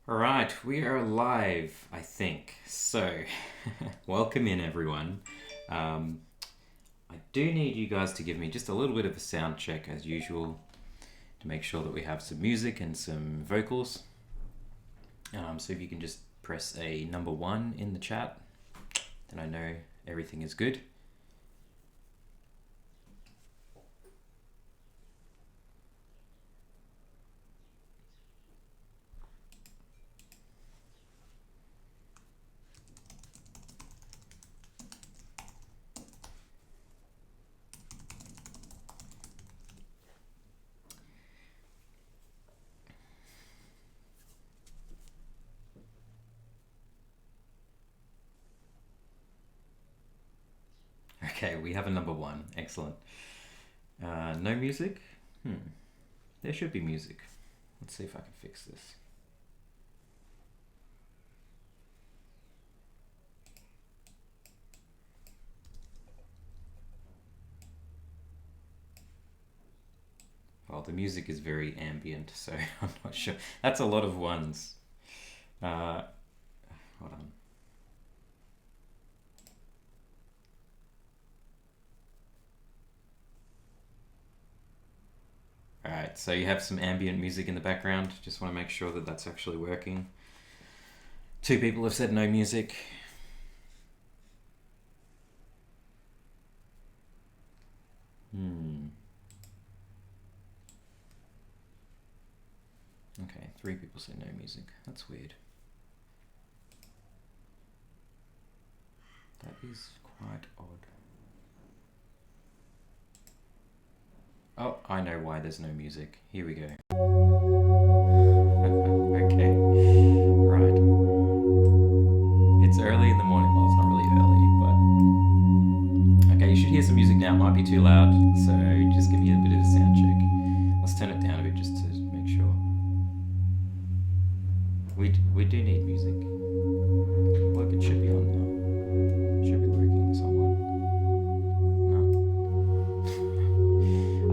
All right, we are live, I think. So, welcome in, everyone. Um, I do need you guys to give me just a little bit of a sound check, as usual, to make sure that we have some music and some vocals. So, if you can just press a number 1 in the chat, then I know everything is good. Okay, we have a number 1. Excellent. No music? There should be music. Let's see if I can fix this. Well, the music is very ambient, so I'm not sure. That's a lot of ones. Hold on. Alright, so you have some ambient music in the background. Just want to make sure that that's actually working. 2 people have said no music. Okay, 3 people say no music. That's weird. That is quite odd. Oh, I know why there's no music. Here we go. Okay, right. It's early in the morning. Well, it's not really early, but... Okay, you should hear some music now. It might be too loud, so just give me a bit of a sound check. Let's turn it down a bit just to make sure. We do need music. Look, it should be on now. It should be working somewhat. No.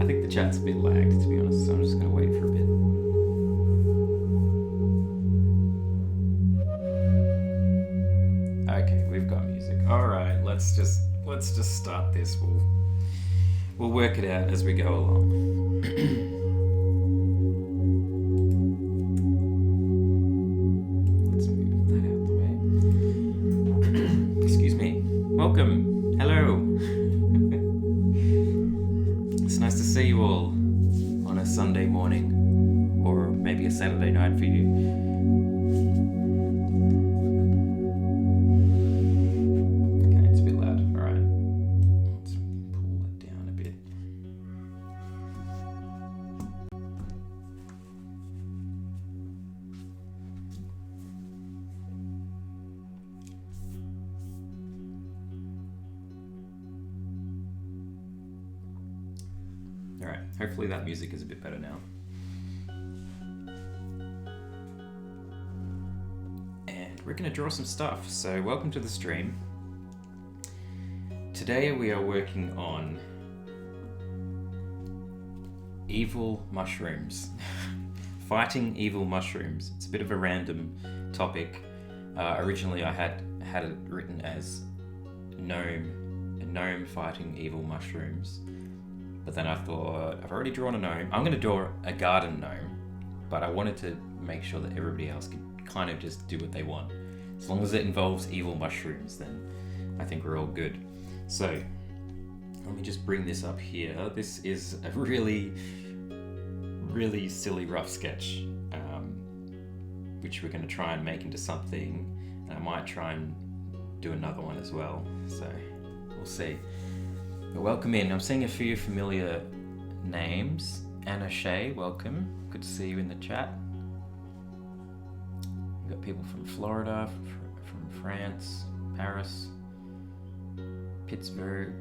I think the chat's a bit lagged, to be honest, so I'm just going to wait for a bit. Okay, we've got music. All right, let's just start this. We'll work it out as we go along. Let's move that out the way. Excuse me. Welcome. Hello. It's nice to see you all on a Sunday morning, or maybe a Saturday night for you. Okay, it's a bit loud. All right. Let's pull it down a bit. All right, hopefully that music is a bit better now. And we're going to draw some stuff, so welcome to the stream. Today we are working on evil mushrooms. Fighting evil mushrooms. It's a bit of a random topic. Originally I had it written as a gnome fighting evil mushrooms. But then I thought, I've already drawn a gnome. I'm going to draw a garden gnome, but I wanted to make sure that everybody else could kind of just do what they want. As long as it involves evil mushrooms, then I think we're all good. So, let me just bring this up here. This is a really, really silly rough sketch, which we're going to try and make into something. And I might try and do another one as well. So, we'll see. But welcome in. I'm seeing a few familiar names. Anna Shea, welcome. Good to see you in the chat. We've got people from Florida, from France, Paris, Pittsburgh,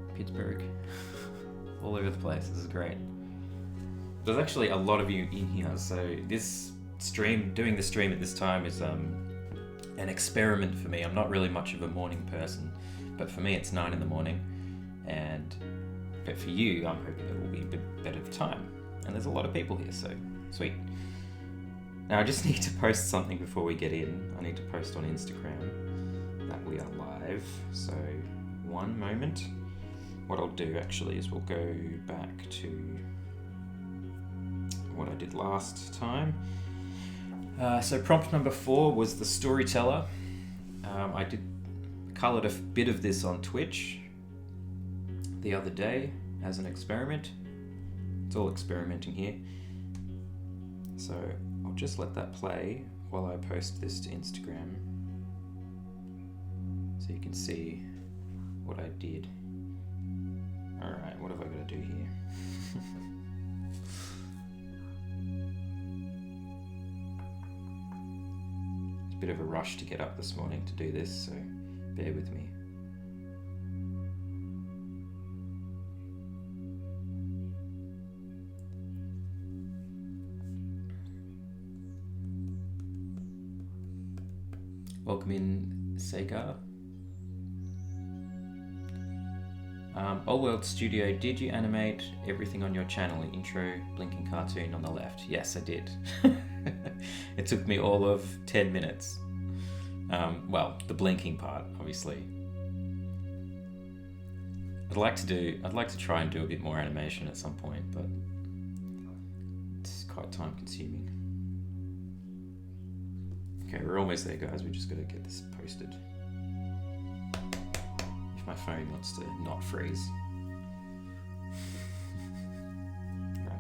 all over the place. This is great. There's actually a lot of you in here, so this stream, doing the stream at this time is an experiment for me. I'm not really much of a morning person, but for me it's 9 in the morning. But for you, I'm hoping it will be a bit better of time. And there's a lot of people here, so sweet. Now I just need to post something before we get in. I need to post on Instagram that we are live. So one moment. What I'll do actually is we'll go back to what I did last time. So prompt number 4 was the storyteller. I coloured a bit of this on Twitch the other day as an experiment. It's all experimenting here. So I'll just let that play while I post this to Instagram so you can see what I did. Alright, what have I got to do here? It's a bit of a rush to get up this morning to do this, so bear with me. Welcome in, Sega. Old World Studio, did you animate everything on your channel? Intro, blinking cartoon on the left. Yes, I did. It took me all of 10 minutes. Well, the blinking part, obviously. I'd like to try and do a bit more animation at some point, but it's quite time consuming. Okay, we're almost there, guys. We just got to get this posted. If my phone wants to not freeze. Right.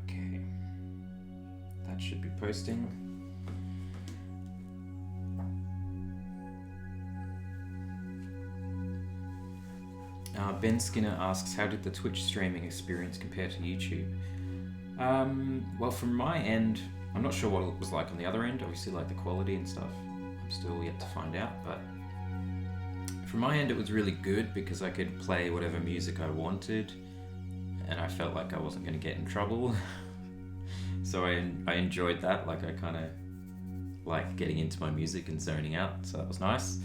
Okay. That should be posting. Ben Skinner asks, how did the Twitch streaming experience compare to YouTube? Well, from my end, I'm not sure what it was like on the other end, obviously like the quality and stuff. I'm still yet to find out, but from my end it was really good because I could play whatever music I wanted and I felt like I wasn't going to get in trouble. So I enjoyed that, like I kind of like getting into my music and zoning out, so that was nice.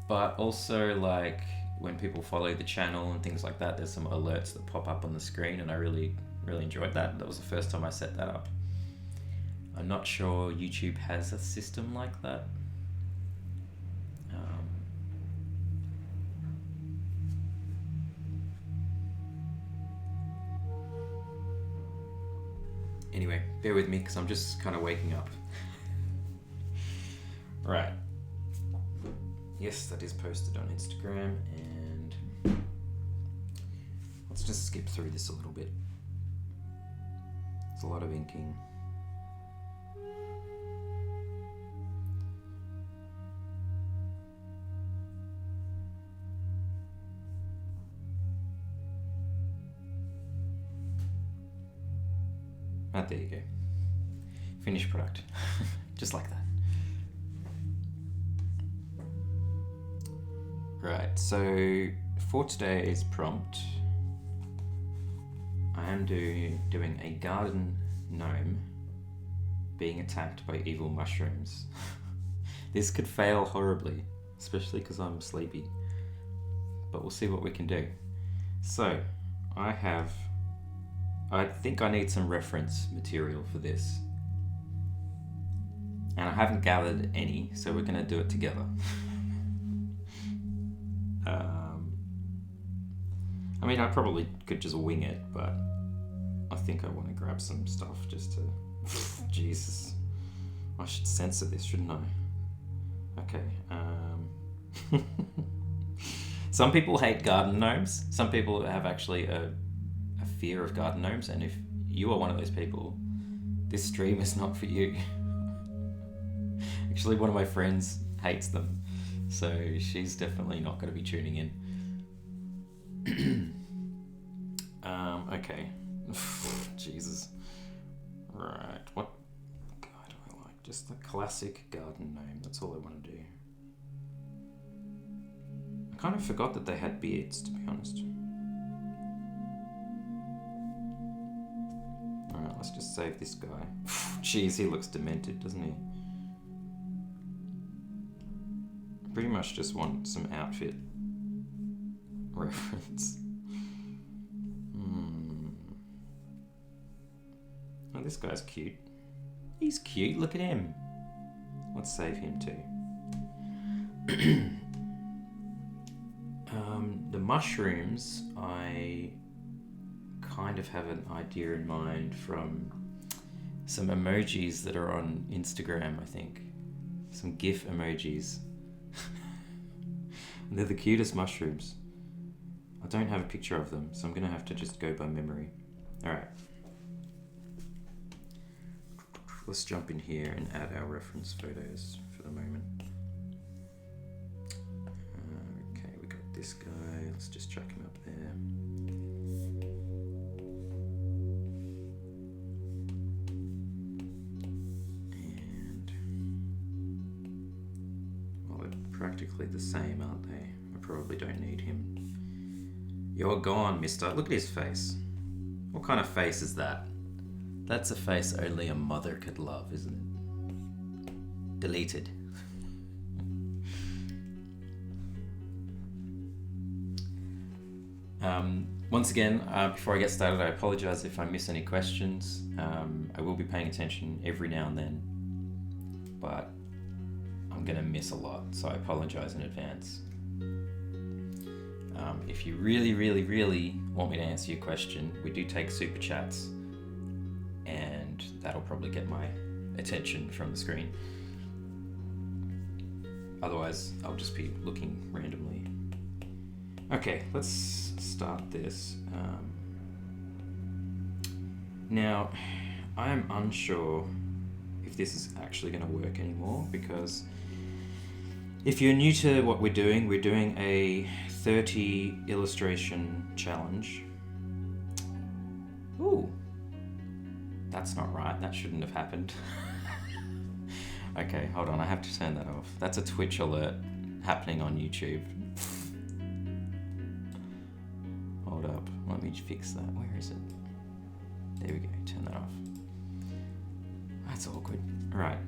But also, like, when people follow the channel and things like that, there's some alerts that pop up on the screen, and I really enjoyed that. That was the first time I set that up. I'm not sure YouTube has a system like that. Anyway, bear with me, because I'm just kind of waking up. Right. Yes, that is posted on Instagram, and let's just skip through this a little bit. There's a lot of inking. Ah, there you go. Finished product. Just like that. Right, so for today's prompt, I am doing a garden gnome being attacked by evil mushrooms. This could fail horribly, especially because I'm sleepy, but we'll see what we can do. So, I think I need some reference material for this. And I haven't gathered any, so we're going to do it together. I mean, I probably could just wing it, but I think I want to grab some stuff just to... Jesus. I should censor this, shouldn't I? Okay. Some people hate garden gnomes. Some people have actually a fear of garden gnomes, and if you are one of those people, this stream is not for you. Actually, one of my friends hates them, so she's definitely not going to be tuning in. Okay. Jesus. Right, what guy do I like? Just the classic garden gnome, that's all I want to do. I kind of forgot that they had beards, to be honest. let's just save this guy. Jeez, he looks demented, doesn't he? Pretty much just want some outfit reference. Oh, this guy's cute. He's cute, look at him. Let's save him too. The mushrooms, I kind of have an idea in mind from some emojis that are on Instagram, I think. Some GIF emojis. They're the cutest mushrooms. I don't have a picture of them, so I'm going to have to just go by memory. Alright. Let's jump in here and add our reference photos for the moment. Okay, we got this guy. Let's just chuck him up there. And, well, they're practically the same, aren't they? I probably don't need him. You're gone, mister. Look at his face. What kind of face is that? That's a face only a mother could love, isn't it? Deleted. Once again, before I get started, I apologize if I miss any questions. I will be paying attention every now and then, but I'm going to miss a lot, so I apologize in advance. If you really, really, really want me to answer your question, we do take super chats, and that'll probably get my attention from the screen. Otherwise, I'll just be looking randomly. Okay, let's start this. Now, I am unsure if this is actually going to work anymore, because if you're new to what we're doing a 30 illustration challenge. Ooh, that's not right. That shouldn't have happened. Okay, hold on. I have to turn that off. That's a Twitch alert happening on YouTube. Hold up. Let me fix that. Where is it? There we go. Turn that off. That's awkward. All right.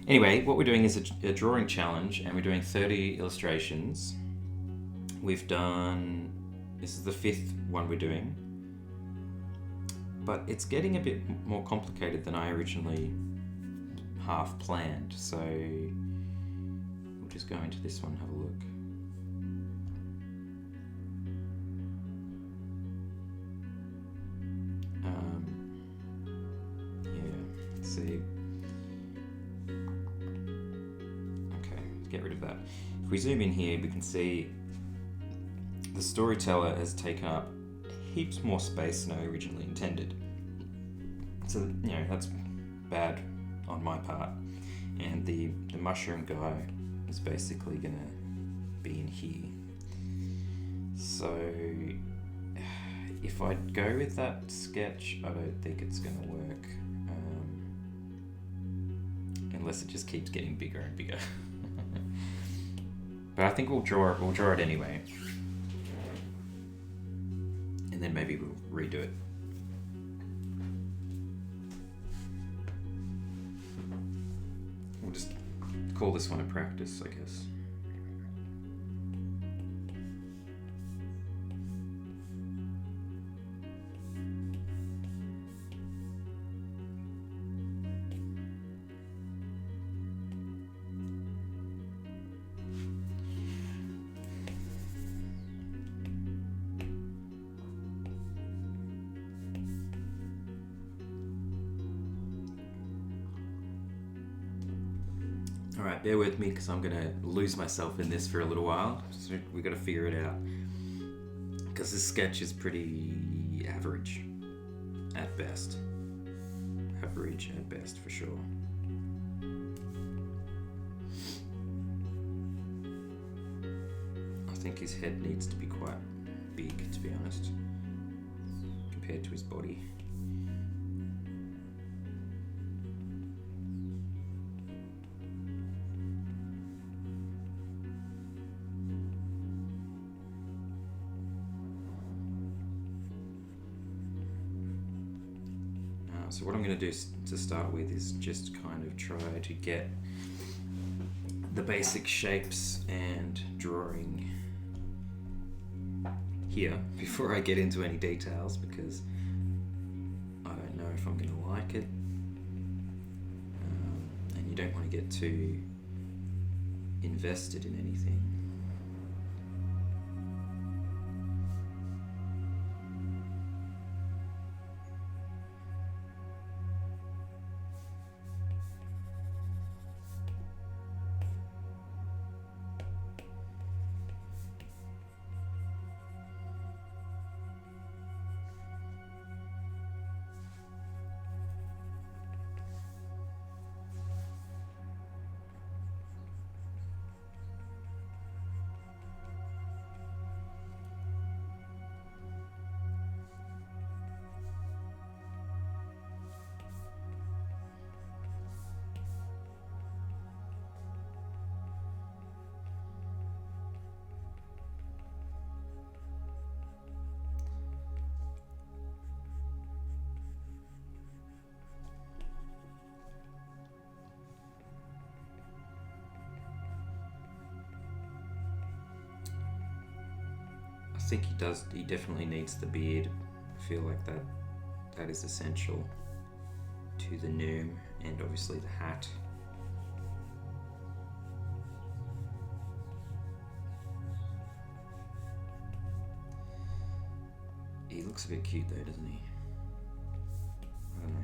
Anyway, what we're doing is a drawing challenge, and we're doing 30 illustrations. We've done... This is the 5th one we're doing. But it's getting a bit more complicated than I originally half planned, so we'll just go into this one, have a look. Yeah, let's see. Okay, let's get rid of that. If we zoom in here, we can see the storyteller has taken up heaps more space than I originally intended. So, you know, that's bad on my part. And the mushroom guy is basically gonna be in here. So, if I go with that sketch, I don't think it's gonna work. Unless it just keeps getting bigger and bigger. But I think we'll draw it anyway. And then maybe we'll redo it. We'll just call this one a practice, I guess. Alright, bear with me because I'm going to lose myself in this for a little while. So we've got to figure it out. Because this sketch is pretty average at best. Average at best for sure. I think his head needs to be quite big, to be honest, compared to his body. So what I'm going to do to start with is just kind of try to get the basic shapes and drawing here before I get into any details, because I don't know if I'm going to like it, and you don't want to get too invested in anything. I think he definitely needs the beard. I feel like that is essential to the gnome, and obviously the hat. He looks a bit cute though, doesn't he? I don't know.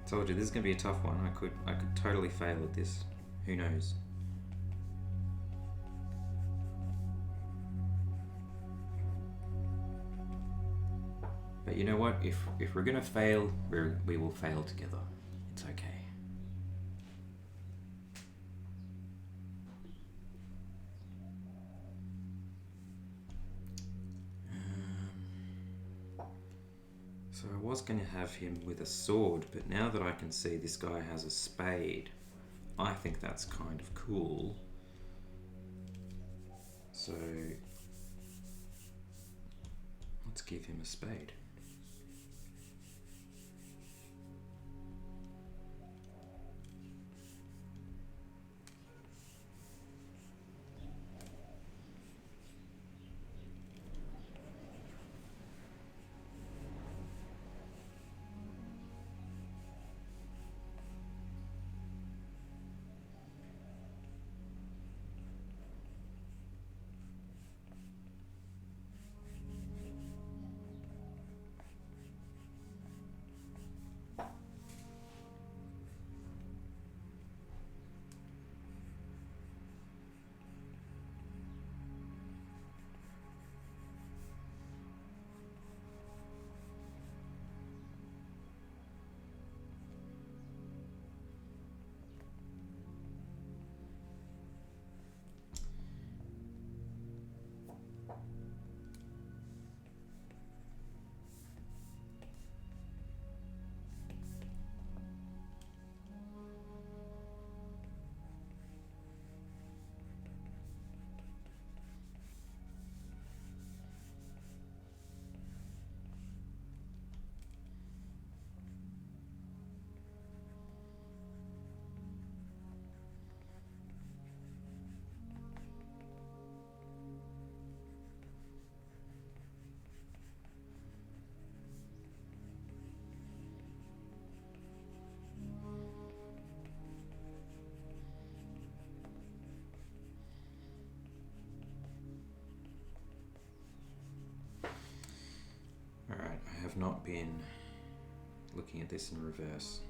Told you this is gonna be a tough one. I could totally fail at this. Who knows? But you know what? If we're gonna fail, we will fail together. It's okay. So I was going to have him with a sword, but now that I can see this guy has a spade, I think that's kind of cool. So let's give him a spade. Alright, I have not been looking at this in reverse.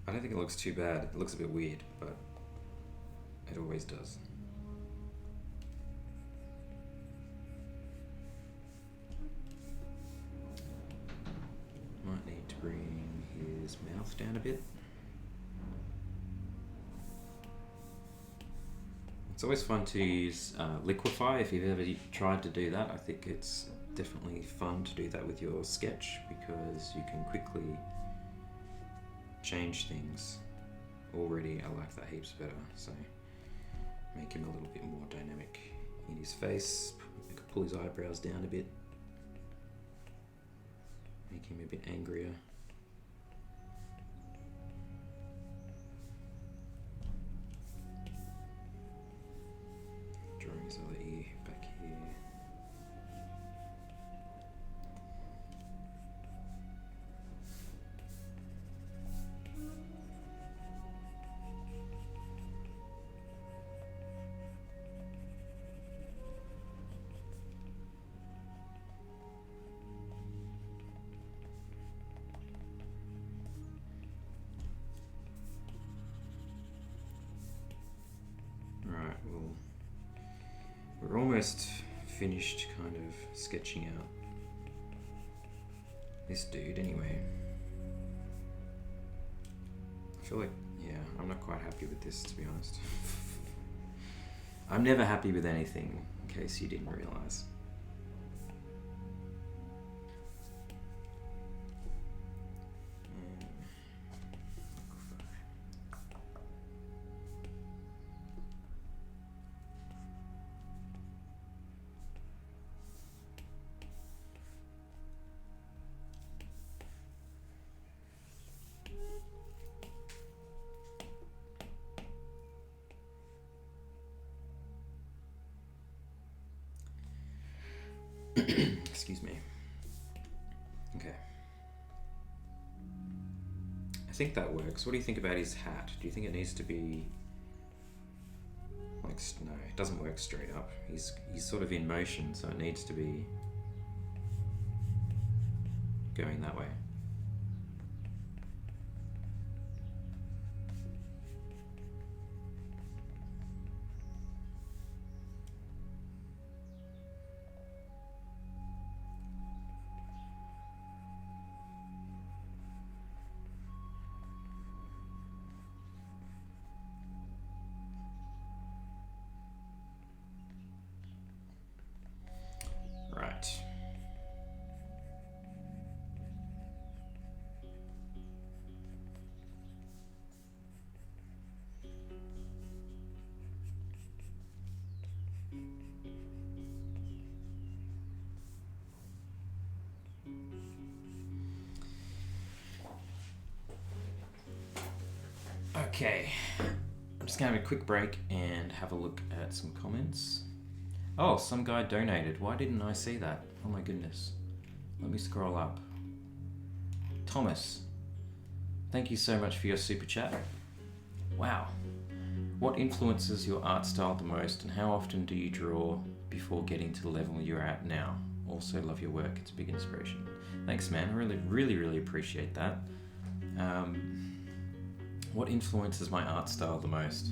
I don't think it looks too bad. It looks a bit weird, but it always does. Might need to bring his mouth down a bit. It's always fun to use liquify if you've ever tried to do that. I think it's definitely fun to do that with your sketch because you can quickly change things. Already I like that heaps better. So make him a little bit more dynamic in his face. I could pull his eyebrows down a bit, make him a bit angrier. Drawing his other ear back here. Right, well, we're almost finished kind of sketching out this dude anyway. I feel like, yeah, I'm not quite happy with this, to be honest. I'm never happy with anything, in case you didn't realize. Excuse me. Okay. I think that works. What do you think about his hat? Do you think it needs to be like, no, it doesn't work straight up. He's sort of in motion, so it needs to be going that way. Right. Okay, I'm just gonna have a quick break and have a look at some comments. Oh, some guy donated. Why didn't I see that? Oh my goodness. Let me scroll up. Thomas, thank you so much for your super chat. Wow. What influences your art style the most, and how often do you draw before getting to the level you're at now? Also love your work. It's a big inspiration. Thanks, man. I really appreciate that. What influences my art style the most?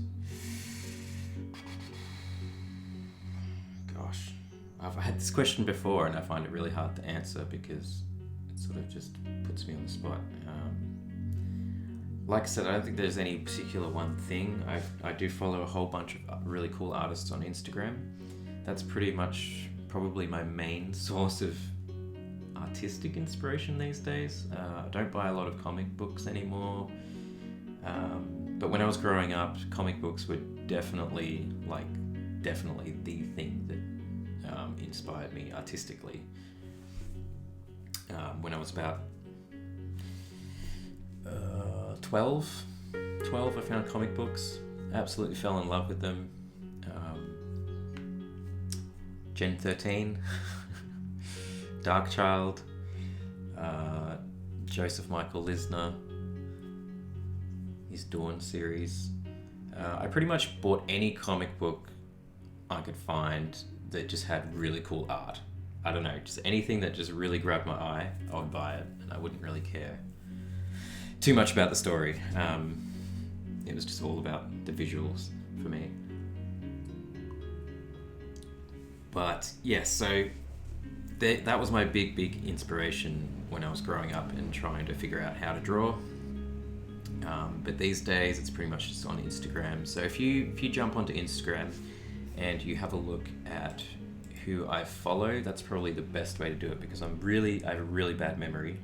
Gosh, I've had this question before and I find it really hard to answer because it sort of just puts me on the spot. Like I said, I don't think there's any particular one thing. I do follow a whole bunch of really cool artists on Instagram. That's pretty much probably my main source of artistic inspiration these days. I don't buy a lot of comic books anymore. But when I was growing up, comic books were definitely the thing that inspired me artistically. When I was about 12, I found comic books, absolutely fell in love with them. Gen 13, Dark Child, Joseph Michael Lisner, his Dawn series. I pretty much bought any comic book I could find that just had really cool art. I don't know, just anything that just really grabbed my eye, I would buy it, and I wouldn't really care too much about the story. It was just all about the visuals for me. But yeah, so that was my big inspiration when I was growing up and trying to figure out how to draw. But these days it's pretty much just on Instagram. So if you jump onto Instagram and you have a look at who I follow, that's probably the best way to do it, because I have a really bad memory,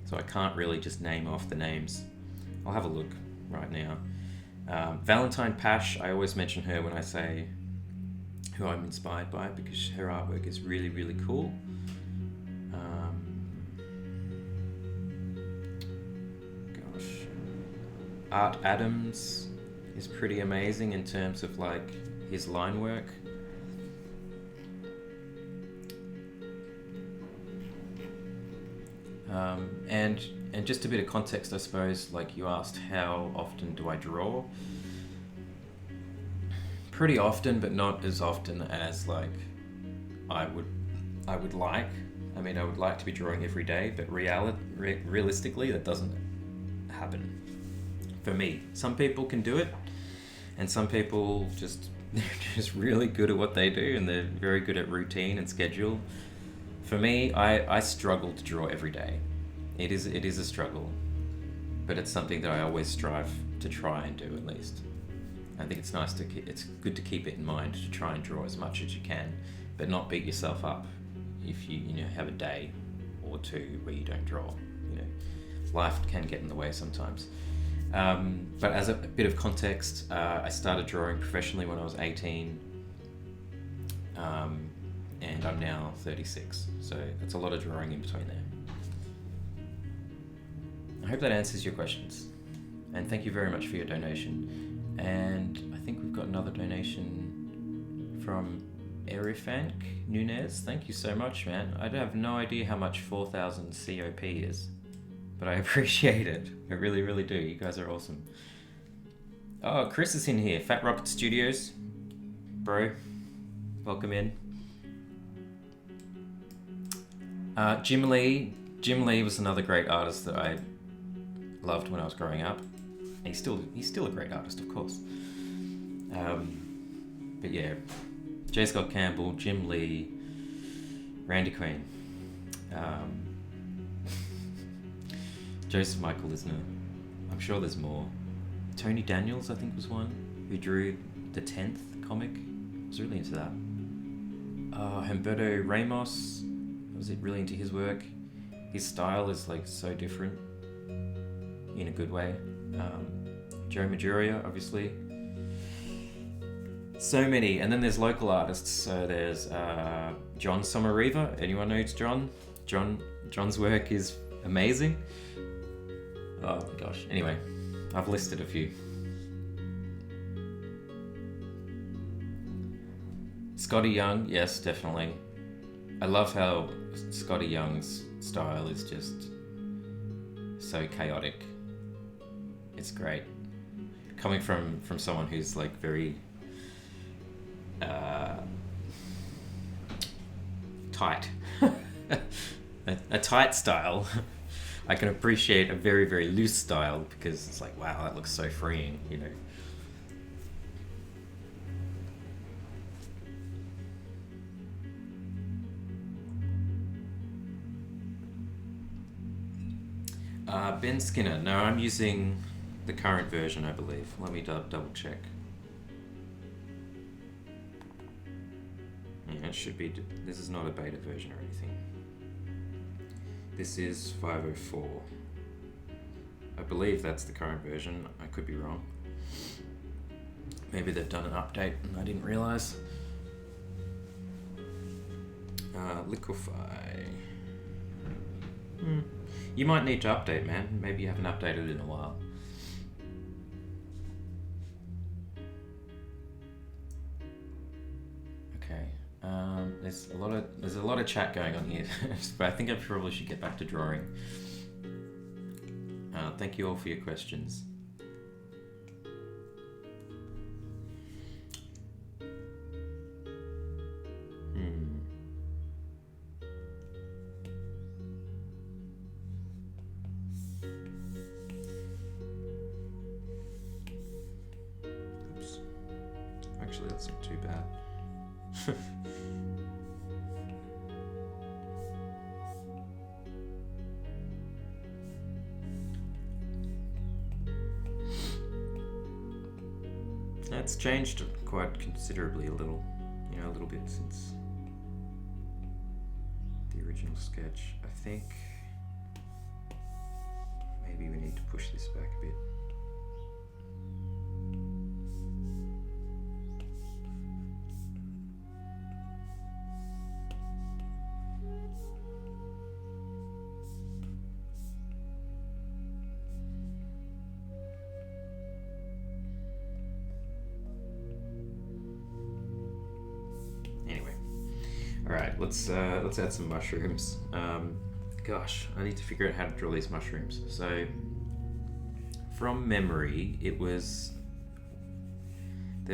so I can't really just name off the names. I'll have a look right now. Valentine Pash, I always mention her when I say who I'm inspired by, because her artwork is really, really cool. Art Adams is pretty amazing in terms of like his line work. And just a bit of context, I suppose, like you asked, how often do I draw? Pretty often, but not as often as like I would like. I mean, I would like to be drawing every day, but realistically, that doesn't happen for me. Some people can do it, and some people they're just really good at what they do, and they're very good at routine and schedule. For me, I struggle to draw every day. It is a struggle, but it's something that I always strive to try and do at least. I think it's it's good to keep it in mind to try and draw as much as you can, but not beat yourself up if you have a day or two where you don't draw. Life can get in the way sometimes. But as a bit of context, I started drawing professionally when I was 18, and I'm now 36, so that's a lot of drawing in between there. I hope that answers your questions, and thank you very much for your donation. And I think we've got another donation from Erifank Nunez. Thank you so much, man. I have no idea how much 4,000 COP is, but I appreciate it. I really, really do. You guys are awesome. Oh, Chris is in here. Fat Rocket Studios. Bro, welcome in. Jim Lee. Jim Lee was another great artist that I loved when I was growing up. He's still a great artist, of course. But yeah, J. Scott Campbell, Jim Lee, Randy Queen, Joseph Michael Lisner. I'm sure there's more. Tony Daniels, I think, was one who drew the 10th comic. I was really into that. Humberto Ramos, I was really into his work. His style is like so different in a good way. Joe Maduria, obviously. So many. And then there's local artists. So there's John Somariva. Anyone knows John? John's work is amazing. Oh my gosh. Anyway, I've listed a few. Scotty Young, yes, definitely. I love how Scotty Young's style is just so chaotic. It's great. Coming from someone who's like very tight. a tight style. I can appreciate a very, very loose style because it's like, wow, that looks so freeing, Ben Skinner. No, I'm using the current version, I believe. Let me double check. Yeah, it should be. This is not a beta version or anything. This is 504. I believe that's the current version. I could be wrong. Maybe they've done an update and I didn't realize. Liquify. You might need to update, man. Maybe you haven't updated in a while. Okay. There's a lot of chat going on here, but I think I probably should get back to drawing. Thank you all for your questions. Oops. Actually, that's not too bad. It's changed quite considerably a little bit since the original sketch. I think maybe we need to push this back a bit. let's add some mushrooms. Gosh, I need to figure out how to draw these mushrooms. So, from memory, there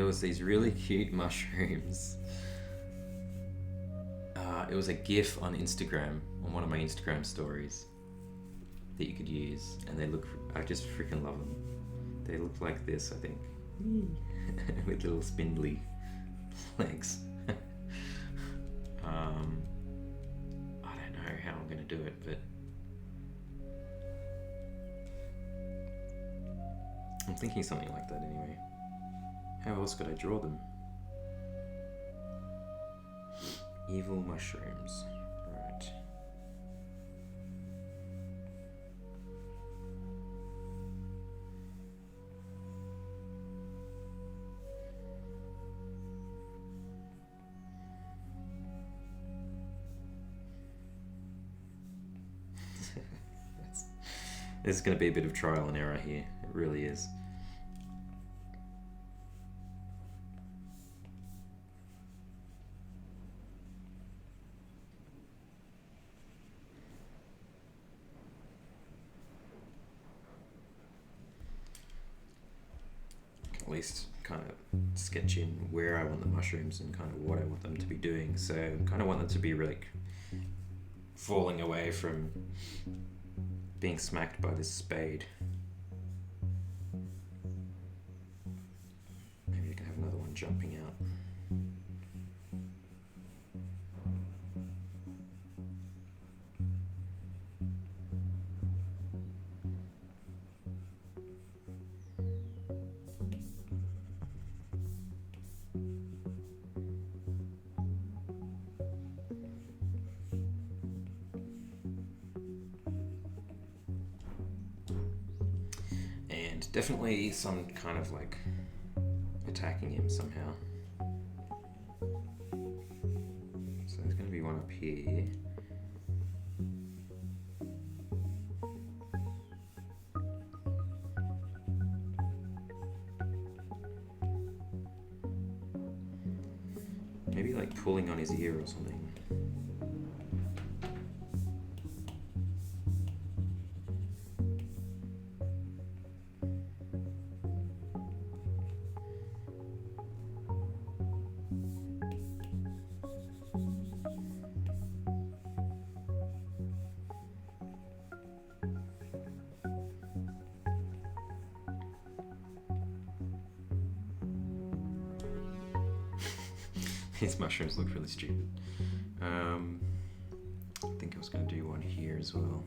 was these really cute mushrooms. It was a GIF on Instagram, on one of my Instagram stories, that you could use, and I just freaking love them. They look like this, I think, with little spindly legs. I don't know how I'm going to do it, but I'm thinking something like that anyway. How else could I draw them? Evil mushrooms. Right. There's going to be a bit of trial and error here. It really is. At least kind of sketch in where I want the mushrooms and kind of what I want them to be doing. So I kind of want them to be really falling away from being smacked by this spade. Maybe I can have another one jumping out. Definitely some kind of like attacking him somehow. So there's going to be one up here. Maybe like pulling on his ear or something. These mushrooms look really stupid. I think I was going to do one here as well.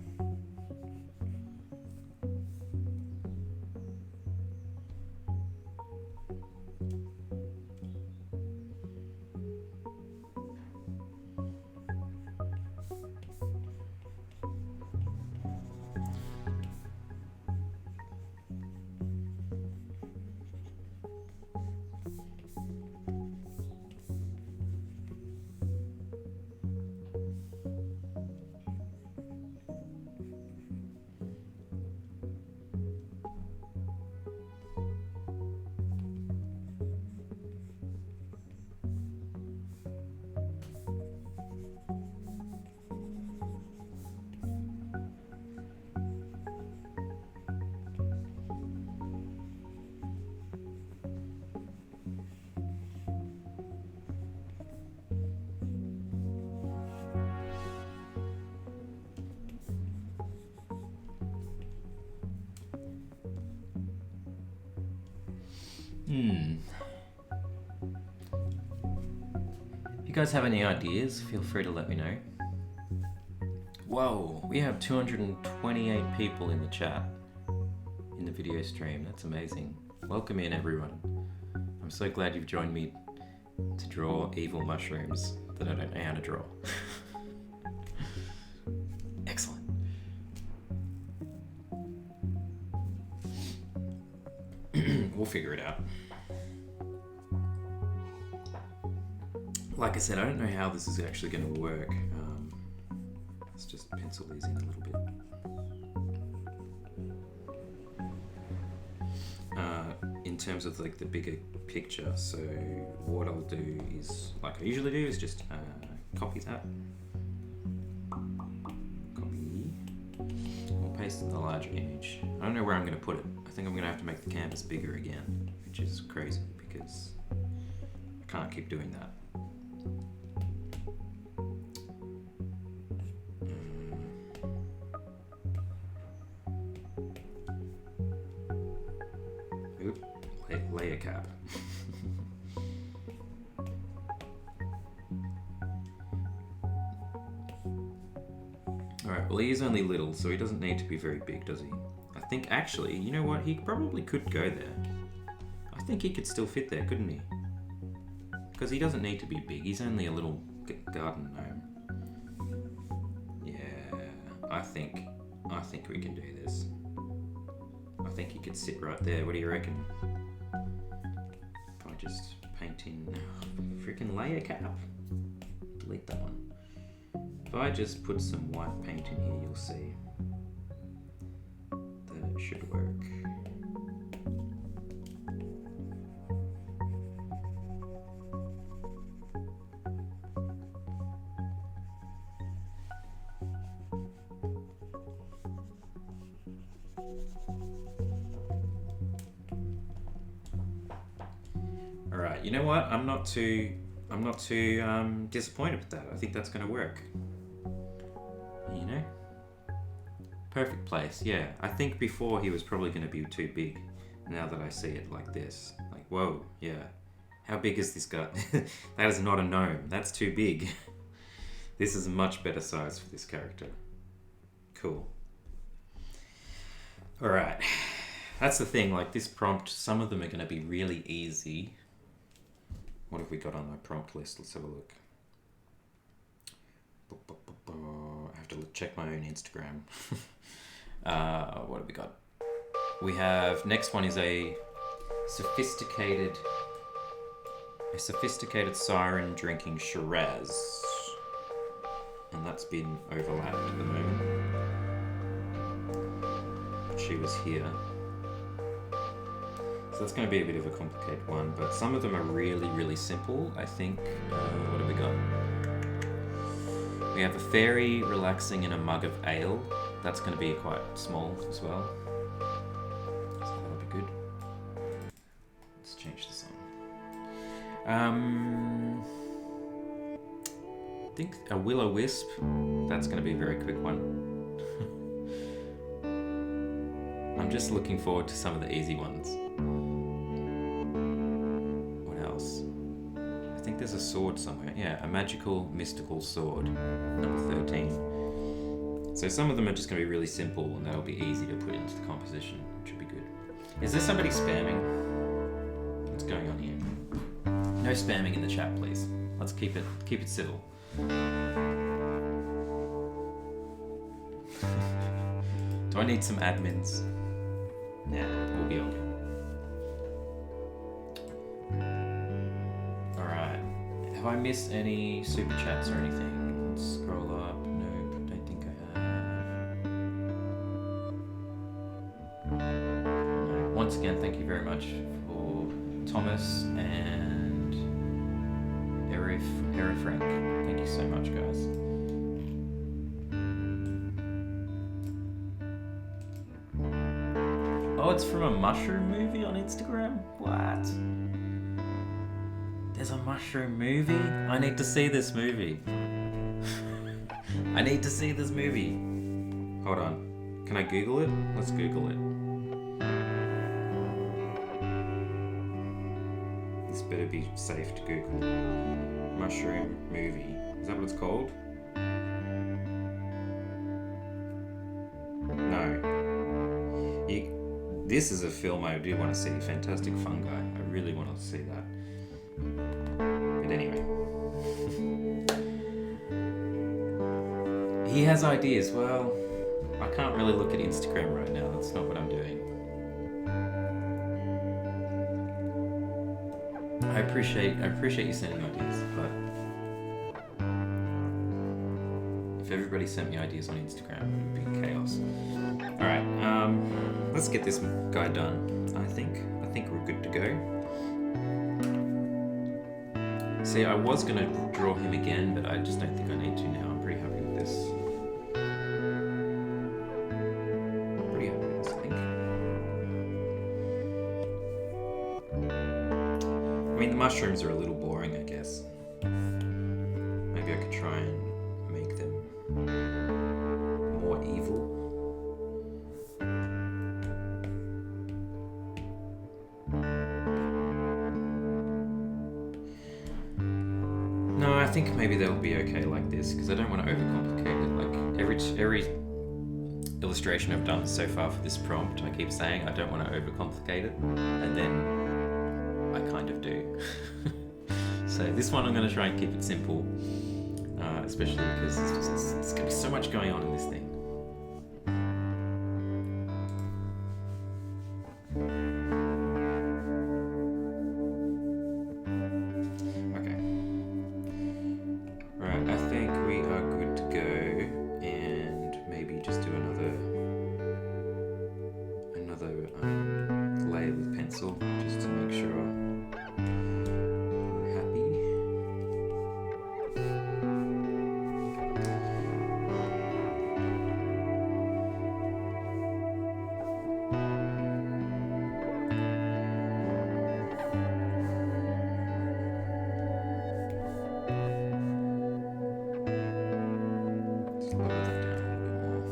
If you guys have any ideas, feel free to let me know. Whoa, we have 228 people in the chat, in the video stream. That's amazing. Welcome in, everyone. I'm so glad you've joined me to draw evil mushrooms that I don't know how to draw. Excellent. We'll figure it out. Like I said, I don't know how this is actually going to work. Let's just pencil these in a little bit. In terms of like the bigger picture, so what I'll do is, like I usually do, is just copy that. Copy. We'll paste in the larger image. I don't know where I'm going to put it. I think I'm going to have to make the canvas bigger again, which is crazy because I can't keep doing that. Oop, layer cap. Alright, well he is only little, so he doesn't need to be very big, does he? I think actually, you know what, he probably could go there. I think he could still fit there, couldn't he? Because he doesn't need to be big, he's only a little garden gnome. Yeah, I think we can do this. I think he could sit right there, what do you reckon? If I just paint in freaking layer cap. Delete that one. If I just put some white paint in here, you'll see that it should work. All right, you know what? I'm not too disappointed with that. I think that's going to work. You know? Perfect place, yeah. I think before he was probably going to be too big. Now that I see it like this. Like, whoa, yeah. How big is this guy? That is not a gnome. That's too big. This is a much better size for this character. Cool. Alright. That's the thing, like this prompt, some of them are going to be really easy. What have we got on my prompt list? Let's have a look. I have to check my own Instagram. What have we got? We have, next one is a sophisticated siren drinking Shiraz. And that's been overlapped at the moment. She was here. So that's going to be a bit of a complicated one, but some of them are really, really simple, I think. What have we got? We have a fairy relaxing in a mug of ale. That's going to be quite small as well. So that'll be good. Let's change this on. I think a will-o-wisp. That's going to be a very quick one. I'm just looking forward to some of the easy ones. What else? I think there's a sword somewhere. Yeah, a magical, mystical sword. Number 13. So some of them are just going to be really simple and that'll be easy to put into the composition, which will be good. Is there somebody spamming? What's going on here? No spamming in the chat, please. Let's keep it civil. Do I need some admins? Nah, we'll be okay. Alright. Have I missed any super chats or anything? Let's scroll up. Nope, don't think I have. No. Once again, thank you very much for Thomas and Frank. Thank you so much, guys. Oh, it's from a mushroom movie on Instagram? What? There's a mushroom movie? I need to see this movie. I need to see this movie. Hold on. Can I Google it? Let's Google it. This better be safe to Google. Mushroom movie. Is that what it's called? No. This is a film I do want to see. Fantastic Fungi. I really want to see that. But anyway. He has ideas. Well, I can't really look at Instagram right now. That's not what I'm doing. I appreciate you sending ideas, but if everybody sent me ideas on Instagram, it would be chaos. Alright, let's get this guy done, I think. I think we're good to go. See, I was going to draw him again, but I just don't think I need to now. I'm pretty happy with this. Pretty happy with this, I think. I mean, the mushrooms are a little boring, I guess. Maybe I could try and make them more evil. No, I think maybe they'll be okay like this, because I don't want to overcomplicate it. Like every illustration I've done so far for this prompt, I keep saying I don't want to overcomplicate it, and then I kind of do. So this one I'm going to try and keep it simple, especially because there's going to be so much going on in this thing. Just to make sure we're happy. Just lower that down a little bit more.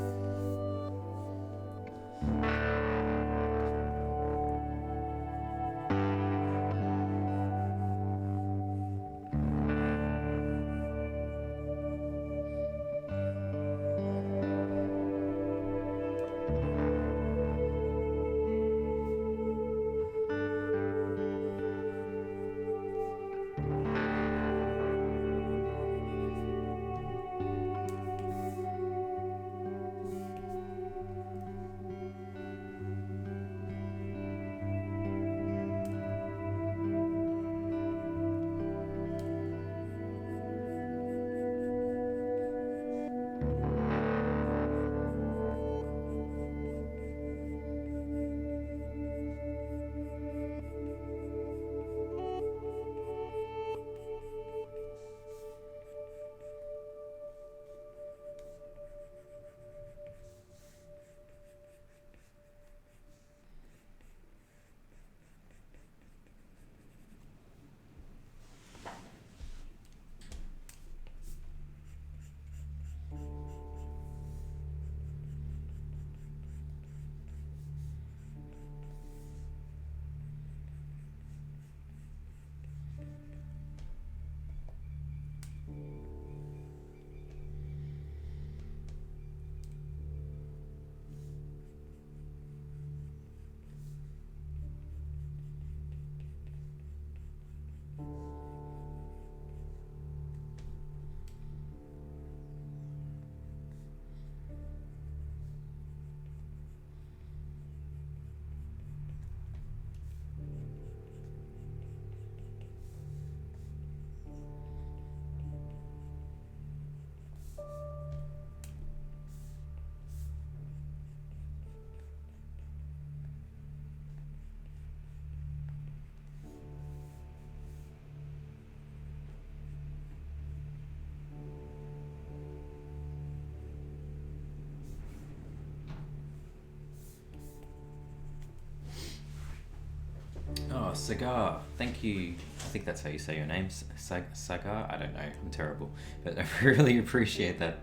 Oh, Sagar, thank you. I think that's how you say your name, Sagar. I don't know, I'm terrible, but I really appreciate that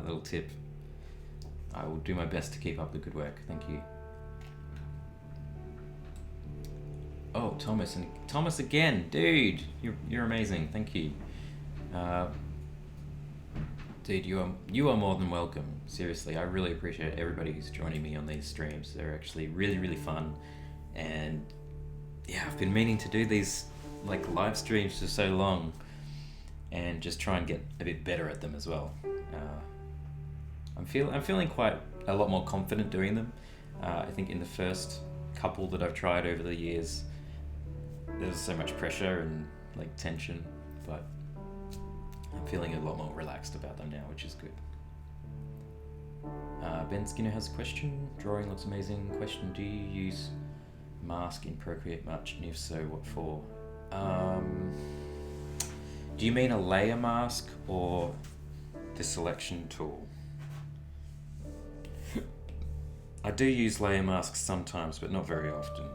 little tip. I will do my best to keep up the good work. Thank you. Oh, Thomas again, dude. You're amazing. Thank you. Dude, you are more than welcome. Seriously, I really appreciate everybody who's joining me on these streams. They're actually really, really fun, and yeah, I've been meaning to do these like live streams for so long, and just try and get a bit better at them as well. I'm feeling quite a lot more confident doing them. I think in the first couple that I've tried over the years, there was so much pressure and like tension, but I'm feeling a lot more relaxed about them now, which is good. Ben Skinner has a question. Drawing looks amazing. Question: do you use mask in Procreate much, and if so, what for? Do you mean a layer mask or the selection tool? I do use layer masks sometimes, but not very often.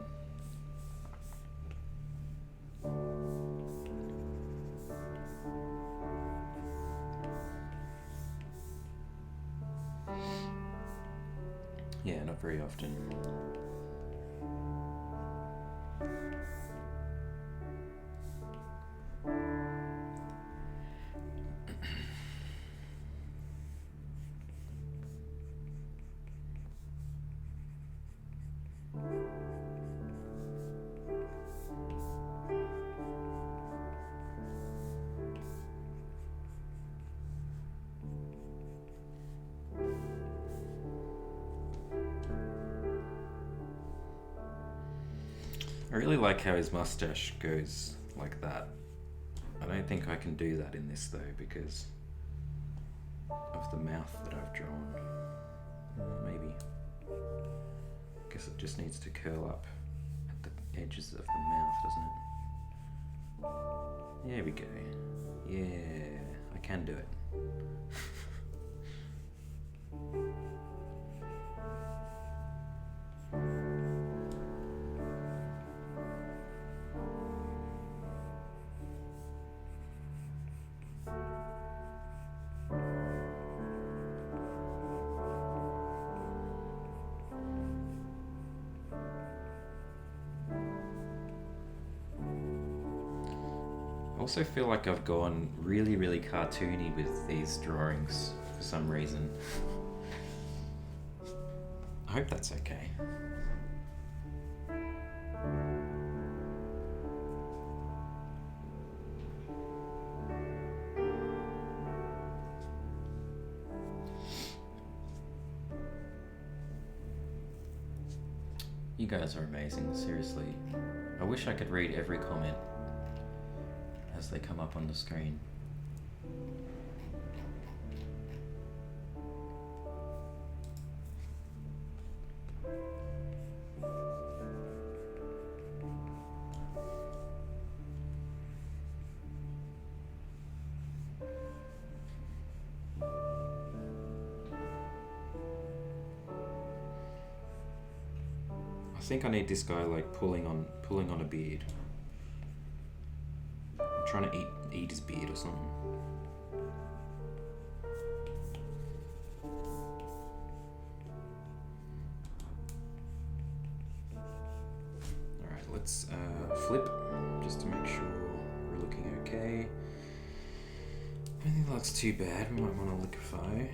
Yeah, not very often. I really like how his mustache goes like that. I don't think I can do that in this though because of the mouth that I've drawn. Maybe. I guess it just needs to curl up at the edges of the mouth, doesn't it? There we go. Yeah, I can do it. I also feel like I've gone really, really cartoony with these drawings for some reason. I hope that's okay. You guys are amazing, seriously. I wish I could read every comment as they come up on the screen. I think I need this guy like pulling on a beard. I'm trying to eat his beard or something. Alright, let's flip just to make sure we're looking okay. I don't think that looks too bad. We might want to liquefy.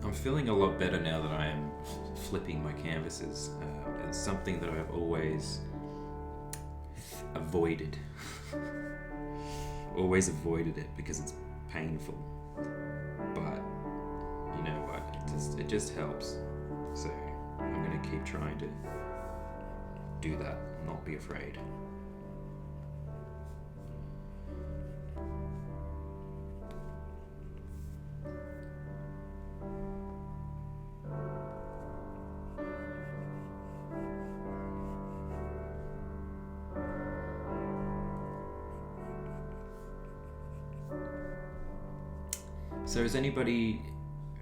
I'm feeling a lot better now that I am flipping my canvases. It's something that I've always avoided. Always avoided it because it's painful. But you know what? It just helps. So I'm gonna keep trying to do that. Not be afraid. So is anybody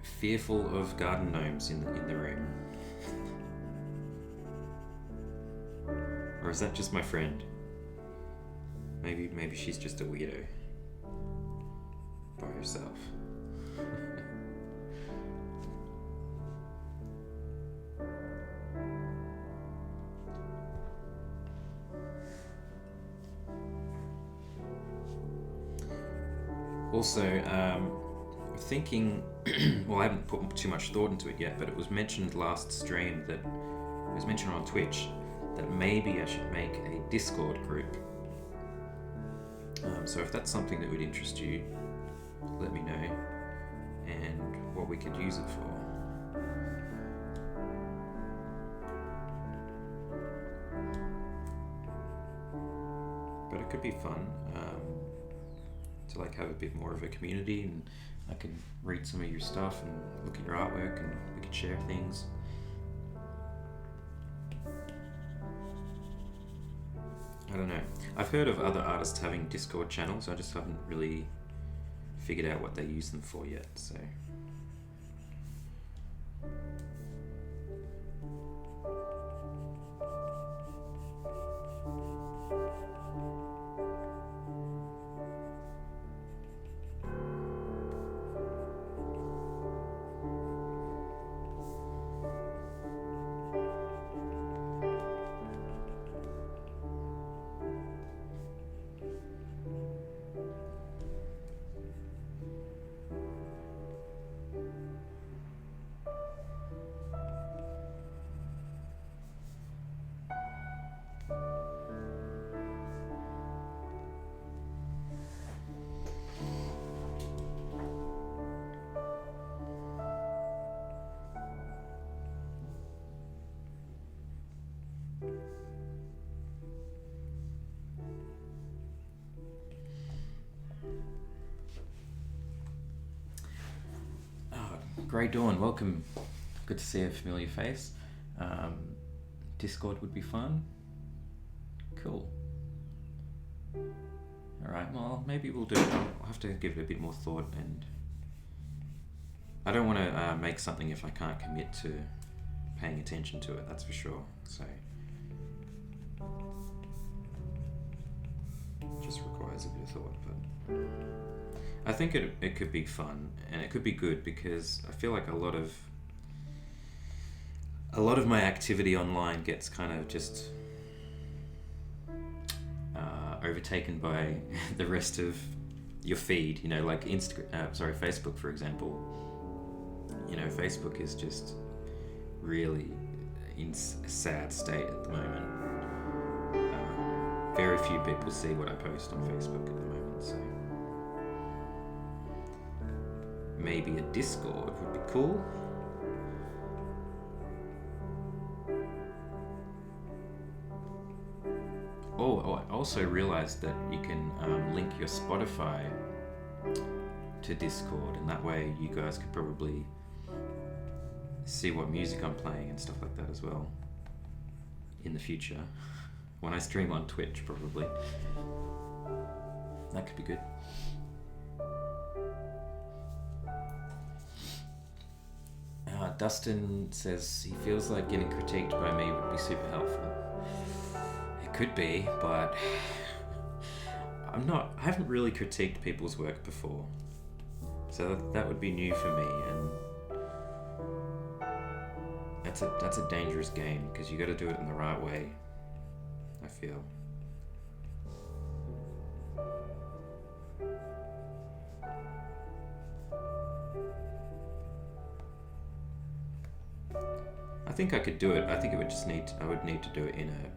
fearful of garden gnomes in the room? Or is that just my friend? Maybe she's just a weirdo by herself. Also, thinking, well, I haven't put too much thought into it yet, but it was mentioned last stream that it was mentioned on Twitch that maybe I should make a Discord group. So if that's something that would interest you, let me know and what we could use it for. But it could be fun to like have a bit more of a community, and I can read some of your stuff and look at your artwork, and we can share things. I don't know. I've heard of other artists having Discord channels. I just haven't really figured out what they use them for yet. So. Grey Dawn, welcome. Good to see a familiar face. Discord would be fun. Cool. Alright, well, maybe we'll do it. I'll have to give it a bit more thought, and I don't want to make something if I can't commit to paying attention to it, that's for sure. So, just requires a bit of thought, but I think it could be fun, and it could be good, because I feel like a lot of my activity online gets kind of just overtaken by the rest of your feed. You know, like Facebook, for example. You know, Facebook is just really in a sad state at the moment. Very few people see what I post on Facebook at the moment, so. Maybe a Discord would be cool. Oh, I also realized that you can link your Spotify to Discord, and that way you guys could probably see what music I'm playing and stuff like that as well in the future. When I stream on Twitch, probably. That could be good. Dustin says he feels like getting critiqued by me would be super helpful. It could be, but I haven't really critiqued people's work before. So that would be new for me, and that's a dangerous game, because you got to do it in the right way, I feel. I think I could do it. I think I would need to do it in a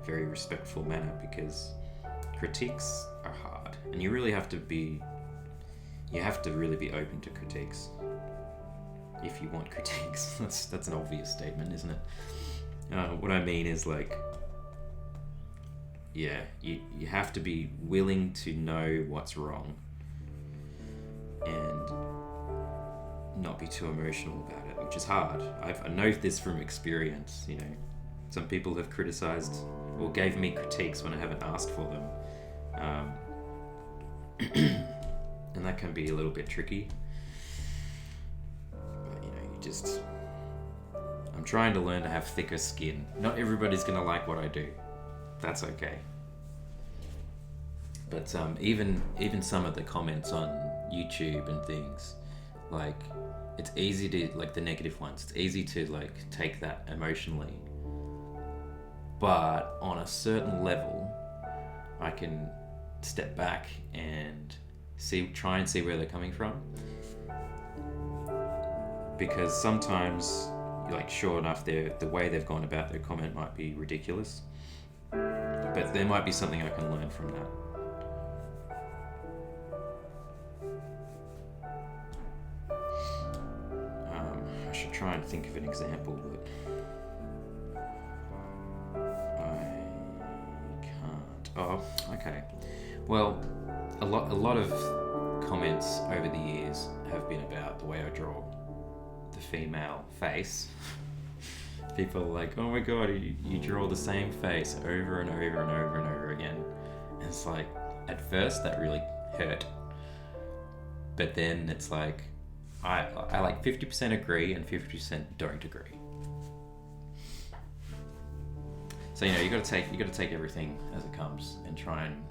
very respectful manner, because critiques are hard, and you have to really be open to critiques if you want critiques. That's an obvious statement, isn't it? What I mean is, like, yeah, you have to be willing to know what's wrong and not be too emotional about it, which is hard. I know this from experience. You know, some people have criticized or gave me critiques when I haven't asked for them, and that can be a little bit tricky. But you know, I'm trying to learn to have thicker skin. Not everybody's gonna like what I do. That's okay. But even some of the comments on YouTube and things, like, it's easy to, like, the negative ones, it's easy to, like, take that emotionally. But on a certain level, I can step back and try and see where they're coming from. Because sometimes, like, sure enough, the way they've gone about their comment might be ridiculous. But there might be something I can learn from that. I should try and think of an example, but I can't. Oh, okay. Well, a lot of comments over the years have been about the way I draw the female face. People are like, oh my god, you draw the same face over and over and over and over again. And it's like, at first that really hurt. But then it's like, I like 50% agree and 50% don't agree. So you gotta take everything as it comes and try and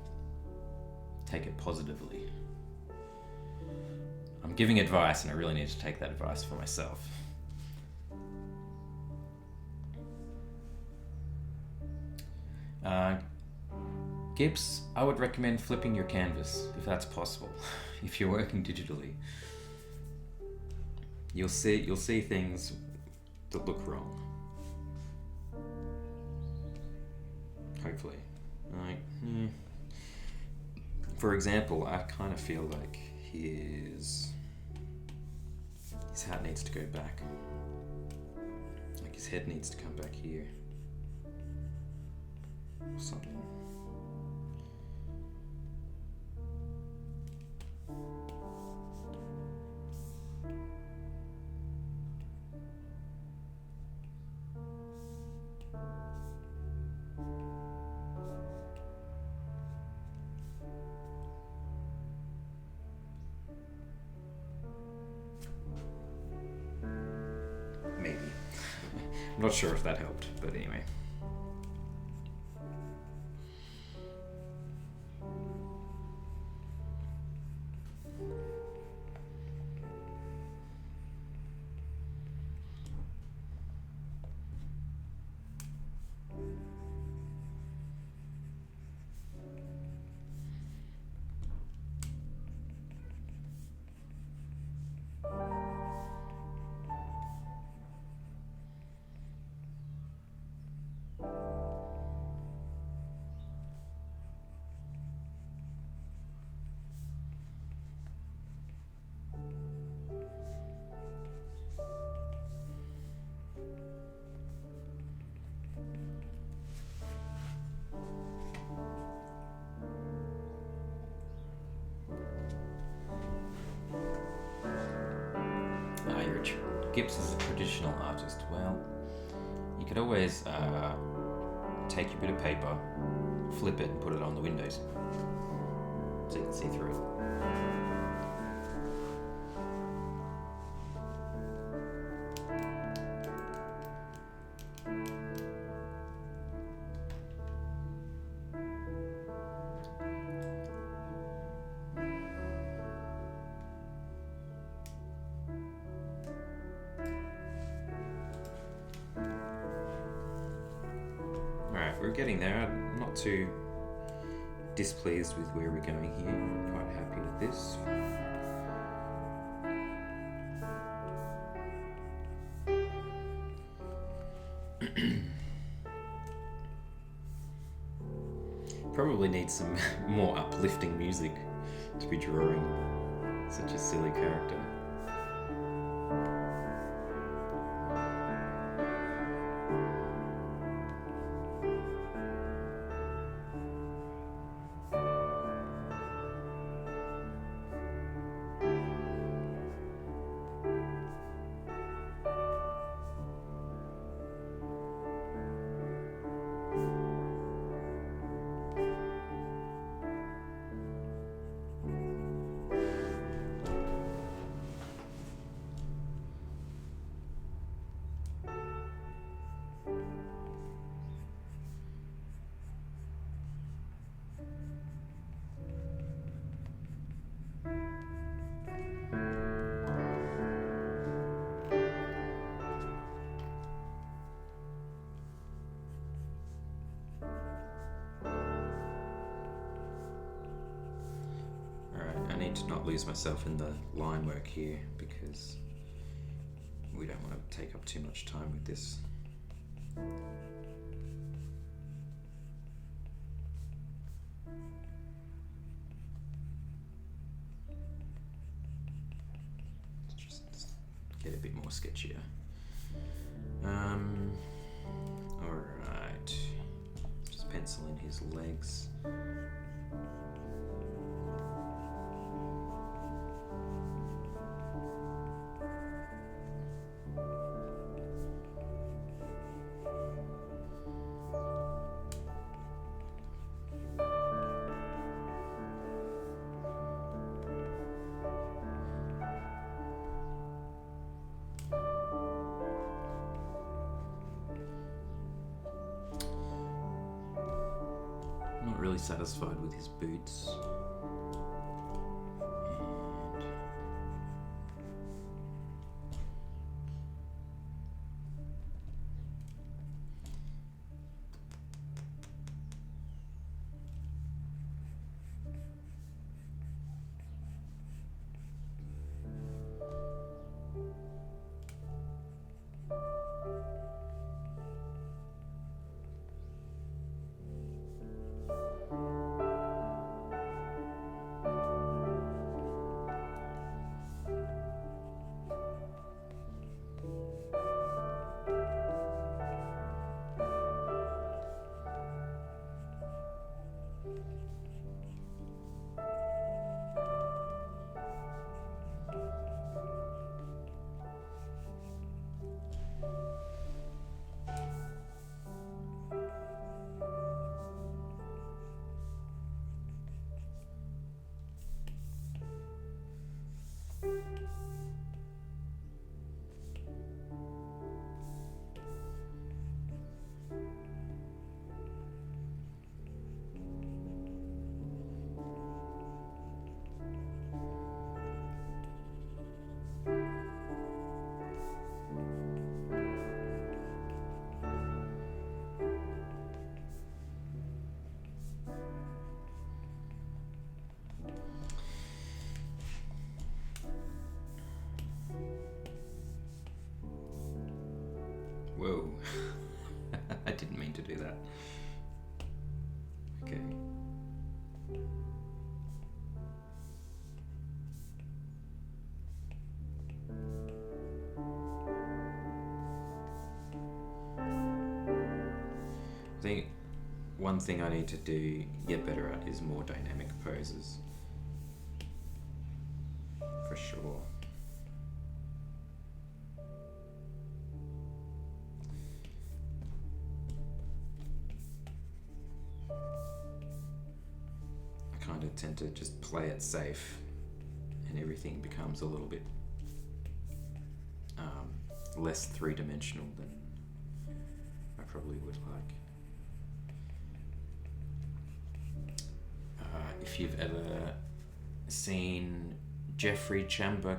take it positively. I'm giving advice and I really need to take that advice for myself. Gibbs, I would recommend flipping your canvas if that's possible. If you're working digitally, you'll see things that look wrong. Hopefully, For example, I kind of feel like his hat needs to go back. Like his head needs to come back here. Or something. Maybe. I'm not sure if that helped, but anyway. Gibbs is a traditional artist. Well, you could always take your bit of paper, flip it, and put it on the windows so you can see through it. We're getting there. I'm not too displeased with where we're going here. I'm quite happy with this. Probably need some more uplifting music to be drawing such a silly character. To not lose myself in the line work here because we don't want to take up too much time with this. Just get a bit more sketchier. Alright. Just pencil in his legs. really satisfied with his boots. Whoa. I didn't mean to do that. Okay. I think one thing I need to get better at is more dynamic poses. For sure. I kind of tend to just play it safe and everything becomes a little bit less three-dimensional than I probably would like. If you've ever seen Jeffrey Chamba,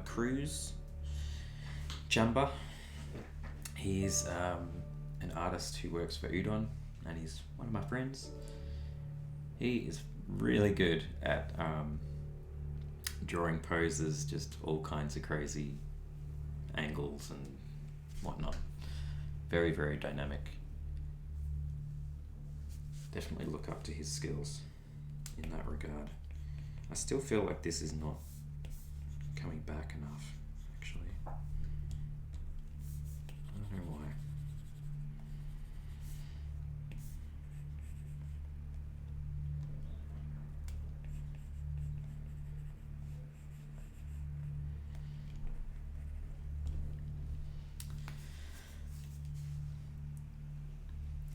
he's an artist who works for Udon and he's one of my friends. He is really good at drawing poses, just all kinds of crazy angles and whatnot. Very, very dynamic. Definitely look up to his skills in that regard. I still feel like this is not coming back enough, actually. I don't know why.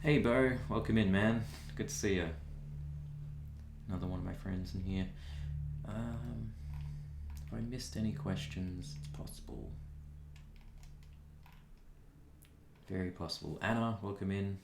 Hey Bo, welcome in, man. Good to see you. Another one of my friends in here. If I missed any questions, it's possible. Very possible. Anna, welcome in.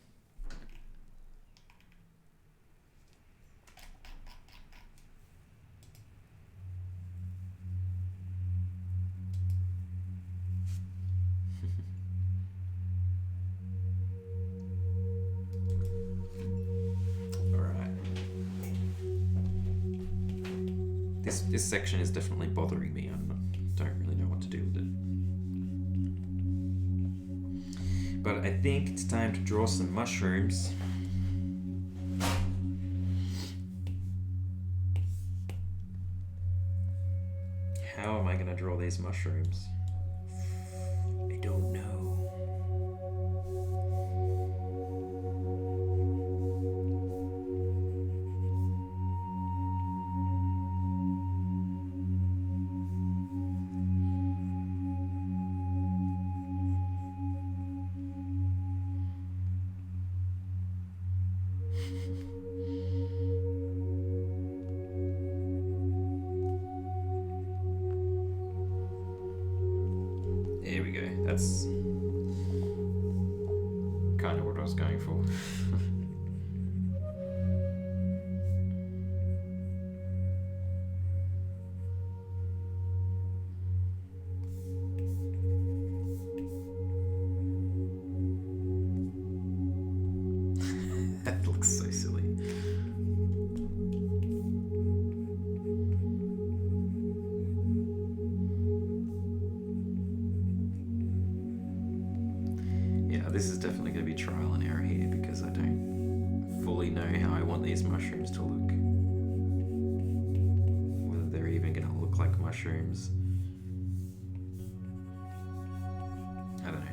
This section is definitely bothering me. I don't really know what to do with it. But I think it's time to draw some mushrooms. How am I going to draw these mushrooms? I don't know. There we go. That's kind of what I was going for. This is definitely going to be trial and error here because I don't fully know how I want these mushrooms to look. Whether they're even going to look like mushrooms. I don't know.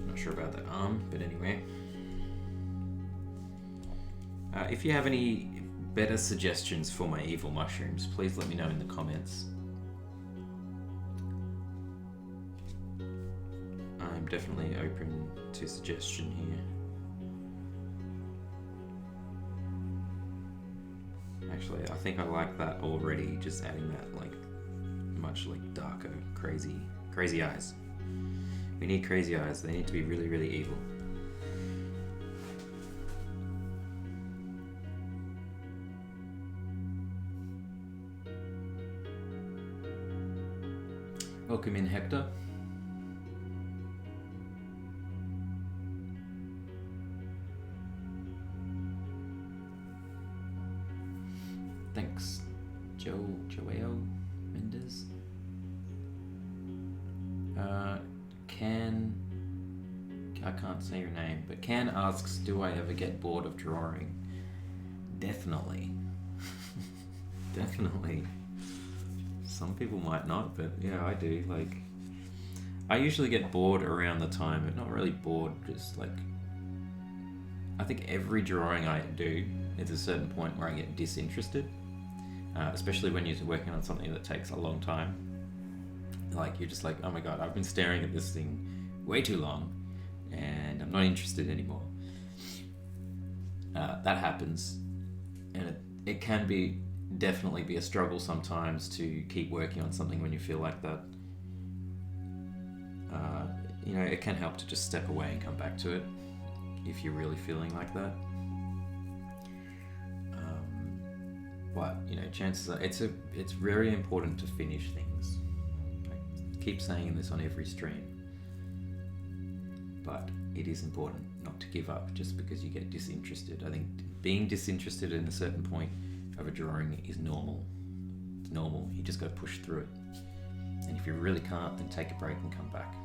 Not sure about the arm, but anyway. If you have any better suggestions for my evil mushrooms, please let me know in the comments. I'm definitely open to suggestion here. Actually, I think I like that already, just adding that like much like darker, crazy eyes. We need crazy eyes. They need to be really, really evil. Welcome in, Hector. Thanks, Joao Mendes. I can't say your name, but Can asks, do I ever get bored of drawing? Definitely. Definitely. Some people might not, but yeah, I do. Like, I usually get bored around the time, but not really bored, just like, I think every drawing I do, there's a certain point where I get disinterested, especially when you're working on something that takes a long time. Like, you're just like, oh my god, I've been staring at this thing way too long, and I'm not interested anymore. That happens, and it can definitely be a struggle sometimes to keep working on something when you feel like that. It can help to just step away and come back to it if you're really feeling like that. But chances are it's very important to finish things. I keep saying this on every stream, but it is important not to give up just because you get disinterested. I think being disinterested in a certain point of a drawing is normal. It's normal. You just got to push through it. And if you really can't, then take a break and come back.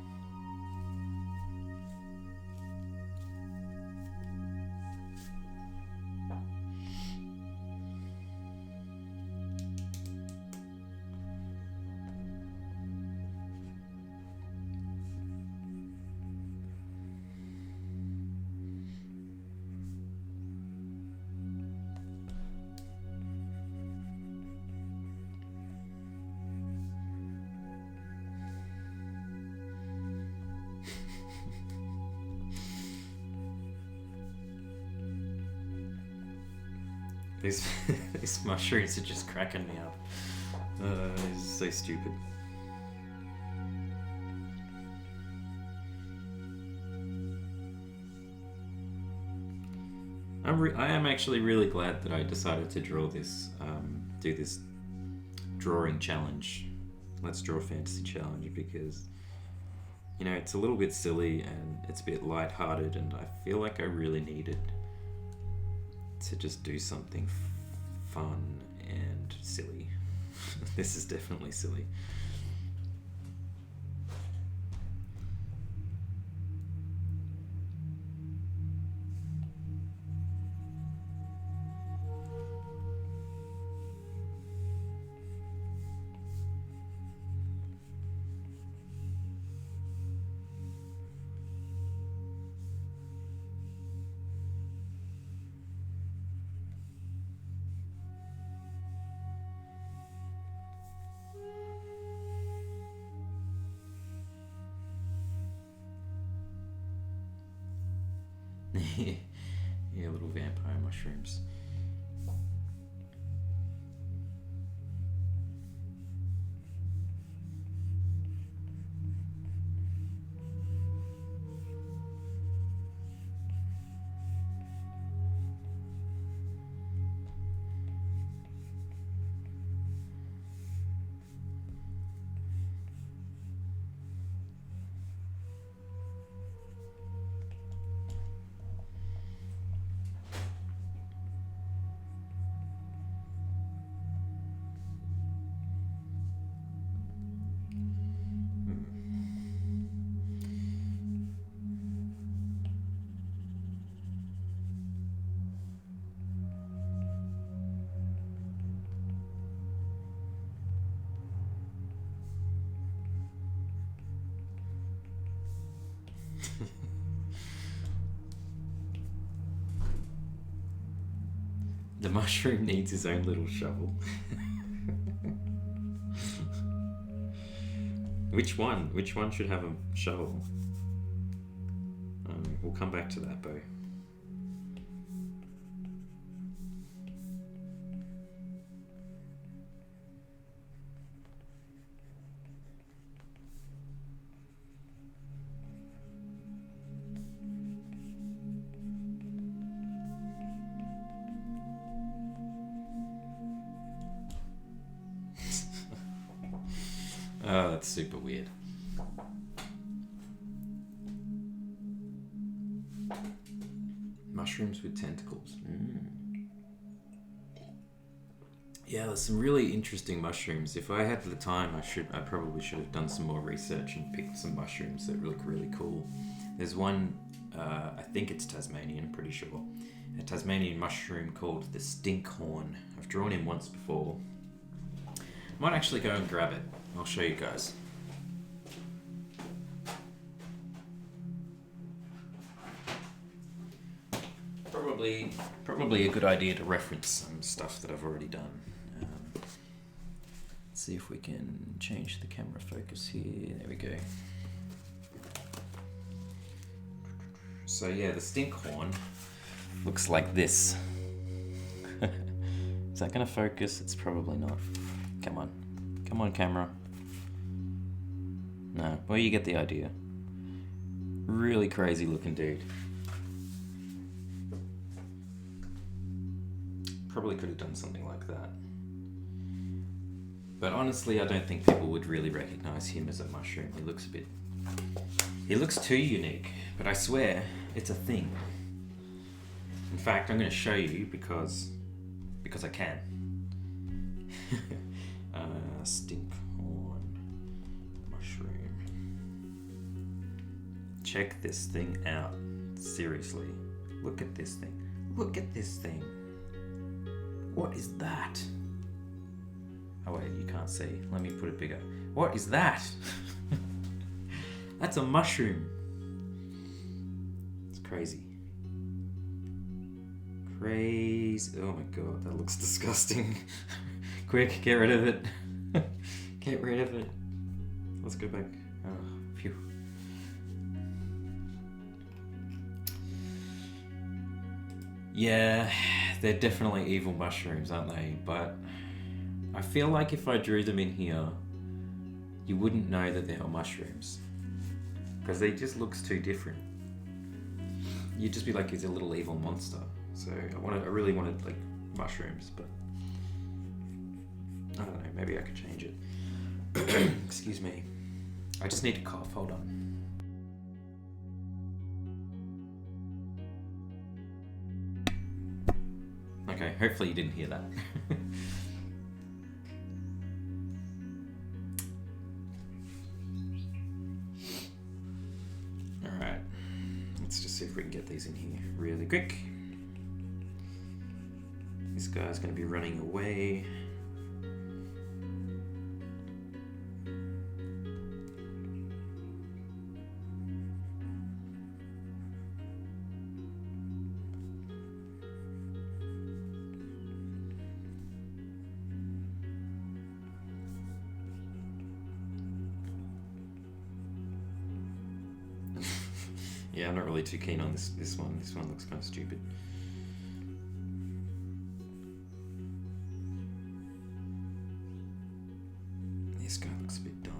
These mushrooms are just cracking me up. It's so stupid. I am actually really glad that I decided to draw this, do this drawing challenge. Let's Draw Fantasy Challenge, because it's a little bit silly and it's a bit lighthearted, and I feel like I really needed to just do something fun and silly. This is definitely silly. Yeah, little vampire mushrooms. The mushroom needs his own little shovel. Which one? Which one should have a shovel? We'll come back to that, Bo. Oh, that's super weird. Mushrooms with tentacles. Yeah, there's some really interesting mushrooms. If I had the time, I probably should have done some more research and picked some mushrooms that look really cool. There's one, I think it's Tasmanian, I'm pretty sure. A Tasmanian mushroom called the stinkhorn. I've drawn him once before. Might actually go and grab it. I'll show you guys. Probably a good idea to reference some stuff that I've already done. Let's see if we can change the camera focus here. There we go. So yeah, the stinkhorn looks like this. Is that gonna focus? It's probably not. Come on camera. No, well, you get the idea. Really crazy looking dude. Probably could have done something like that. But honestly, I don't think people would really recognize him as a mushroom. He looks too unique, but I swear it's a thing. In fact, I'm going to show you because I can. Stinkhorn mushroom. Check this thing out. Seriously. Look at this thing. Look at this thing. What is that? Oh wait, you can't see. Let me put it bigger. What is that? That's a mushroom. It's crazy. Crazy. Oh my god, that looks disgusting. Quick, get rid of it. Get rid of it. Let's go back. Oh, phew. Yeah, they're definitely evil mushrooms, aren't they? But I feel like if I drew them in here, you wouldn't know that they are mushrooms. Because they just looks too different. You'd just be like, he's a little evil monster. So I really wanted like mushrooms, but I don't know, maybe I could change it. Excuse me. I just need to cough, hold on. Okay, hopefully you didn't hear that. Alright, let's just see if we can get these in here really quick. This guy's going to be running away. Yeah, I'm not really too keen on this one. This one looks kind of stupid. This guy looks a bit dumb.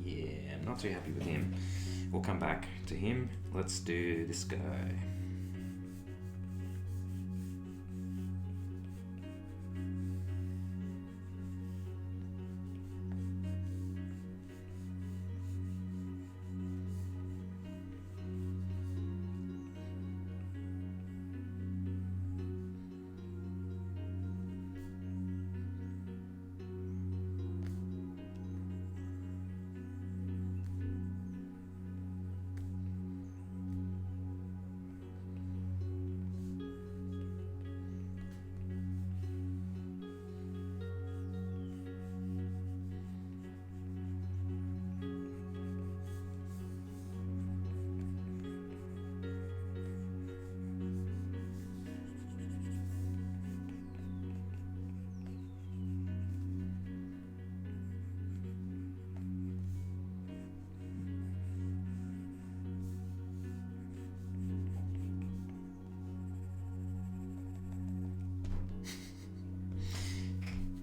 Yeah, I'm not too happy with him. We'll come back to him. Let's do this guy.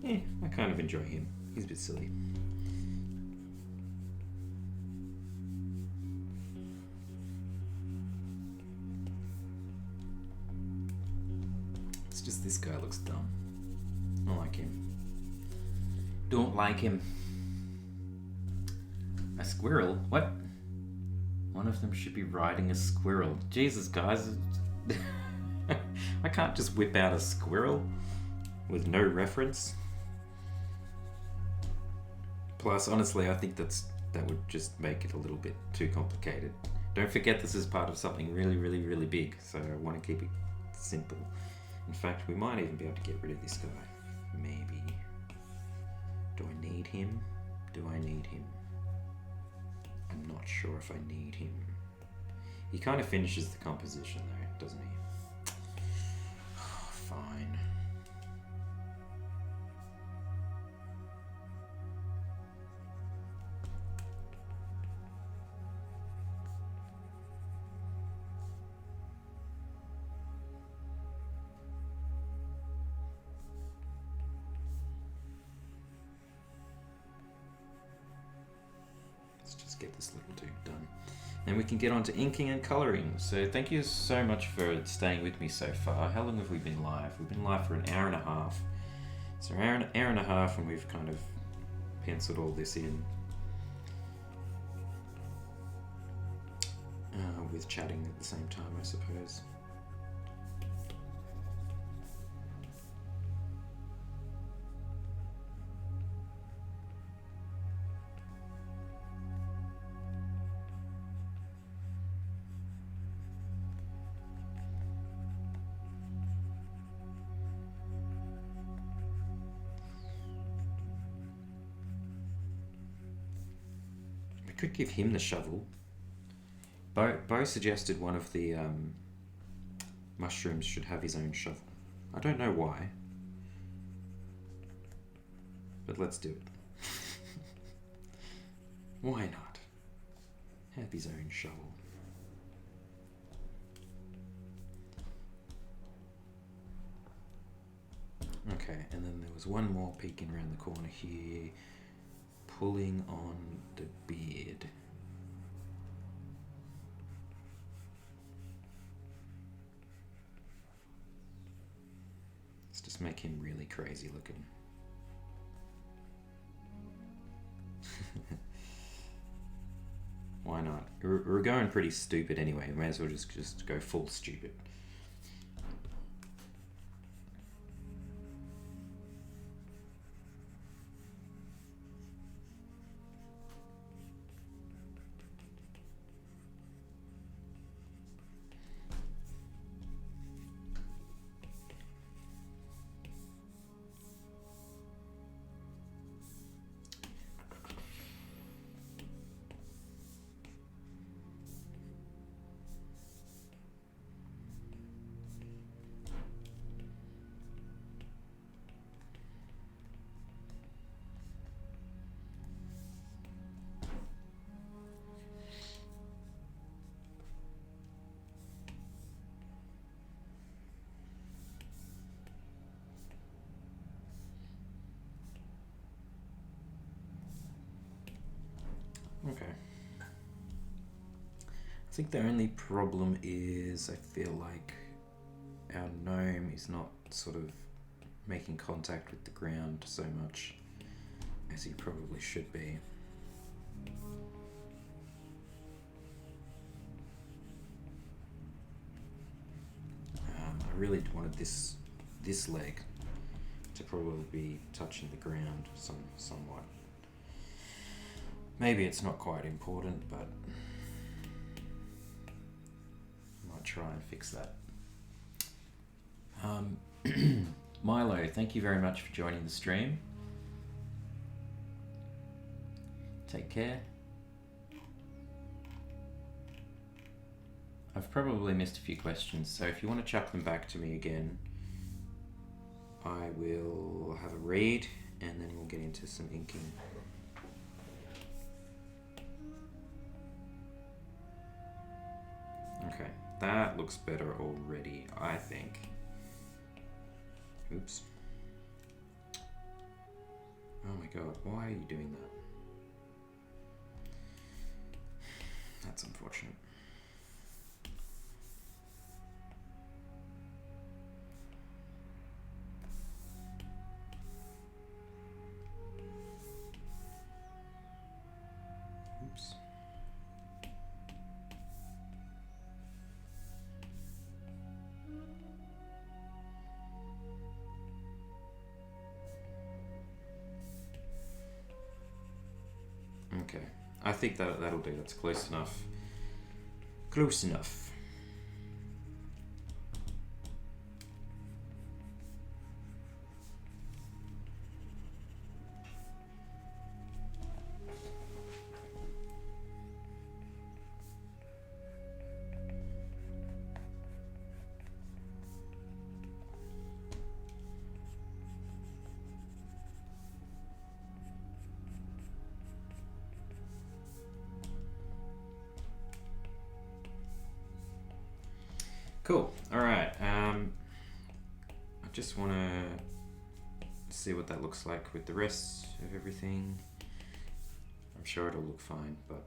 Yeah, I kind of enjoy him. He's a bit silly. It's just this guy looks dumb. I don't like him. Don't like him. A squirrel? What? One of them should be riding a squirrel. Jesus, guys. I can't just whip out a squirrel with no reference. Plus, honestly, I think that would just make it a little bit too complicated. Don't forget this is part of something really, really, really big, so I want to keep it simple. In fact, we might even be able to get rid of this guy. Maybe. Do I need him? Do I need him? I'm not sure if I need him. He kind of finishes the composition though, doesn't he? Fine. Get this little dude done. Then we can get on to inking and colouring. So thank you so much for staying with me so far. How long have we been live? We've been live for an hour and a half. So hour and a half, and we've kind of penciled all this in. With chatting at the same time, I suppose. Could give him the shovel. Bo suggested one of the mushrooms should have his own shovel. I don't know why, but let's do it. Why not? Have his own shovel. Okay, and then there was one more peeking around the corner here. Pulling on the beard. Let's just make him really crazy looking. Why not? We're going pretty stupid anyway. May as well just go full stupid. think the only problem is I feel like our gnome is not sort of making contact with the ground so much as he probably should be. I really wanted this leg to probably be touching the ground somewhat. Maybe it's not quite important, but I might try and fix that. Milo, thank you very much for joining the stream. Take care. I've probably missed a few questions, so if you want to chuck them back to me again, I will have a read and then we'll get into some inking. Okay, that looks better already, I think. Oops. Oh my god, why are you doing that? That's unfortunate. Oops. Okay, I think that'll do. That's close enough. Close enough. Cool. All right. I just want to see what that looks like with the rest of everything. I'm sure it'll look fine, but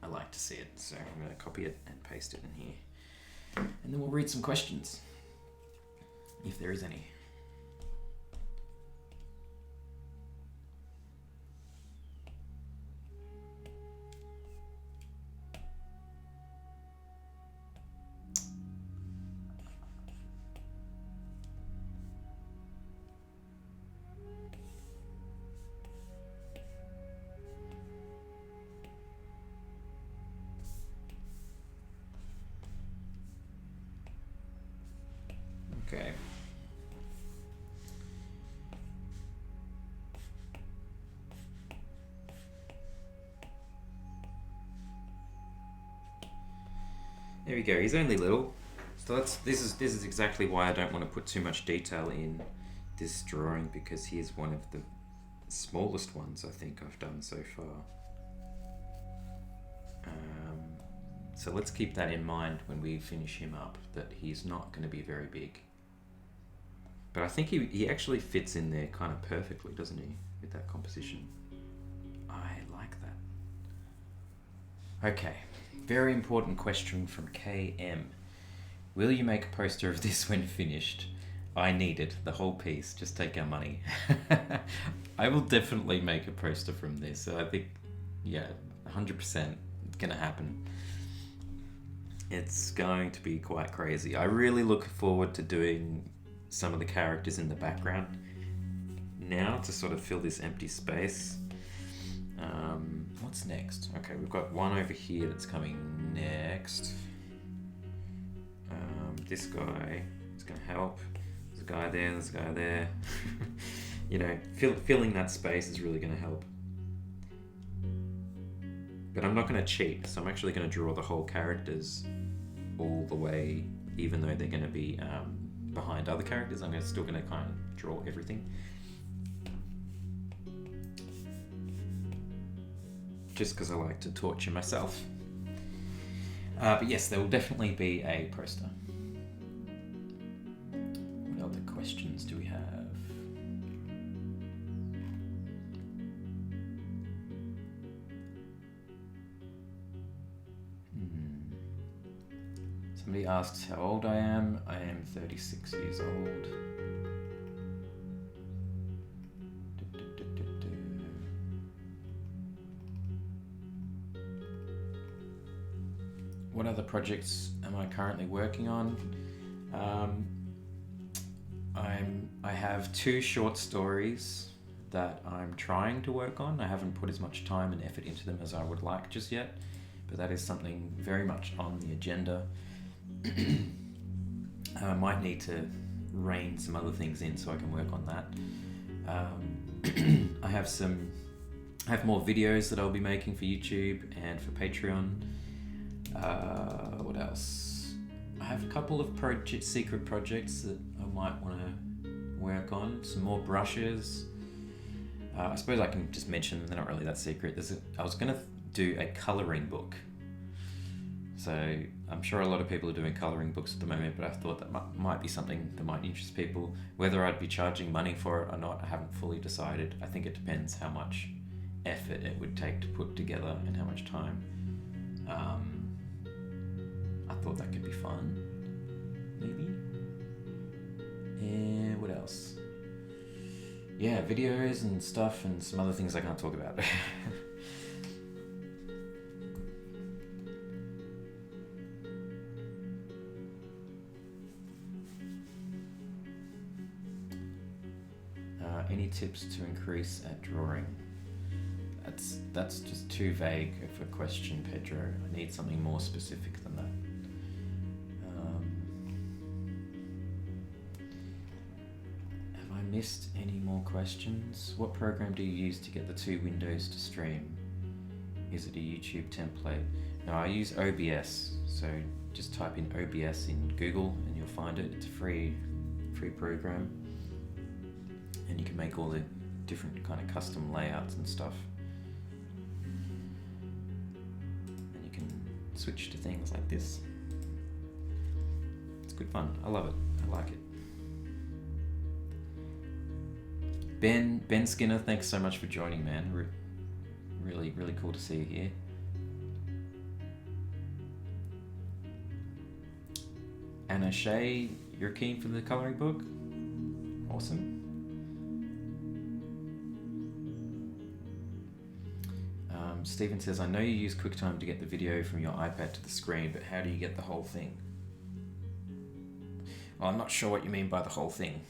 I like to see it, so I'm going to copy it and paste it in here. And then we'll read some questions, if there is any. Okay. There we go. He's only little, so this is exactly why I don't want to put too much detail in this drawing, because he is one of the smallest ones I think I've done so far. So let's keep that in mind when we finish him up, that he's not going to be very big. But I think he actually fits in there kind of perfectly, doesn't he, with that composition? I like that. Okay, very important question from KM. Will you make a poster of this when finished? I need it, the whole piece, just take our money. I will definitely make a poster from this. So I think, yeah, 100% it's going to happen. It's going to be quite crazy. I really look forward to doing some of the characters in the background now to sort of fill this empty space. What's next? Okay, we've got one over here that's coming next. This guy is going to help. There's a guy there, there's a guy there. You know, filling that space is really going to help. But I'm not going to cheat, so I'm actually going to draw the whole characters all the way, even though they're going to be behind other characters. I'm still going to kind of draw everything. Just because I like to torture myself. But yes, there will definitely be a poster. What other questions do we have? Somebody asks how old I am. I am 36 years old. What other projects am I currently working on? I have 2 short stories that I'm trying to work on. I haven't put as much time and effort into them as I would like just yet, but that is something very much on the agenda. I might need to rein some other things in so I can work on that. I have more videos that I'll be making for YouTube and for Patreon. What else? I have a couple of secret projects that I might want to work on. Some more brushes. I suppose I can just mention they're not really that secret. I was going to do a colouring book. So I'm sure a lot of people are doing colouring books at the moment, but I thought that might be something that might interest people. Whether I'd be charging money for it or not, I haven't fully decided. I think it depends how much effort it would take to put together and how much time. I thought that could be fun, maybe. And what else? Yeah, videos and stuff and some other things I can't talk about. Any tips to increase at drawing? That's just too vague of a question, Pedro. I need something more specific than that. Have I missed any more questions? What program do you use to get the 2 windows to stream? Is it a YouTube template? No, I use OBS. So just type in OBS in Google and you'll find it. It's a free program. And you can make all the different kind of custom layouts and stuff. And you can switch to things like this. It's good fun. I love it. I like it. Ben Skinner, thanks so much for joining, man. Really, really cool to see you here. Anna Shea, you're keen for the colouring book? Awesome. Stephen says, I know you use QuickTime to get the video from your iPad to the screen, but how do you get the whole thing? Well, I'm not sure what you mean by the whole thing.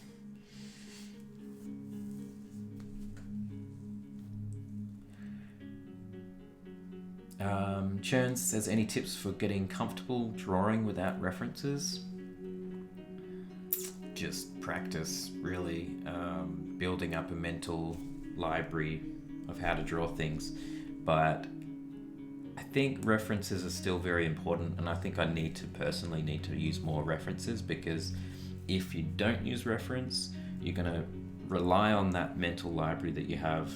Churns says, any tips for getting comfortable drawing without references? Just practice, really. Building up a mental library of how to draw things. But I think references are still very important, and I think I personally need to use more references, because if you don't use reference, you're going to rely on that mental library that you have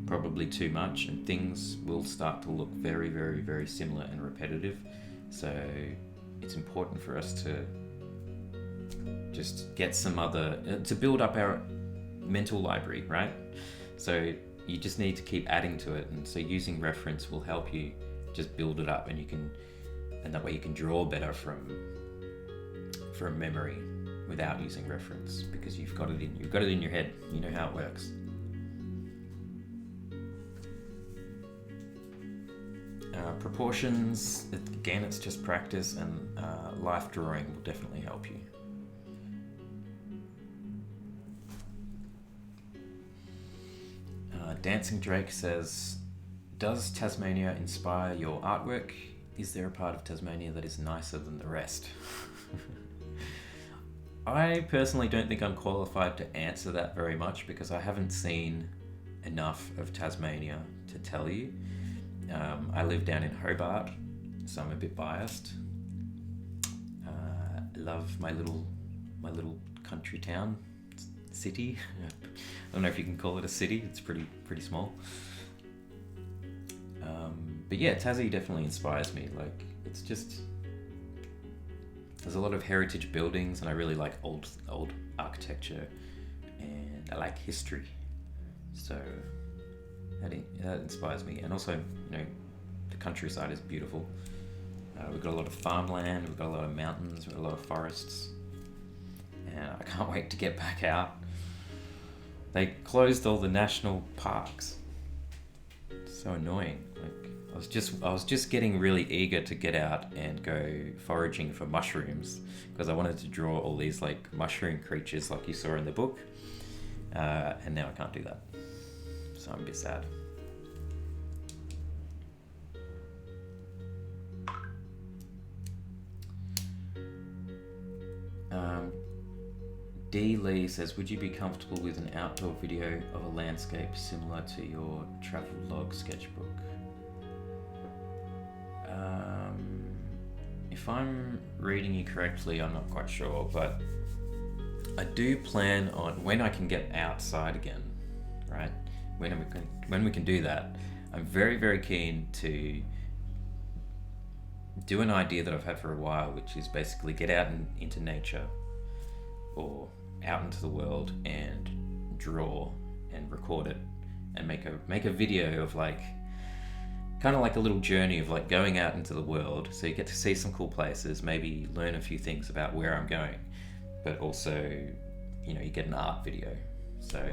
probably too much, and things will start to look very, very, very similar and repetitive. So it's important for us to just get some to build up our mental library, right? So you just need to keep adding to it, and so using reference will help you just build it up, and that way you can draw better from memory without using reference, because you've got it in your head. You know how it works. Proportions, again, it's just practice, and life drawing will definitely help you. Dancing Drake says, does Tasmania inspire your artwork? Is there a part of Tasmania that is nicer than the rest? I personally don't think I'm qualified to answer that very much, because I haven't seen enough of Tasmania to tell you. I live down in Hobart, so I'm a bit biased. I love my little country town city. I don't know if you can call it a city. It's pretty small. But yeah, Tassie definitely inspires me. Like, it's just, there's a lot of heritage buildings, and I really like old architecture, and I like history. So that inspires me. And also, the countryside is beautiful. We've got a lot of farmland, we've got a lot of mountains, we've got a lot of forests. And I can't wait to get back out. They closed all the national parks. It's so annoying. Like, I was just getting really eager to get out and go foraging for mushrooms because I wanted to draw all these like mushroom creatures like you saw in the book. And now I can't do that. So I'm a bit sad. D. Lee says, would you be comfortable with an outdoor video of a landscape similar to your travel log sketchbook? If I'm reading you correctly, I'm not quite sure, but I do plan on when I can get outside again, right? When we can do that, I'm very, very keen to do an idea that I've had for a while, which is basically get out into nature or out into the world and draw and record it and make a video of like kind of like a little journey of like going out into the world, so you get to see some cool places, maybe learn a few things about where I'm going, but also, you know, you get an art video. So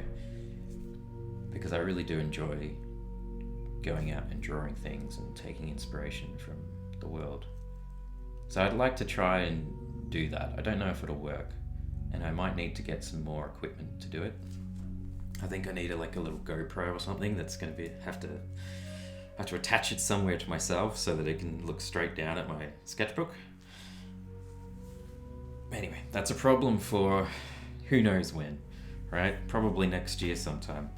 because I really do enjoy going out and drawing things and taking inspiration from the world, so I'd like to try and do that. I don't know if it'll work, and I might need to get some more equipment to do it. I think I need a little GoPro or something that's going to have to attach it somewhere to myself so that it can look straight down at my sketchbook. Anyway, that's a problem for who knows when, right? Probably next year sometime.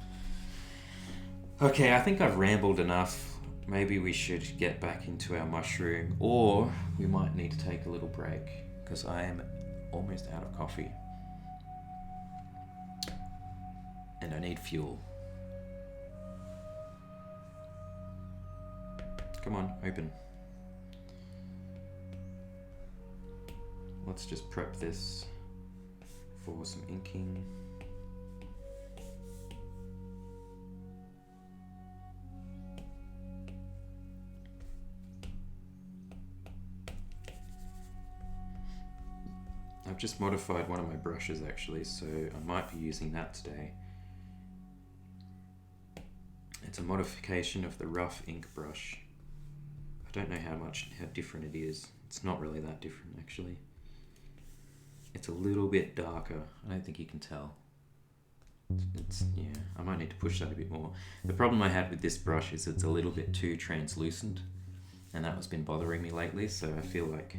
Okay, I think I've rambled enough. Maybe we should get back into our mushroom, or we might need to take a little break because I am almost out of coffee. And I need fuel. Come on, open. Let's just prep this for some inking. I've just modified one of my brushes actually, so I might be using that today. It's a modification of the rough ink brush. I don't know how different it is. It's not really that different actually. It's a little bit darker. I don't think you can tell. Yeah, I might need to push that a bit more. The problem I had with this brush is it's a little bit too translucent, and that has been bothering me lately, so I feel like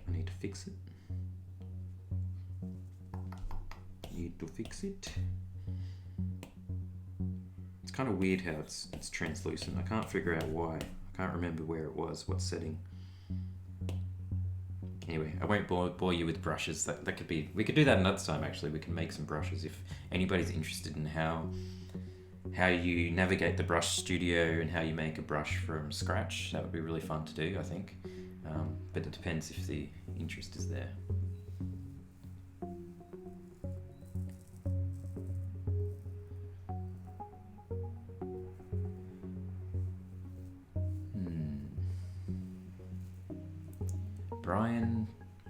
I need to fix it. It's kind of weird how it's translucent. I can't figure out why. I can't remember where it was, what setting. Anyway, I won't bore you with brushes. That could be. We could do that another time. Actually, we can make some brushes if anybody's interested in how you navigate the brush studio and how you make a brush from scratch. That would be really fun to do, I think. But it depends if the interest is there.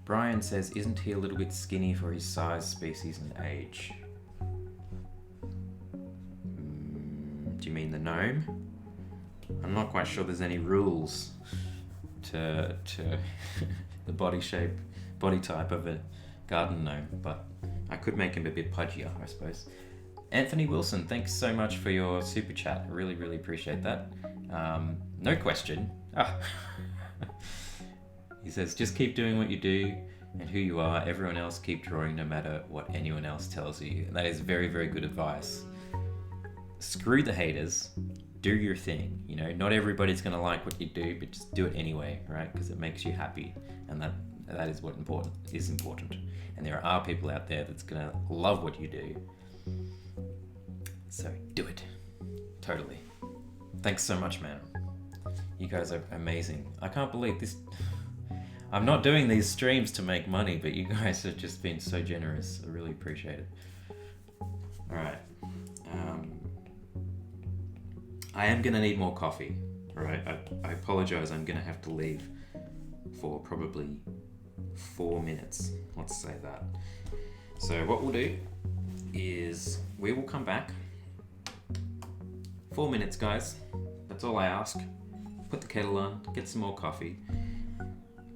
Brian says, isn't he a little bit skinny for his size, species, and age? Do you mean the gnome? I'm not quite sure there's any rules to the body shape, body type of a garden gnome, but I could make him a bit pudgier, I suppose. Anthony Wilson, thanks so much for your super chat. I really, really appreciate that. No question. He says, just keep doing what you do and who you are. Everyone else keep drawing no matter what anyone else tells you. And that is very, very good advice. Screw the haters. Do your thing. You know, not everybody's going to like what you do, but just do it anyway, right? Because it makes you happy. And that is what is important. And there are people out there that's going to love what you do. So do it. Totally. Thanks so much, man. You guys are amazing. I can't believe this. I'm not doing these streams to make money, but you guys have just been so generous. I really appreciate it. All right. I am going to need more coffee. All right. I apologize. I'm going to have to leave. for probably 4 minutes. Let's say that. So what we'll do is we will come back. 4 minutes, guys. That's all I ask. Put the kettle on, get some more coffee.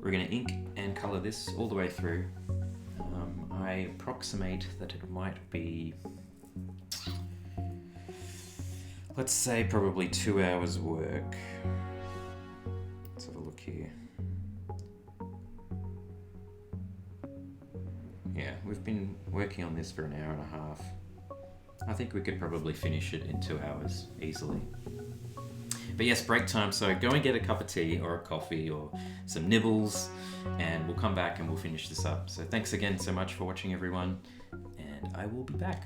We're going to ink and colour this all the way through. I approximate that it might be, let's say, probably 2 hours work. Let's have a look here. Yeah, we've been working on this for an hour and a half. I think we could probably finish it in 2 hours easily. But yes, break time, so go and get a cup of tea or a coffee or some nibbles, and we'll come back and we'll finish this up. So thanks again so much for watching, everyone, and I will be back.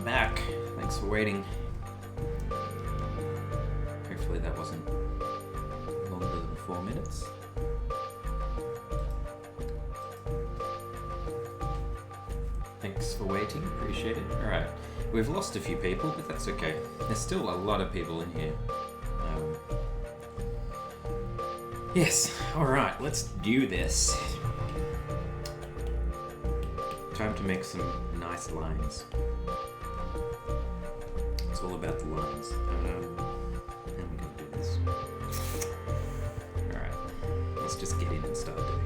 back. Thanks for waiting. Hopefully that wasn't longer than 4 minutes. Thanks for waiting, appreciate it. Alright, we've lost a few people, but that's okay. There's still a lot of people in here. Yes, alright, let's do this. Time to make some nice lines. It's all about the lines. How are we going to do this? Alright, let's just get in and start doing it.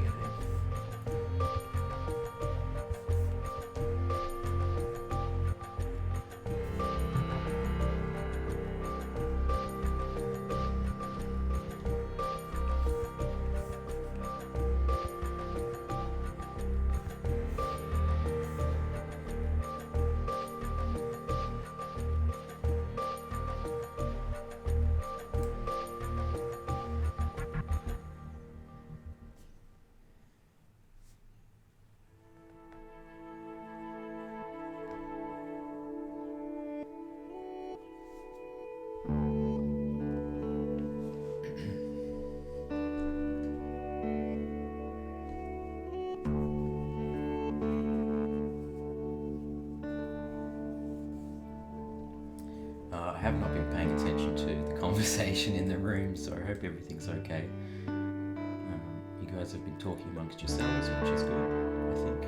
I have not been paying attention to the conversation in the room, so I hope everything's okay. You guys have been talking amongst yourselves, which is good, I think.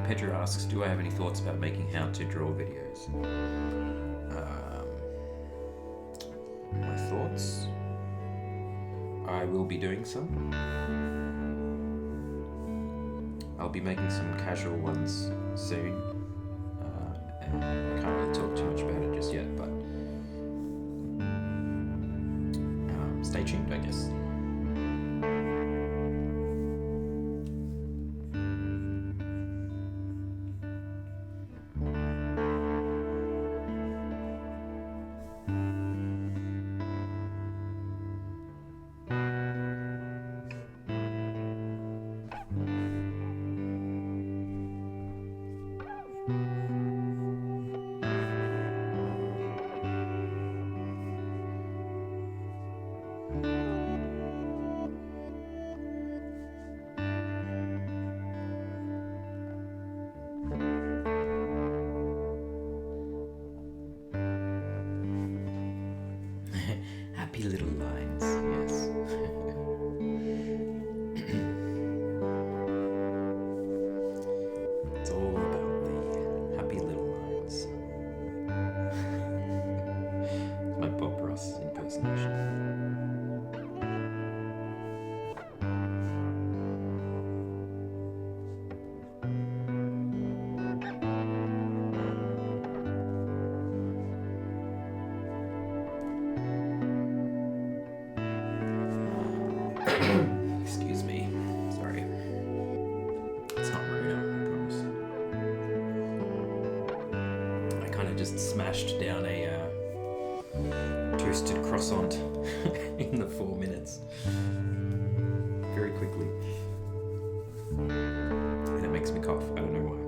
Pedro asks, do I have any thoughts about making how-to draw videos? My thoughts? I will be doing some. I'll be making some casual ones soon. And I can't really talk too much about it just yet, but stay tuned, I guess. Happy little lines, yes. It's all about the happy little lines. My Bob Ross impersonation. Excuse me. Sorry. It's not Rona, I promise. I kind of just smashed down a toasted croissant in the 4 minutes. Very quickly. And it makes me cough. I don't know why.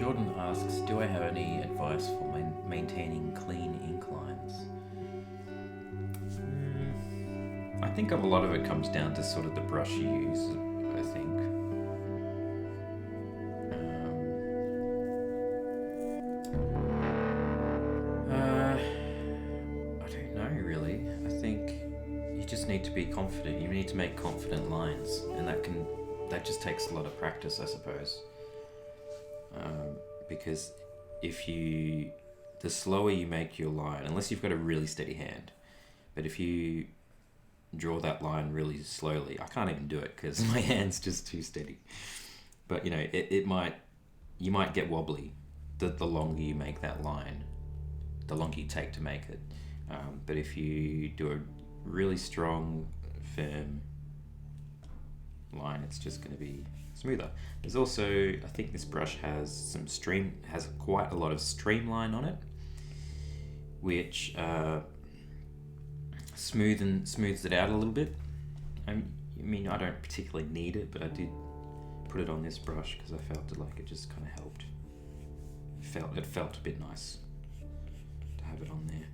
Jordan asks, do I have any advice for maintaining clean ink lines? I think a lot of it comes down to sort of the brush you use, I think. I don't know really. I think you just need to be confident. You need to make confident lines, and that just takes a lot of practice, I suppose. Because the slower you make your line, unless you've got a really steady hand, but if you draw that line really slowly, I can't even do it because my hand's just too steady. But you might get wobbly the longer you make that line, the longer you take to make it. But if you do a really strong, firm line, it's just going to be smoother. There's also, I think this brush has quite a lot of streamline on it, which smooths it out a little bit. I mean, I don't particularly need it, but I did put it on this brush because I felt like it just kind of helped. It felt a bit nice to have it on there.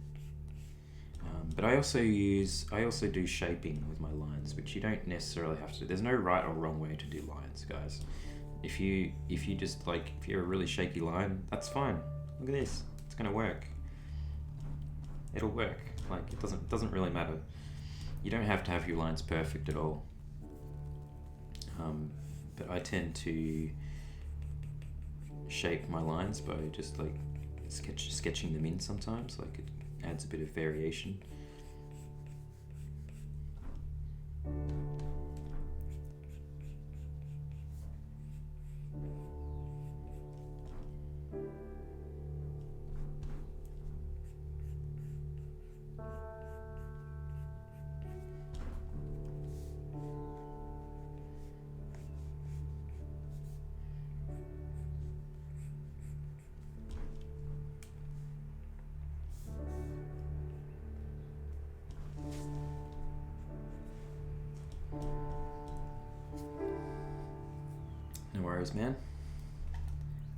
But I also do shaping with my lines, which you don't necessarily have to. There's no right or wrong way to do lines, guys. If you're a really shaky line, that's fine. Look at this. It's gonna work. It'll work. Like, it doesn't really matter. You don't have to have your lines perfect at all. But I tend to shape my lines by just like sketching them in sometimes. Like, it adds a bit of variation. No worries, man.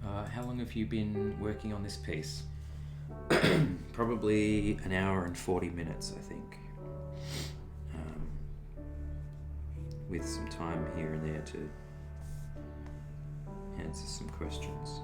How long have you been working on this piece? Probably an hour and 40 minutes, I think. With some time here and there to answer some questions.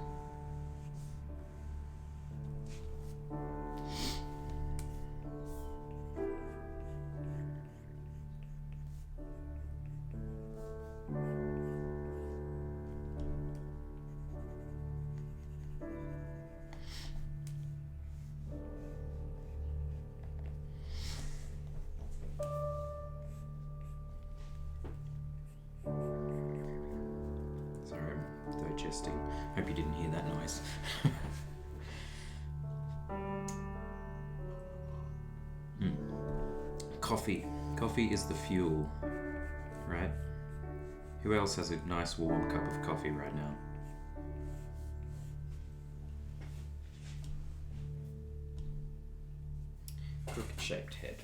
Digesting. Hope you didn't hear that noise. Coffee. Coffee is the fuel, right? Who else has a nice warm cup of coffee right now? Crooked shaped head.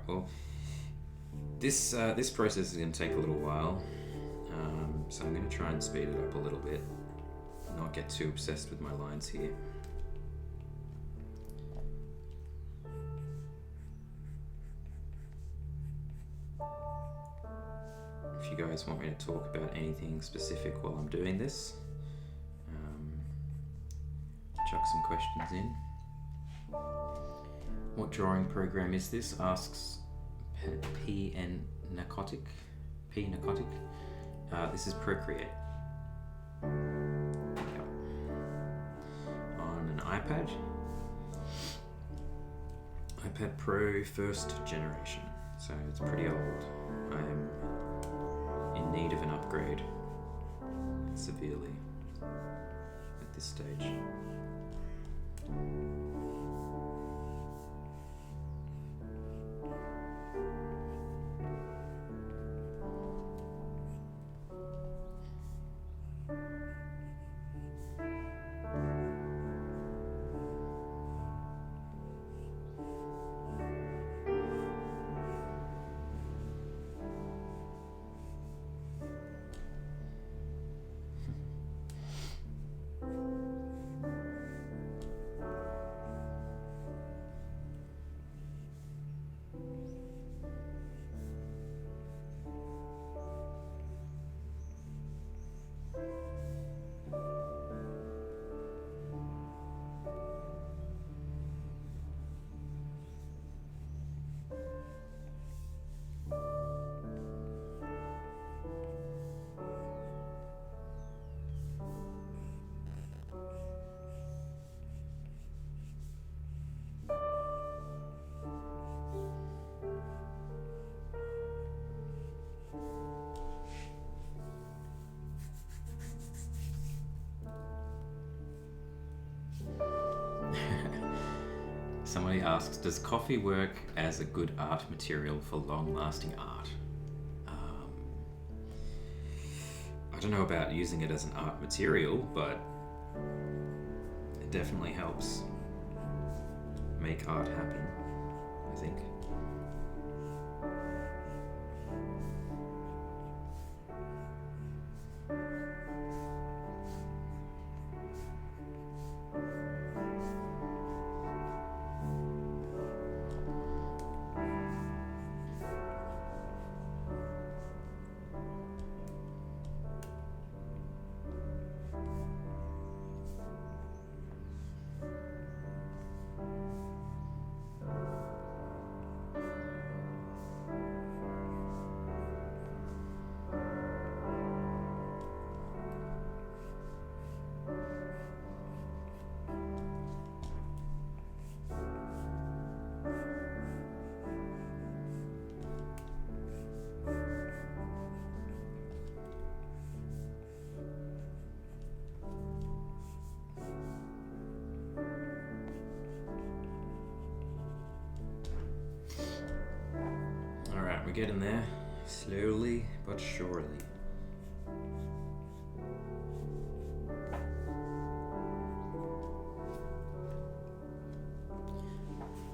Well, this process is going to take a little while, so I'm going to try and speed it up a little bit, not get too obsessed with my lines here. If you guys want me to talk about anything specific while I'm doing this, chuck some questions in. What drawing program is this? Asks P Narcotic. This is Procreate. Yep. On an iPad. iPad Pro first generation. So it's pretty old. I am in need of an upgrade severely at this stage. Somebody asks, does coffee work as a good art material for long-lasting art? I don't know about using it as an art material, but it definitely helps make art happen, I think. We're getting there, slowly but surely.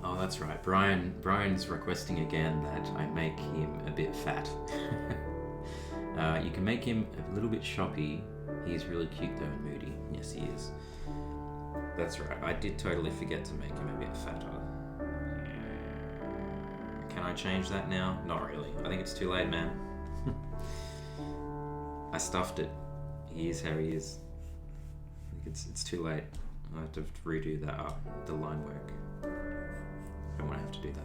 Oh, that's right. Brian's requesting again that I make him a bit fat. You can make him a little bit shoppy. He's really cute though and moody. Yes, he is. That's right. I did totally forget to make him a bit fatter. Can I change that now? Not really. I think it's too late, man. I stuffed it. He is how he is. I think it's too late. I have to redo that the line work. I don't want to have to do that.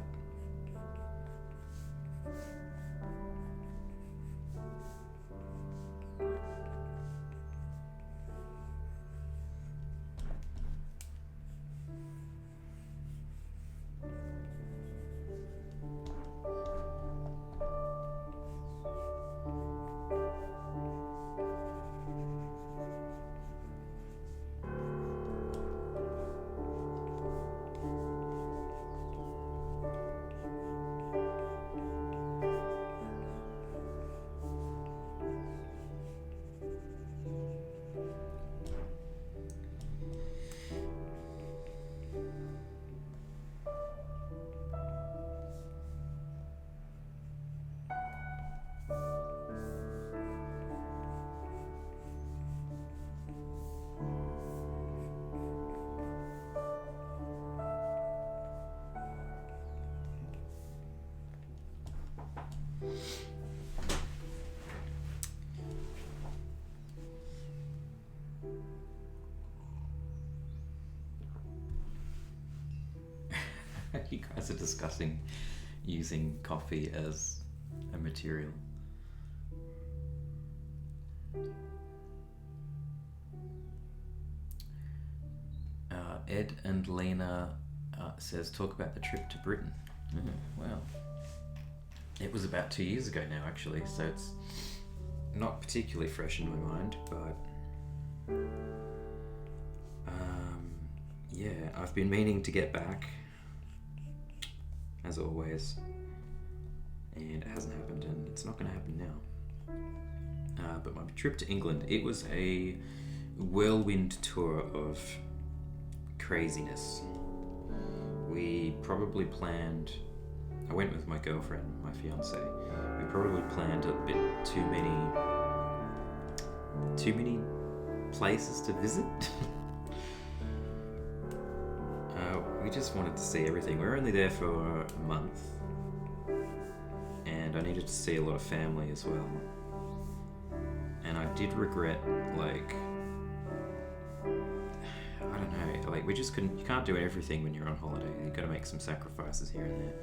You guys are discussing using coffee as a material. Ed and Lena says, talk about the trip to Britain. Well, it was about 2 years ago now, actually, so it's not particularly fresh in my mind, but yeah, I've been meaning to get back, as always, and it hasn't happened, and it's not going to happen now. But my trip to England, it was a whirlwind tour of craziness. We probably planned, I went with my girlfriend, my fiance, we probably planned a bit too many places to visit. We just wanted to see everything. We were only there for a month, and I needed to see a lot of family as well. And I did regret, like, I don't know, like, we just couldn't, you can't do everything when you're on holiday. You've got to make some sacrifices here and there.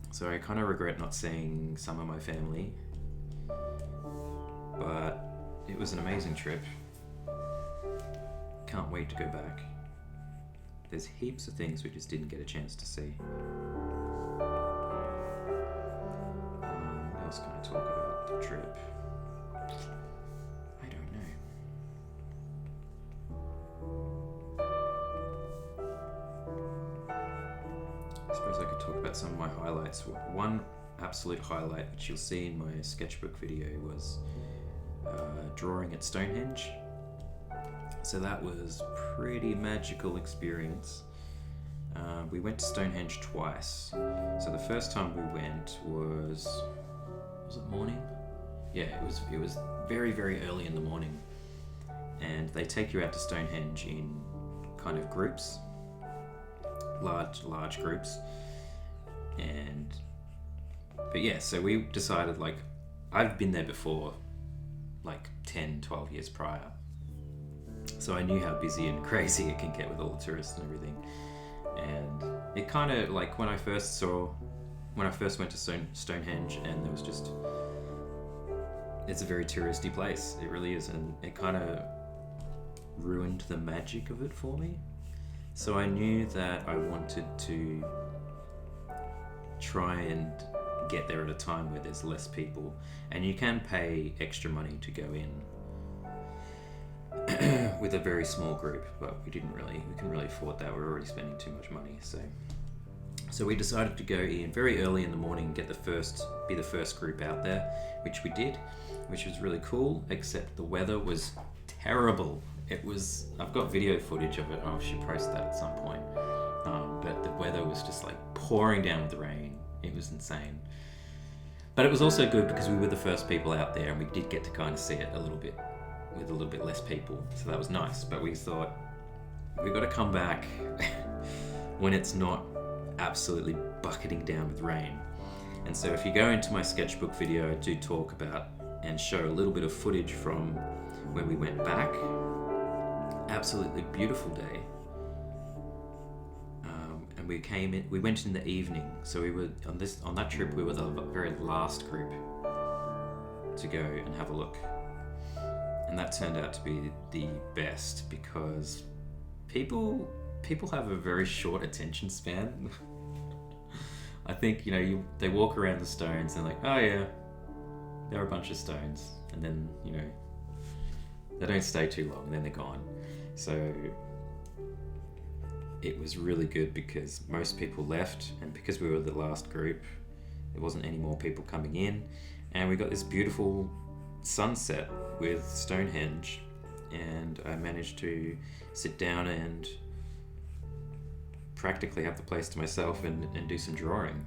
So I kind of regret not seeing some of my family, but it was an amazing trip. Can't wait to go back. There's heaps of things we just didn't get a chance to see. What else can I talk about the trip? I don't know. I suppose I could talk about some of my highlights. One absolute highlight, which you'll see in my sketchbook video, was drawing at Stonehenge. So that was a pretty magical experience. We went to Stonehenge twice. So the first time we went was it morning? Yeah, it was very, very early in the morning. And they take you out to Stonehenge in kind of groups, large groups. But yeah, so we decided, like, I've been there before, like 10, 12 years prior. So I knew how busy and crazy it can get with all the tourists and everything. And it kind of, like, when I first went to Stonehenge, and there was just, it's a very touristy place. It really is. And it kind of ruined the magic of it for me. So I knew that I wanted to try and get there at a time where there's less people, and you can pay extra money to go in with a very small group, but we couldn't really afford that. We were already spending too much money, so we decided to go in very early in the morning and be the first group out there, which we did, which was really cool, except the weather was terrible. I've got video footage of it. I should post that at some point. But the weather was just like pouring down with rain. It was insane. But it was also good because we were the first people out there, and we did get to kind of see it a little bit with a little bit less people. So that was nice. But we thought, we've got to come back when it's not absolutely bucketing down with rain. And so if you go into my sketchbook video, I do talk about and show a little bit of footage from when we went back. Absolutely beautiful day. And we went in the evening, so we were on that trip. We were the very last group to go and have a look, and that turned out to be the best because people have a very short attention span. I think they walk around the stones and like, oh yeah, there are a bunch of stones, and then they don't stay too long, and then they're gone. So it was really good because most people left, and because we were the last group, there wasn't any more people coming in, and we got this beautiful sunset with Stonehenge, and I managed to sit down and practically have the place to myself and do some drawing.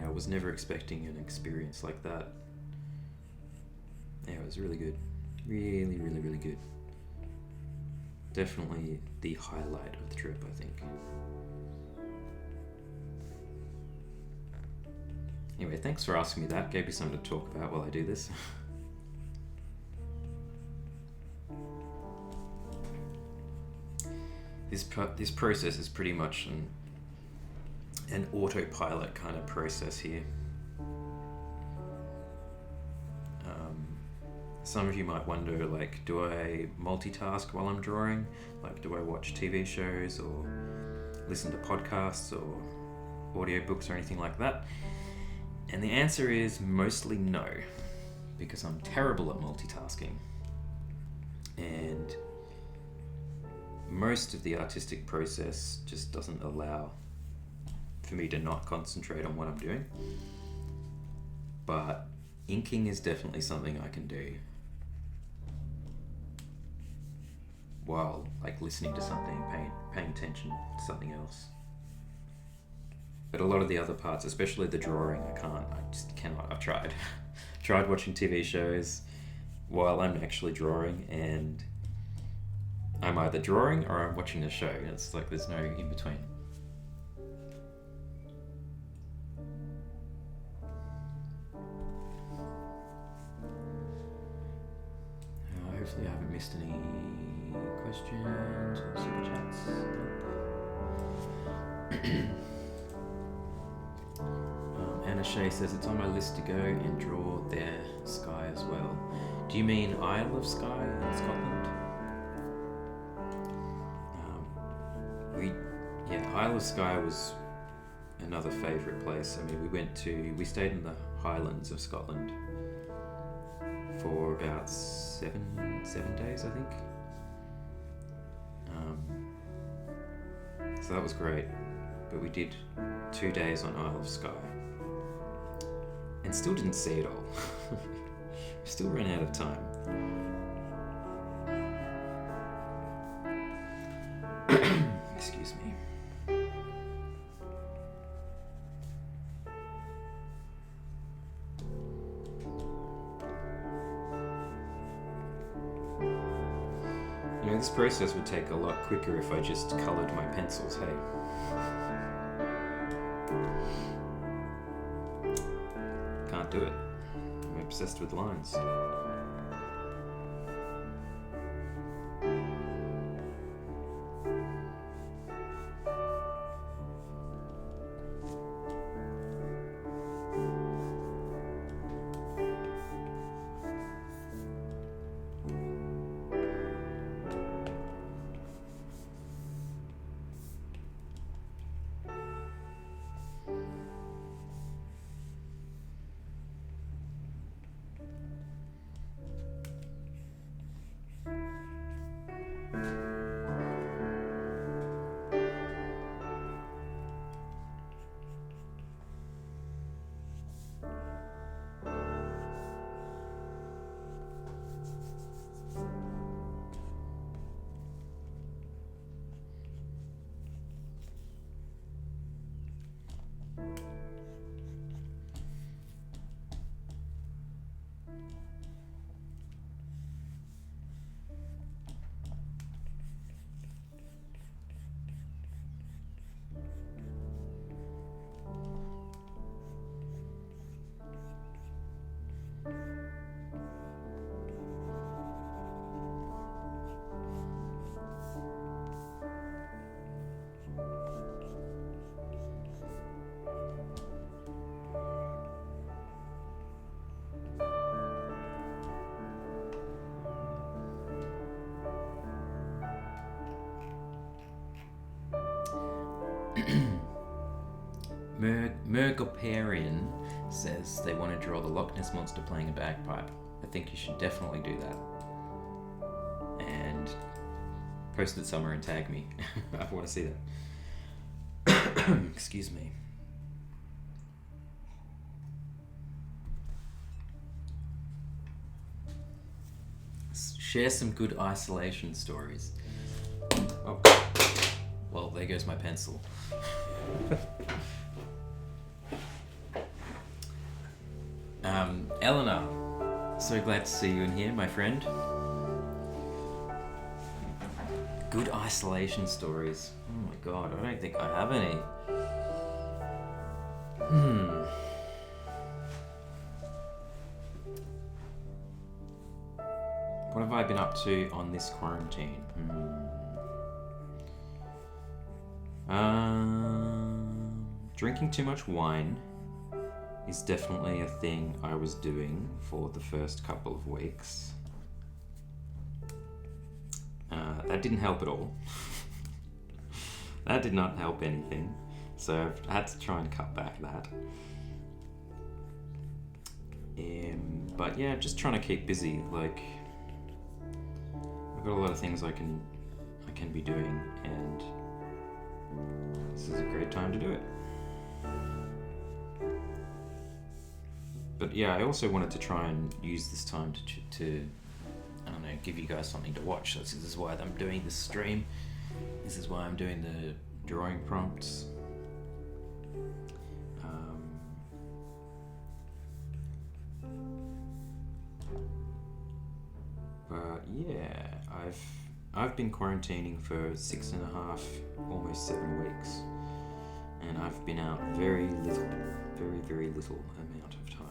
I was never expecting an experience like that. Yeah, it was really good. Really, really, really good. Definitely the highlight of the trip, I think. Anyway, thanks for asking me that. Gave me something to talk about while I do this. This process is pretty much an autopilot kind of process here. Some of you might wonder, like, do I multitask while I'm drawing? Like, do I watch TV shows or listen to podcasts or audiobooks or anything like that? And the answer is mostly no, because I'm terrible at multitasking. And most of the artistic process just doesn't allow for me to not concentrate on what I'm doing. But inking is definitely something I can do while, like, listening to something, paying attention to something else. But a lot of the other parts, especially the drawing, I just cannot. I've tried watching TV shows while I'm actually drawing, and I'm either drawing or I'm watching a show. It's like there's no in between. Hopefully I haven't missed any questions or super chats. Anna Shea says it's on my list to go and draw their sky as well. Do you mean Isle of Skye in Scotland? Isle of Skye was another favourite place. I mean, we stayed in the Highlands of Scotland for about seven days, I think. So that was great. but we did 2 days on Isle of Skye and still didn't see it all. Still ran out of time. Excuse me. You know, this process would take a lot quicker if I just coloured my pencils, hey? Can't do it. I'm obsessed with lines. Mergoparian says they want to draw the Loch Ness Monster playing a bagpipe. I think you should definitely do that. And post it somewhere and tag me. I want to see that. Excuse me. Share some good isolation stories. Oh, well, there goes my pencil. Eleanor, so glad to see you in here, my friend. Good isolation stories. Oh my god, I don't think I have any. What have I been up to on this quarantine? Drinking too much wine is definitely a thing I was doing for the first couple of weeks. That didn't help at all. That did not help anything. So I've had to try and cut back that. But yeah, just trying to keep busy. Like, I've got a lot of things I can be doing, and this is a great time to do it. But yeah, I also wanted to try and use this time to I don't know, give you guys something to watch. So this is why I'm doing this stream. This is why I'm doing the drawing prompts. But yeah, I've been quarantining for 6.5, almost 7 weeks, and I've been out very little, very little amount of time.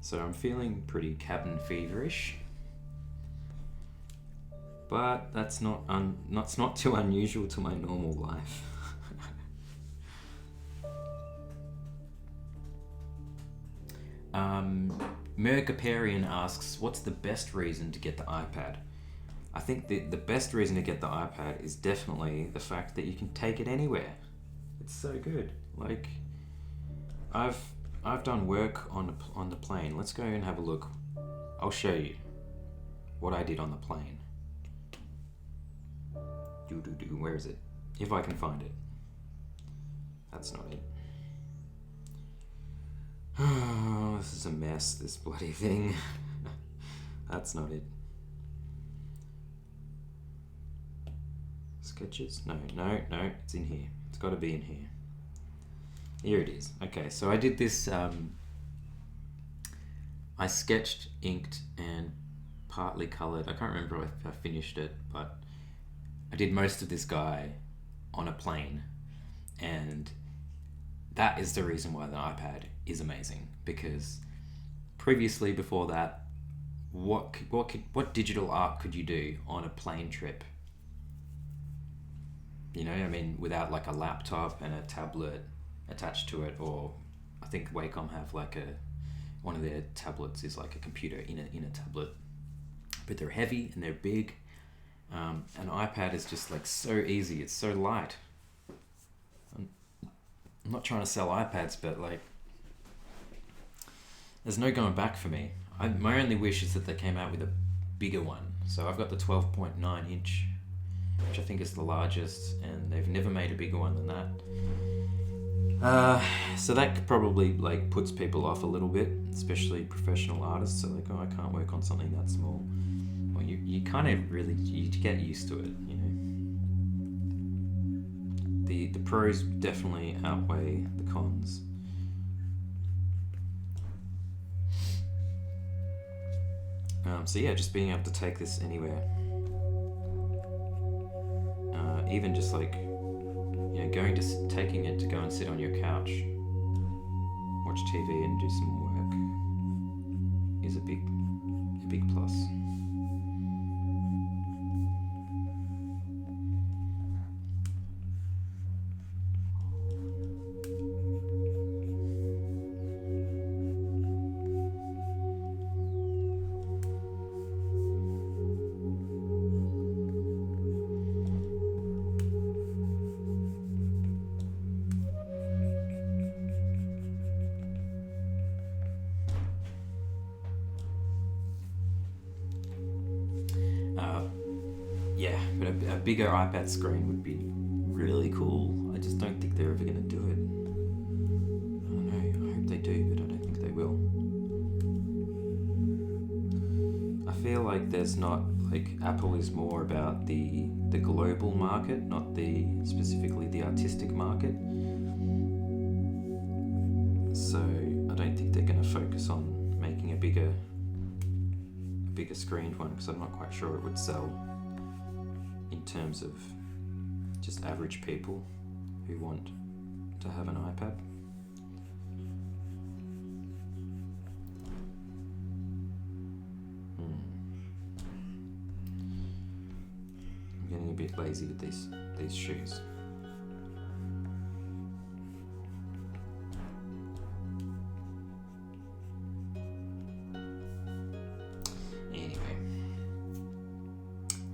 So I'm feeling pretty cabin feverish, but that's not too unusual to my normal life. Mergoparian asks, what's the best reason to get the iPad? I think the best reason to get the iPad is definitely the fact that you can take it anywhere. It's so good. Like, I've done work on the plane. Let's go and have a look. I'll show you what I did on the plane. Where is it? If I can find it. That's not it. Oh, this is a mess, this bloody thing. That's not it. Sketches? No, it's in here. It's got to be in here. Here it is. Okay, so I did this, I sketched, inked, and partly coloured. I can't remember if I finished it, but I did most of this guy on a plane, and that is the reason why the iPad is amazing, because previously, before that, what digital art could you do on a plane trip? You know, I mean, without like a laptop and a tablet attached to it, or I think Wacom have like one of their tablets is like a computer in a tablet, but they're heavy and they're big. An iPad is just like so easy. It's so light. I'm not trying to sell iPads, but like, there's no going back for me. My only wish is that they came out with a bigger one. So I've got the 12.9 inch, which I think is the largest, and they've never made a bigger one than that. So that probably like puts people off a little bit, especially professional artists. So like, oh, I can't work on something that small. Well, you kind of really, you get used to it, you know. The pros definitely outweigh the cons. So yeah, just being able to take this anywhere. Even just like, you know, taking it to go and sit on your couch, watch TV and do some work is a big plus. Yeah, but a bigger iPad screen would be really cool. I just don't think they're ever going to do it. I don't know, I hope they do, but I don't think they will. I feel like there's not, like, Apple is more about the global market, not specifically the artistic market. So I don't think they're going to focus on making a bigger screened one, because I'm not quite sure it would sell in terms of just average people who want to have an iPad. I'm getting a bit lazy with these shoes.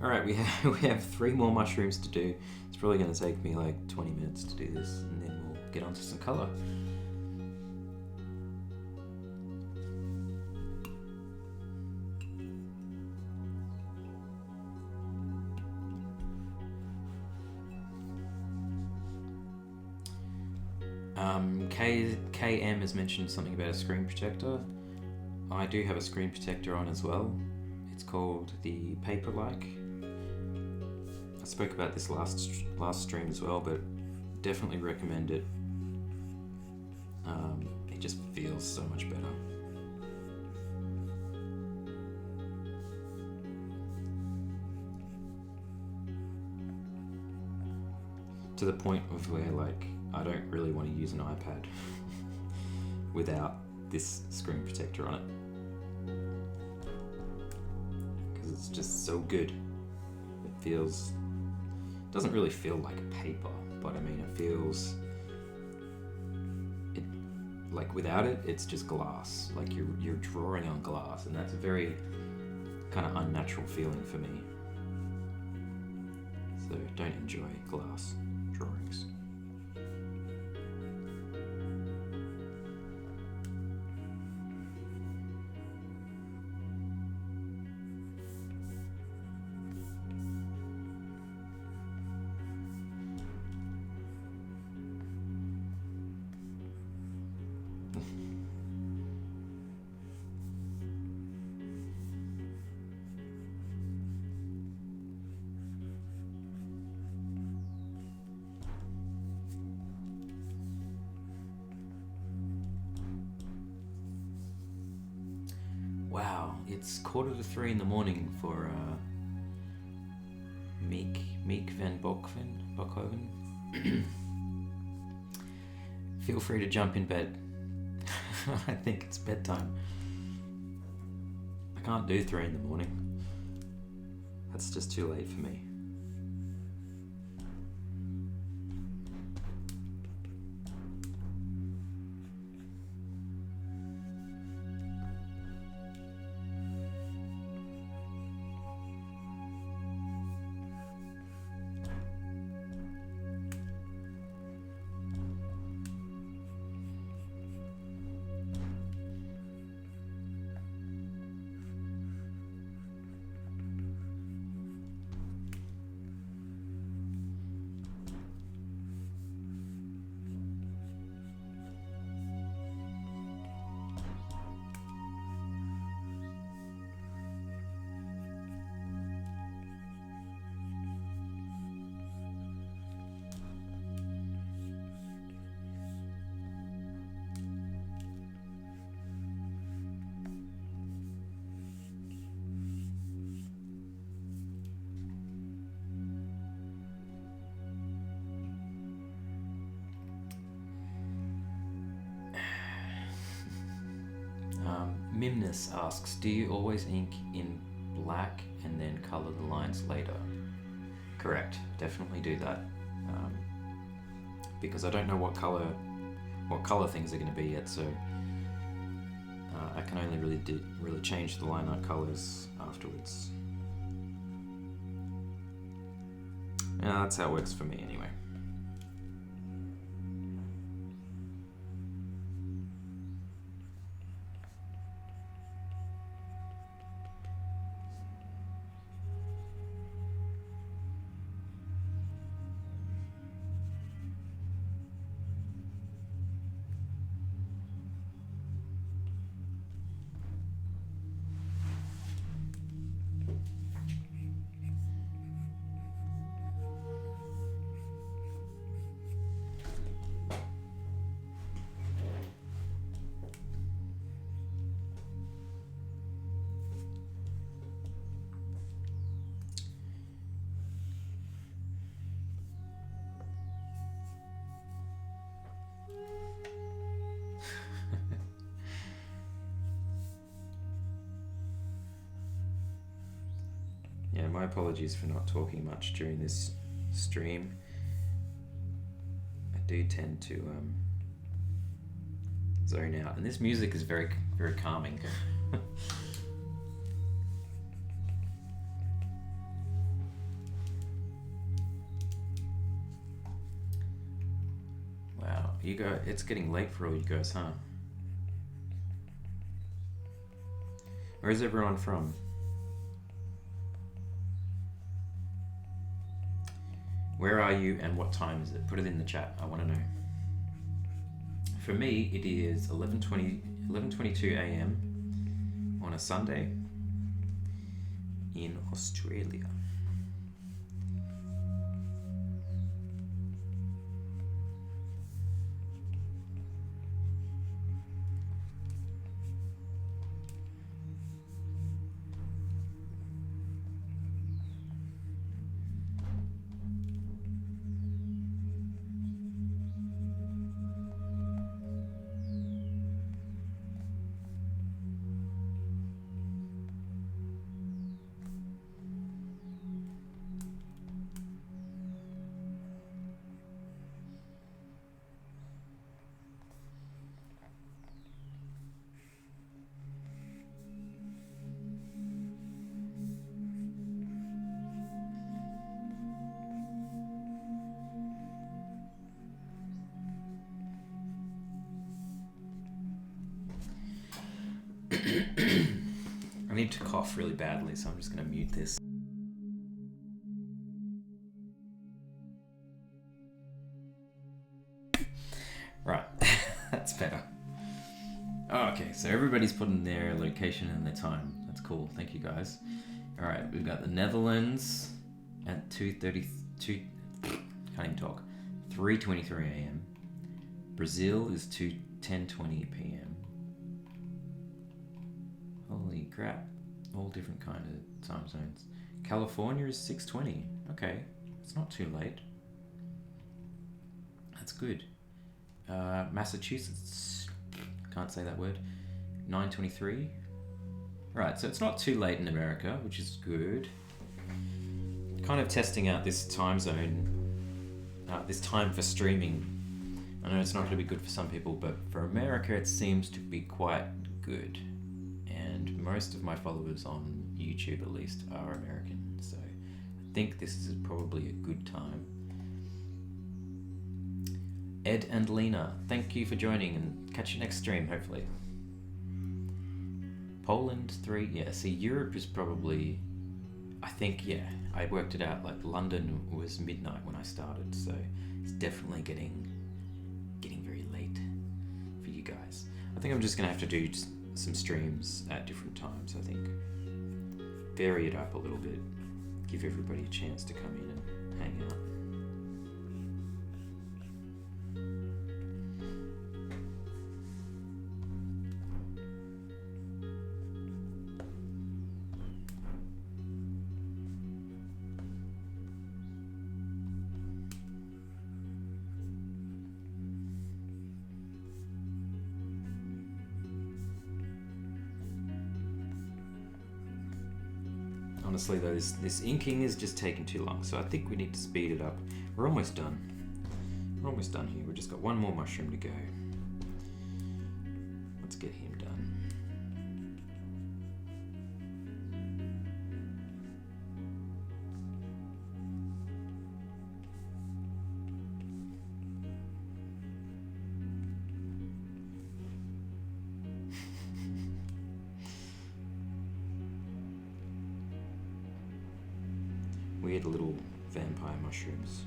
Alright, we have 3 more mushrooms to do. It's probably going to take me like 20 minutes to do this, and then we'll get onto some colour. KM has mentioned something about a screen protector. I do have a screen protector on as well. It's called the Paper-like. I spoke about this last stream as well, but definitely recommend it. It just feels so much better. To the point of where, like, I don't really want to use an iPad without this screen protector on it, because it's just so good. It doesn't really feel like paper, but I mean, like without it, it's just glass. Like you're drawing on glass, and that's a very kind of unnatural feeling for me. So don't enjoy glass drawings. It's 2:45 in the morning for Meek van Bokhoven. Feel free to jump in bed. I think it's bedtime. I can't do 3 in the morning. That's just too late for me. Mimnus asks, do you always ink in black and then colour the lines later? Correct, definitely do that. Because I don't know what colour things are going to be yet, so I can only really change the line art colours afterwards. That's how it works for me anyway. Yeah, my apologies for not talking much during this stream. I do tend to zone out, and this music is very, very calming. Wow, it's getting late for all you guys, huh? Where is everyone from? Where are you and what time is it? Put it in the chat. I want to know. For me, it is 11:22 a.m. on a Sunday in Australia. I need to cough really badly, so I'm just going to mute this. Right, that's better. Oh, okay, so everybody's putting their location and their time. That's cool. Thank you, guys. All right, we've got the Netherlands at 2:32. Can't even talk. 3:23 a.m. Brazil is 10:20 p.m. Holy crap. All different kind of time zones. California is 6:20. Okay, it's not too late. That's good. Massachusetts, can't say that word. 9:23. Right, so it's not too late in America, which is good. Kind of testing out this time zone, this time for streaming. I know it's not going to be good for some people, but for America it seems to be quite good. And most of my followers on YouTube, at least, are American, so I think this is probably a good time. Ed and Lena, thank you for joining, and catch you next stream, hopefully. Poland 3, yeah, see, Europe is probably, I think, yeah, I worked it out, like London was midnight when I started, so it's definitely getting very late for you guys. I think I'm just going to have to do some streams at different times, I think. Vary it up a little bit, give everybody a chance to come in and hang out. Honestly though, this inking is just taking too long, so I think we need to speed it up. We're almost done. We're almost done here. We've just got one more mushroom to go. Let's get him done. Weird little vampire mushrooms.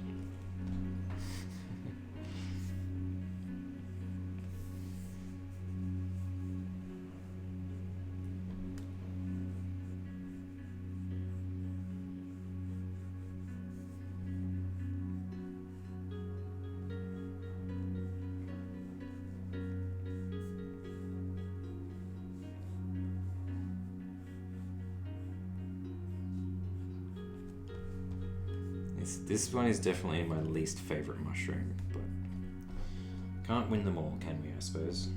This one is definitely my least favorite mushroom, but can't win them all, can we, I suppose?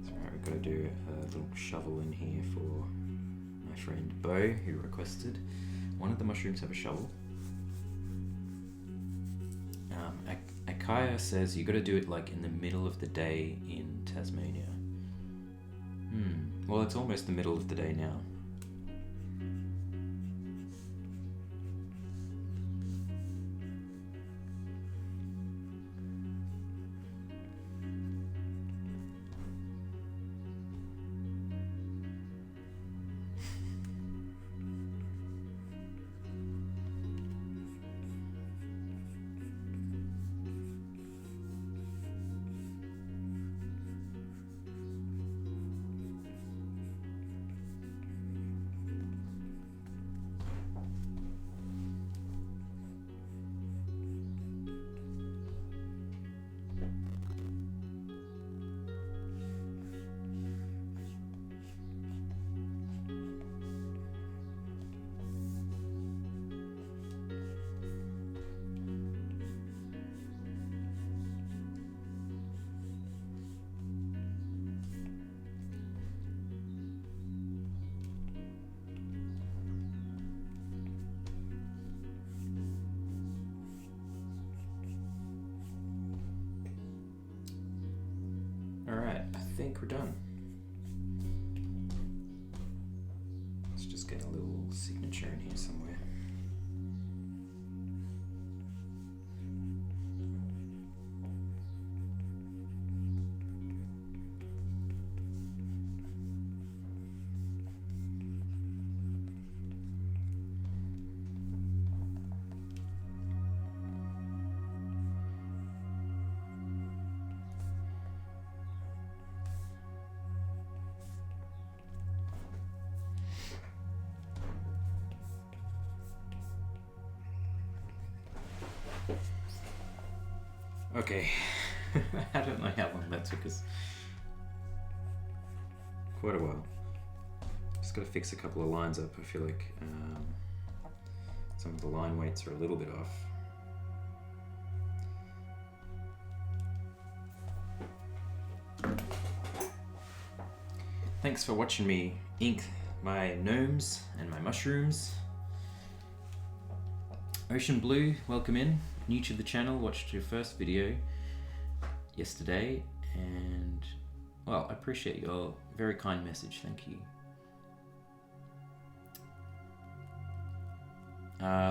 So we've got to do a little shovel in here for my friend Bo, who requested one of the mushrooms have a shovel. Akaya says you got to do it like in the middle of the day in Tasmania. Well, it's almost the middle of the day now. Alright, I think we're done. Let's just get a little signature in here somewhere. Okay, I don't know how long that took us. Quite a while. Just got to fix a couple of lines up. I feel like some of the line weights are a little bit off. Thanks for watching me ink my gnomes and my mushrooms. Ocean Blue, welcome in. New to the channel, watched your first video yesterday, and well, I appreciate your very kind message, thank you.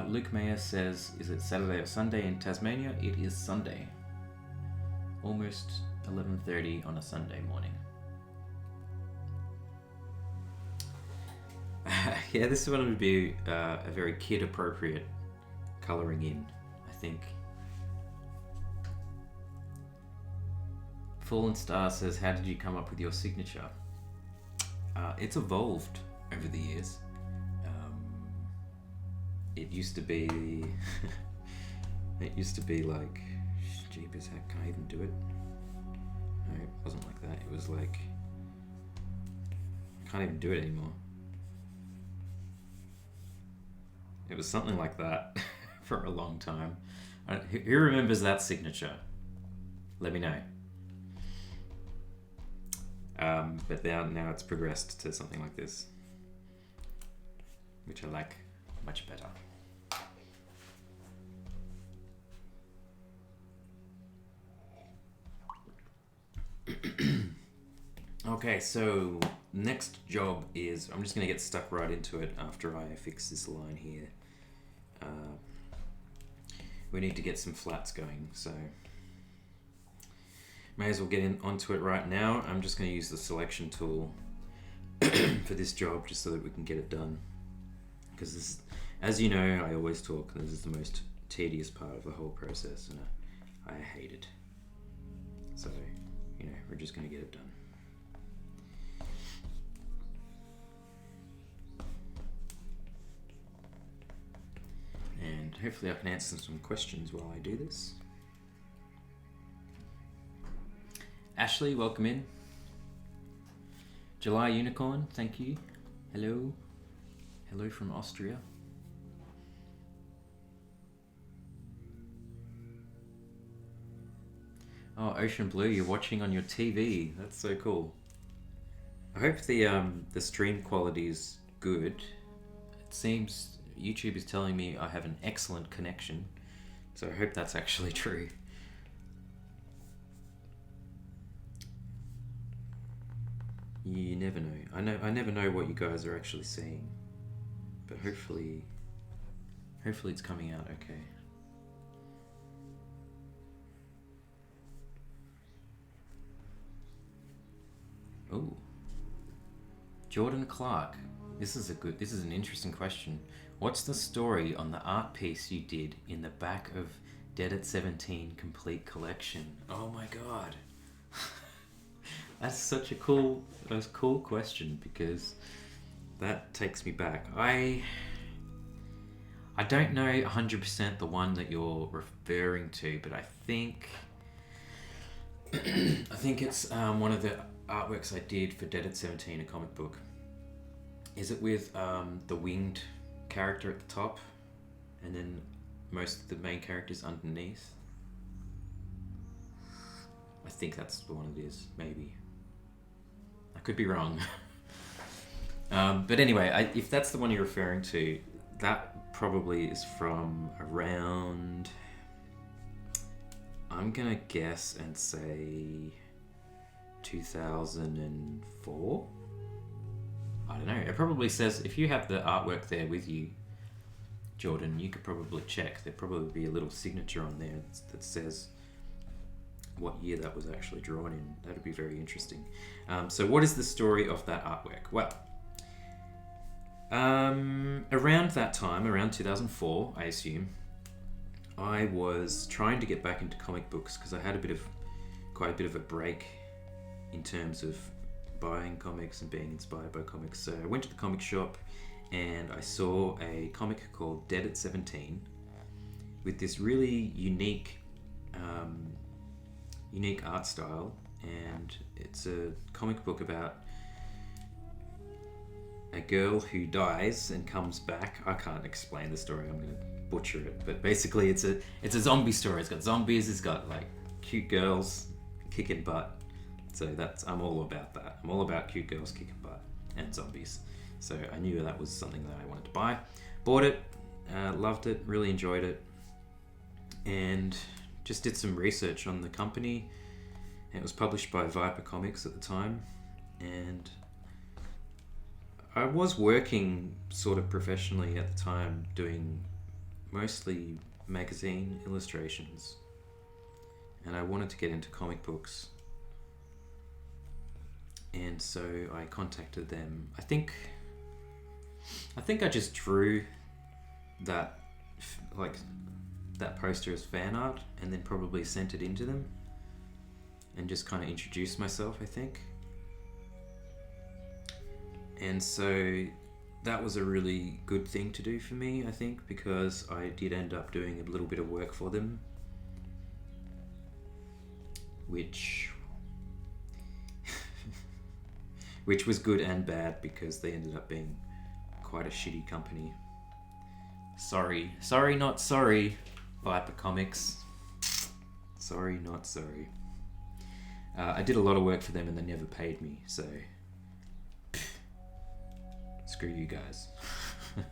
Luke Mayer says, is it Saturday or Sunday in Tasmania? It is Sunday. Almost 11:30 on a Sunday morning. Yeah, this one would be a very kid-appropriate colouring in, I think. Fallen Star says, how did you come up with your signature? It's evolved over the years. It used to be like, jeepers, how can I even do it? No, it wasn't like that. It was like, I can't even do it anymore. It was something like that for a long time. Who remembers that signature? Let me know. But now it's progressed to something like this, which I like much better. Okay, so next job is, I'm just going to get stuck right into it after I fix this line here. We need to get some flats going, so may as well get onto it right now. I'm just going to use the selection tool for this job just so that we can get it done. Because this, as you know, I always talk, this is the most tedious part of the whole process, and I hate it. So, you know, we're just going to get it done. And hopefully I can answer some questions while I do this. Ashley, welcome in. July Unicorn, thank you. Hello. Hello from Austria. Oh, Ocean Blue, you're watching on your TV. That's so cool. I hope the stream quality is good. It seems YouTube is telling me I have an excellent connection, so I hope that's actually true. You never know. I never know what you guys are actually seeing, but hopefully it's coming out okay. Oh, Jordan Clark. This is an interesting question. What's the story on the art piece you did in the back of Dead at 17 Complete Collection? Oh my god. That's such a cool question, because that takes me back. I don't know 100% the one that you're referring to, but I think it's one of the artworks I did for Dead at 17, a comic book. Is it with the winged character at the top and then most of the main characters underneath? I think that's the one it is, maybe. I could be wrong. But anyway, if that's the one you're referring to, that probably is from around, I'm gonna guess and say 2004? I don't know. It probably says, if you have the artwork there with you, Jordan, you could probably check. There'd probably be a little signature on there that says what year that was actually drawn in. That'd be very interesting. So what is the story of that artwork? Well, around that time, around 2004, I assume, I was trying to get back into comic books because I had quite a bit of a break in terms of buying comics and being inspired by comics. So I went to the comic shop and I saw a comic called Dead at 17 with this really unique unique art style, and it's a comic book about a girl who dies and comes back. I can't explain the story. I'm going to butcher it, but basically it's a zombie story. It's got zombies. It's got like cute girls kicking butt. So I'm all about that. I'm all about cute girls kicking butt and zombies. So I knew that was something that I wanted to buy. Bought it, loved it, really enjoyed it, and just did some research on the company. It was published by Viper Comics at the time, and I was working sort of professionally at the time, doing mostly magazine illustrations, and I wanted to get into comic books, and so I contacted them. I think I just drew that poster as fan art, and then probably sent it into them and just kind of introduced myself, I think. And so that was a really good thing to do for me, I think, because I did end up doing a little bit of work for them, which was good and bad, because they ended up being quite a shitty company. Sorry, not sorry, Viper Comics. Sorry, not sorry. I did a lot of work for them and they never paid me, so screw you guys. But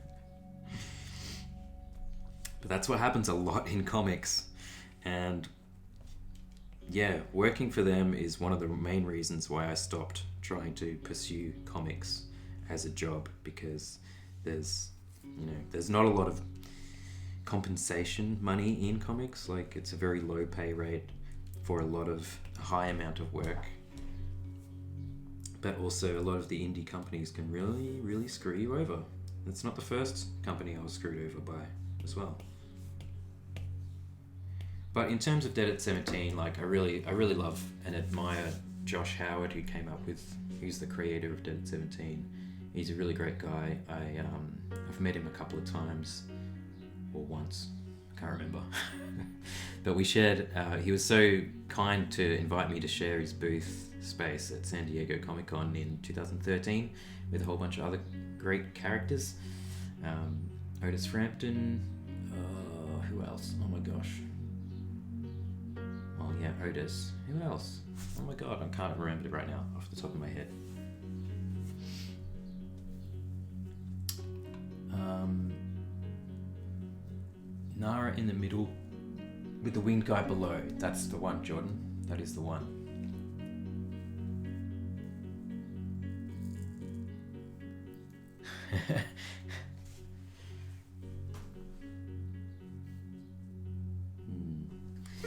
that's what happens a lot in comics, and yeah, working for them is one of the main reasons why I stopped trying to pursue comics as a job, because there's not a lot of compensation money in comics. Like, it's a very low pay rate for a lot of high amount of work, but also a lot of the indie companies can really, really screw you over. It's not the first company I was screwed over by as well. But in terms of Dead at 17, like, I really love and admire Josh Howard, who's the creator of Dead at 17. He's a really great guy. I've met him a couple of times, or once, I can't remember. But we shared, he was so kind to invite me to share his booth space at San Diego Comic-Con in 2013 with a whole bunch of other great characters. Otis Frampton, who else? Oh my gosh. Oh yeah, Otis. Who else? Oh my god, I can't remember it right now off the top of my head. Nara in the middle with the winged guy below. That's the one, Jordan. That is the one.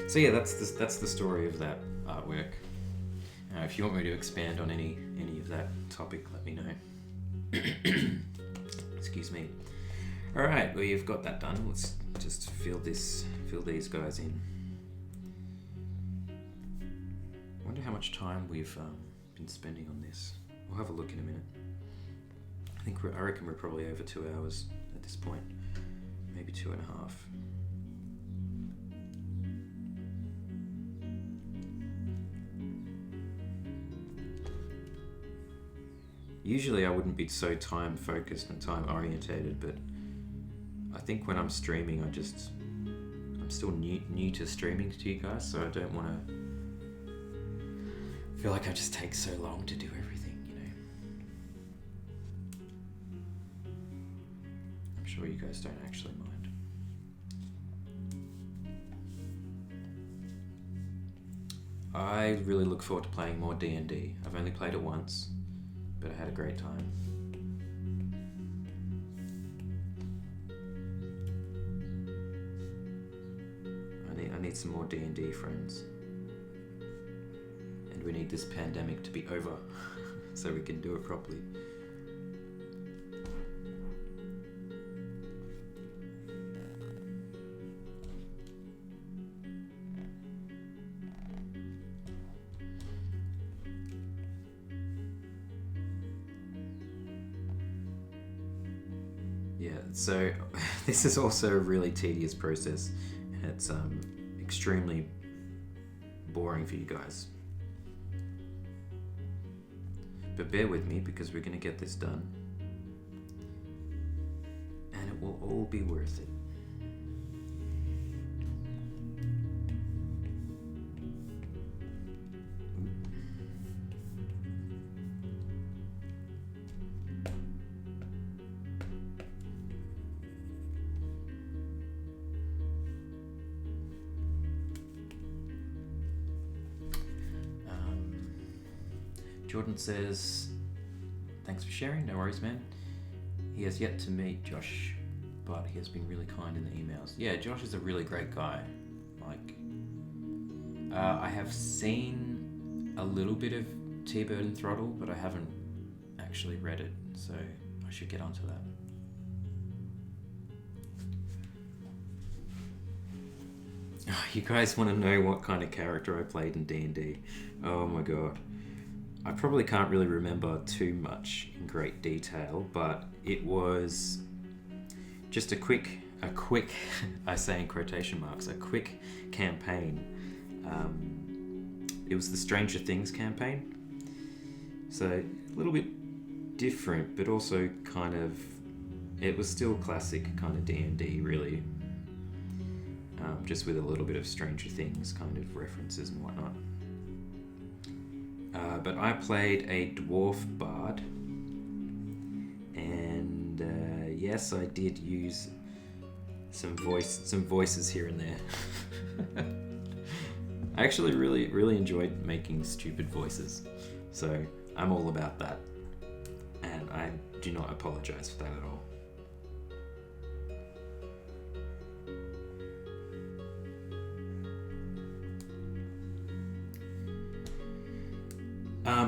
So yeah, that's the story of that artwork. If you want me to expand on any of that topic, let me know. Excuse me. All right, well, you've got that done. Let's just fill these guys in. I wonder how much time we've been spending on this. We'll have a look in a minute. I reckon we're probably over 2 hours at this point, maybe 2.5. Usually I wouldn't be so time focused and time orientated, but I think when I'm streaming, I'm still new to streaming to you guys, so I don't want to feel like I just take so long to do everything, you know. I'm sure you guys don't actually mind. I really look forward to playing more D&D. I've only played it once, but I had a great time. I need some more D&D friends. And we need this pandemic to be over so we can do it properly. Yeah, so this is also a really tedious process, and it's extremely boring for you guys. But bear with me because we're going to get this done. And it will all be worth it. Jordan says, thanks for sharing, no worries, man. He has yet to meet Josh, but he has been really kind in the emails. Yeah, Josh is a really great guy. Like, I have seen a little bit of T-Bird and Throttle, but I haven't actually read it, so I should get onto that. Oh, you guys want to know what kind of character I played in D&D? Oh my god. I probably can't really remember too much in great detail, but it was just a quick, I say in quotation marks, a quick campaign. It was the Stranger Things campaign. So a little bit different, but also kind of, it was still classic kind of D&D really. Just with a little bit of Stranger Things kind of references and whatnot. But I played a dwarf bard, and yes, I did use some voices here and there. I actually really enjoyed making stupid voices, so I'm all about that, and I do not apologize for that at all.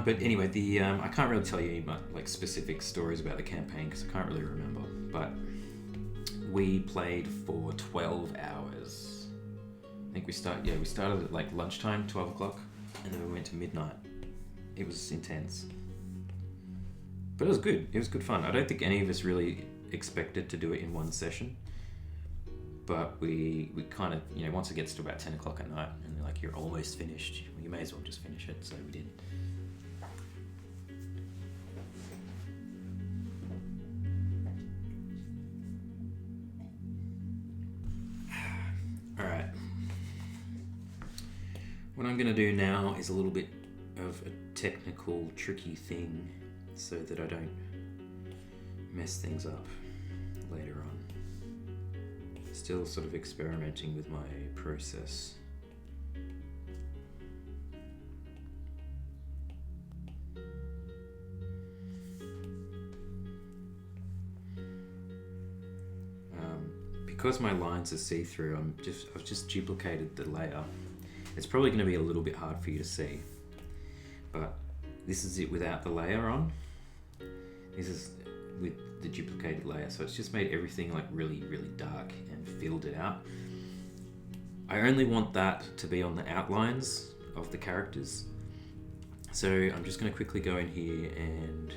But anyway, I can't really tell you like specific stories about the campaign because I can't really remember. But we played for 12 hours. I think we started at like lunchtime, 12 o'clock, and then we went to midnight. It was intense, but it was good. It was good fun. I don't think any of us really expected to do it in one session, but we kind of, once it gets to about 10 o'clock at night, and they're like, you're almost finished. You may as well just finish it. So we did. Alright. What I'm going to do now is a little bit of a technical, tricky thing so that I don't mess things up later on. Still sort of experimenting with my process. Because my lines are see-through, I've just duplicated the layer. It's probably going to be a little bit hard for you to see, but this is it without the layer on. This is with the duplicated layer, so it's just made everything like really dark and filled it out. I only want that to be on the outlines of the characters, so I'm just going to quickly go in here and,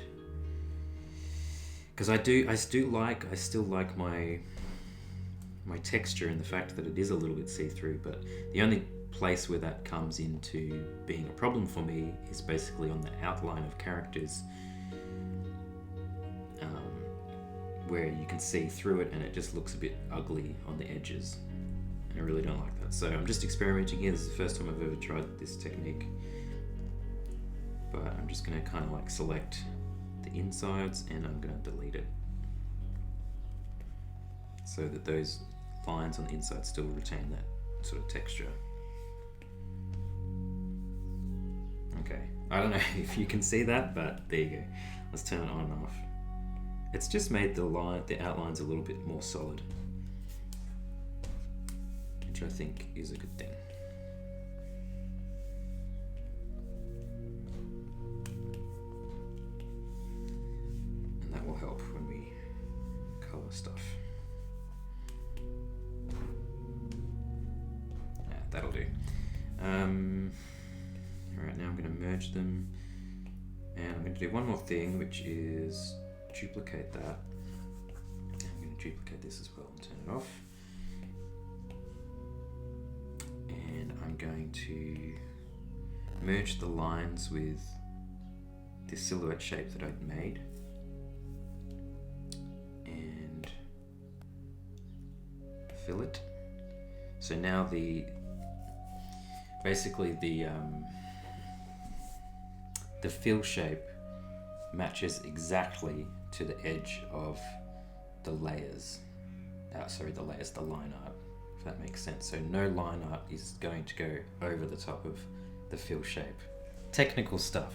because I still like my texture and the fact that it is a little bit see-through, but the only place where that comes into being a problem for me is basically on the outline of characters, where you can see through it and it just looks a bit ugly on the edges, and I really don't like that. So I'm just experimenting here. This is the first time I've ever tried this technique, but I'm just going to kind of like select the insides and I'm going to delete it so that those lines on the inside still retain that sort of texture. Okay, I don't know if you can see that, but there you go. Let's turn it on and off. It's just made the outlines a little bit more solid, which I think is a good thing. And that will help when we color stuff. That'll do. Alright, now I'm going to merge them, and I'm going to do one more thing, which is duplicate that. I'm going to duplicate this as well and turn it off. And I'm going to merge the lines with this silhouette shape that I'd made, and fill it. So now basically the fill shape matches exactly to the edge of the layers. The line art, if that makes sense. So no line art is going to go over the top of the fill shape. Technical stuff.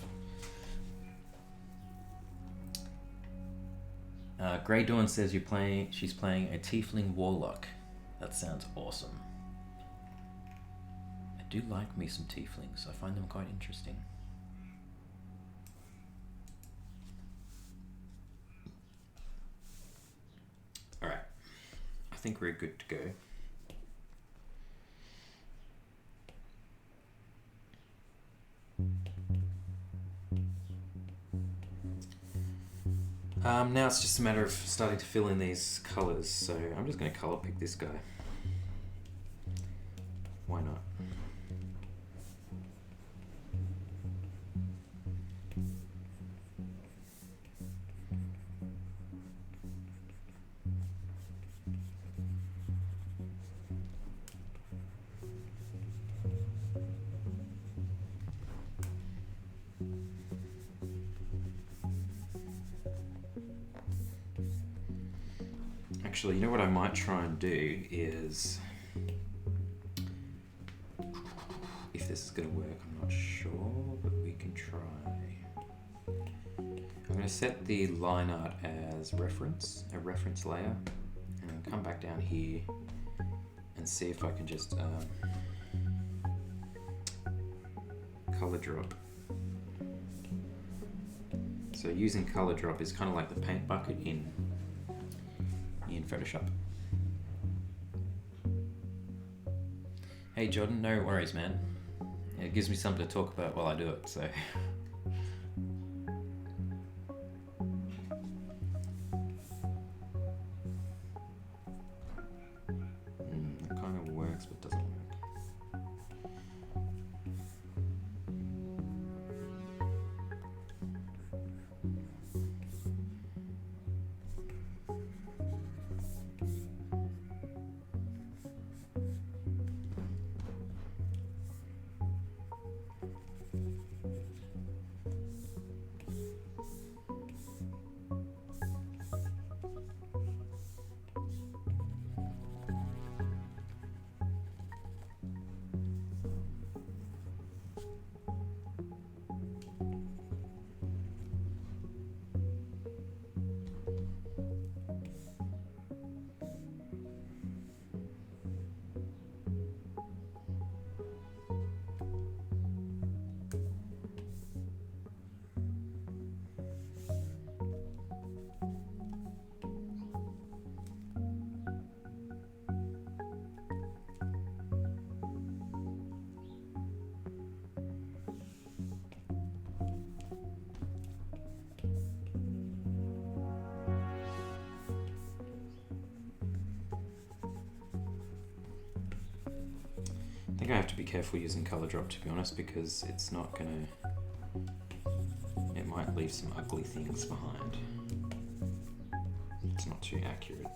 Grey Dawn says she's playing a Tiefling Warlock. That sounds awesome. I do like me some Tieflings. I find them quite interesting. Alright. I think we're good to go. Now it's just a matter of starting to fill in these colours, so I'm just going to colour pick this guy. Why not? Actually, you know what I might try and do is, if this is going to work, I'm not sure, but we can try. I'm going to set the line art as reference, a reference layer, and I'll come back down here and see if I can just color drop. So using color drop is kind of like the paint bucket in Photoshop. Hey Jordan, no worries man. It gives me something to talk about while I do it, so. It kind of works but doesn't work. I think I have to be careful using color drop, to be honest, because it's not gonna, it might leave some ugly things behind. It's not too accurate.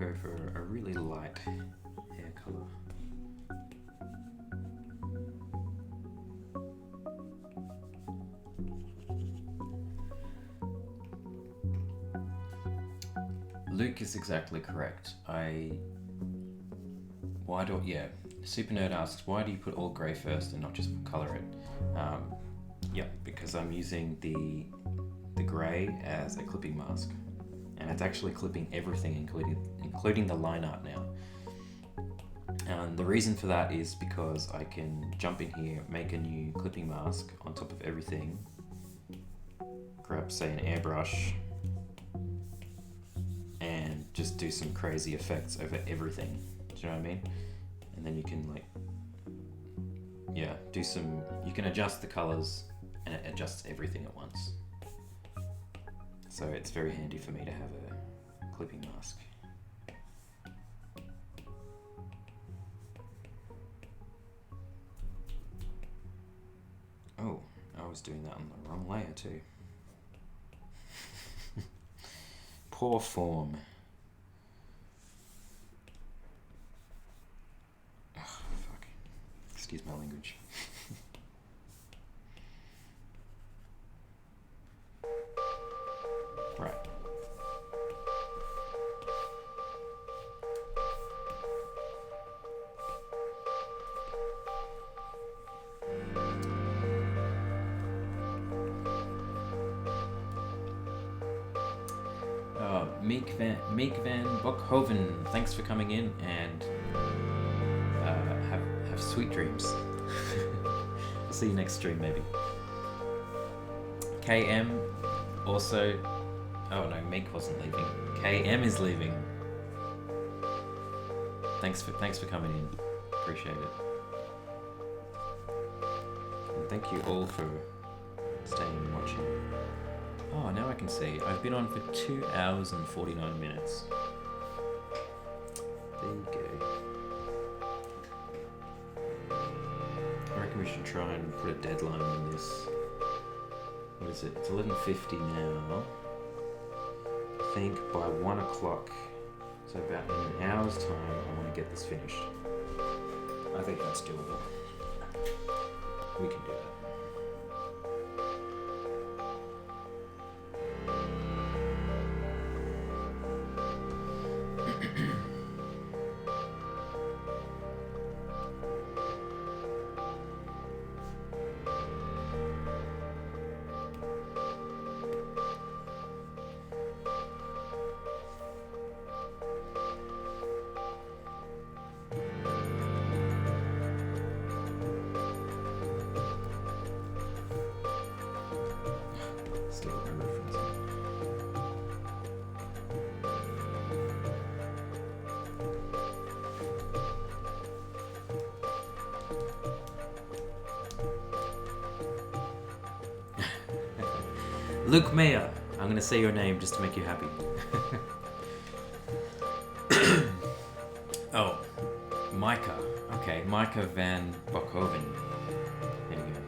go for a really light hair color. Luke is exactly correct. Super Nerd asks, why do you put all grey first and not just colour it? Because I'm using the grey as a clipping mask, and it's actually clipping everything, including the line art now. And the reason for that is because I can jump in here, make a new clipping mask on top of everything, grab say an airbrush, and just do some crazy effects over everything. Do you know what I mean? And then you can you can adjust the colors, and it adjusts everything at once. So it's very handy for me to have a clipping mask. Oh, I was doing that on the wrong layer too. Poor form. Oh, fuck. Excuse my language. Right. Meek Van Bockhoven, thanks for coming in, and have sweet dreams. I'll see you next stream maybe. KM also. Oh no, Meek wasn't leaving. KM is leaving. Thanks for coming in. Appreciate it. And thank you all for staying and watching. Oh, now I can see. I've been on for 2 hours and 49 minutes. There you go. I reckon we should try and put a deadline on this. What is it? It's 11:50 now. I think by 1 o'clock, so about in an hour's time, I want to get this finished. I think that's doable. We can do that. Luke Mayer, I'm going to say your name just to make you happy. Oh, Micah. Okay, Micah Van Bockhoven. There you go.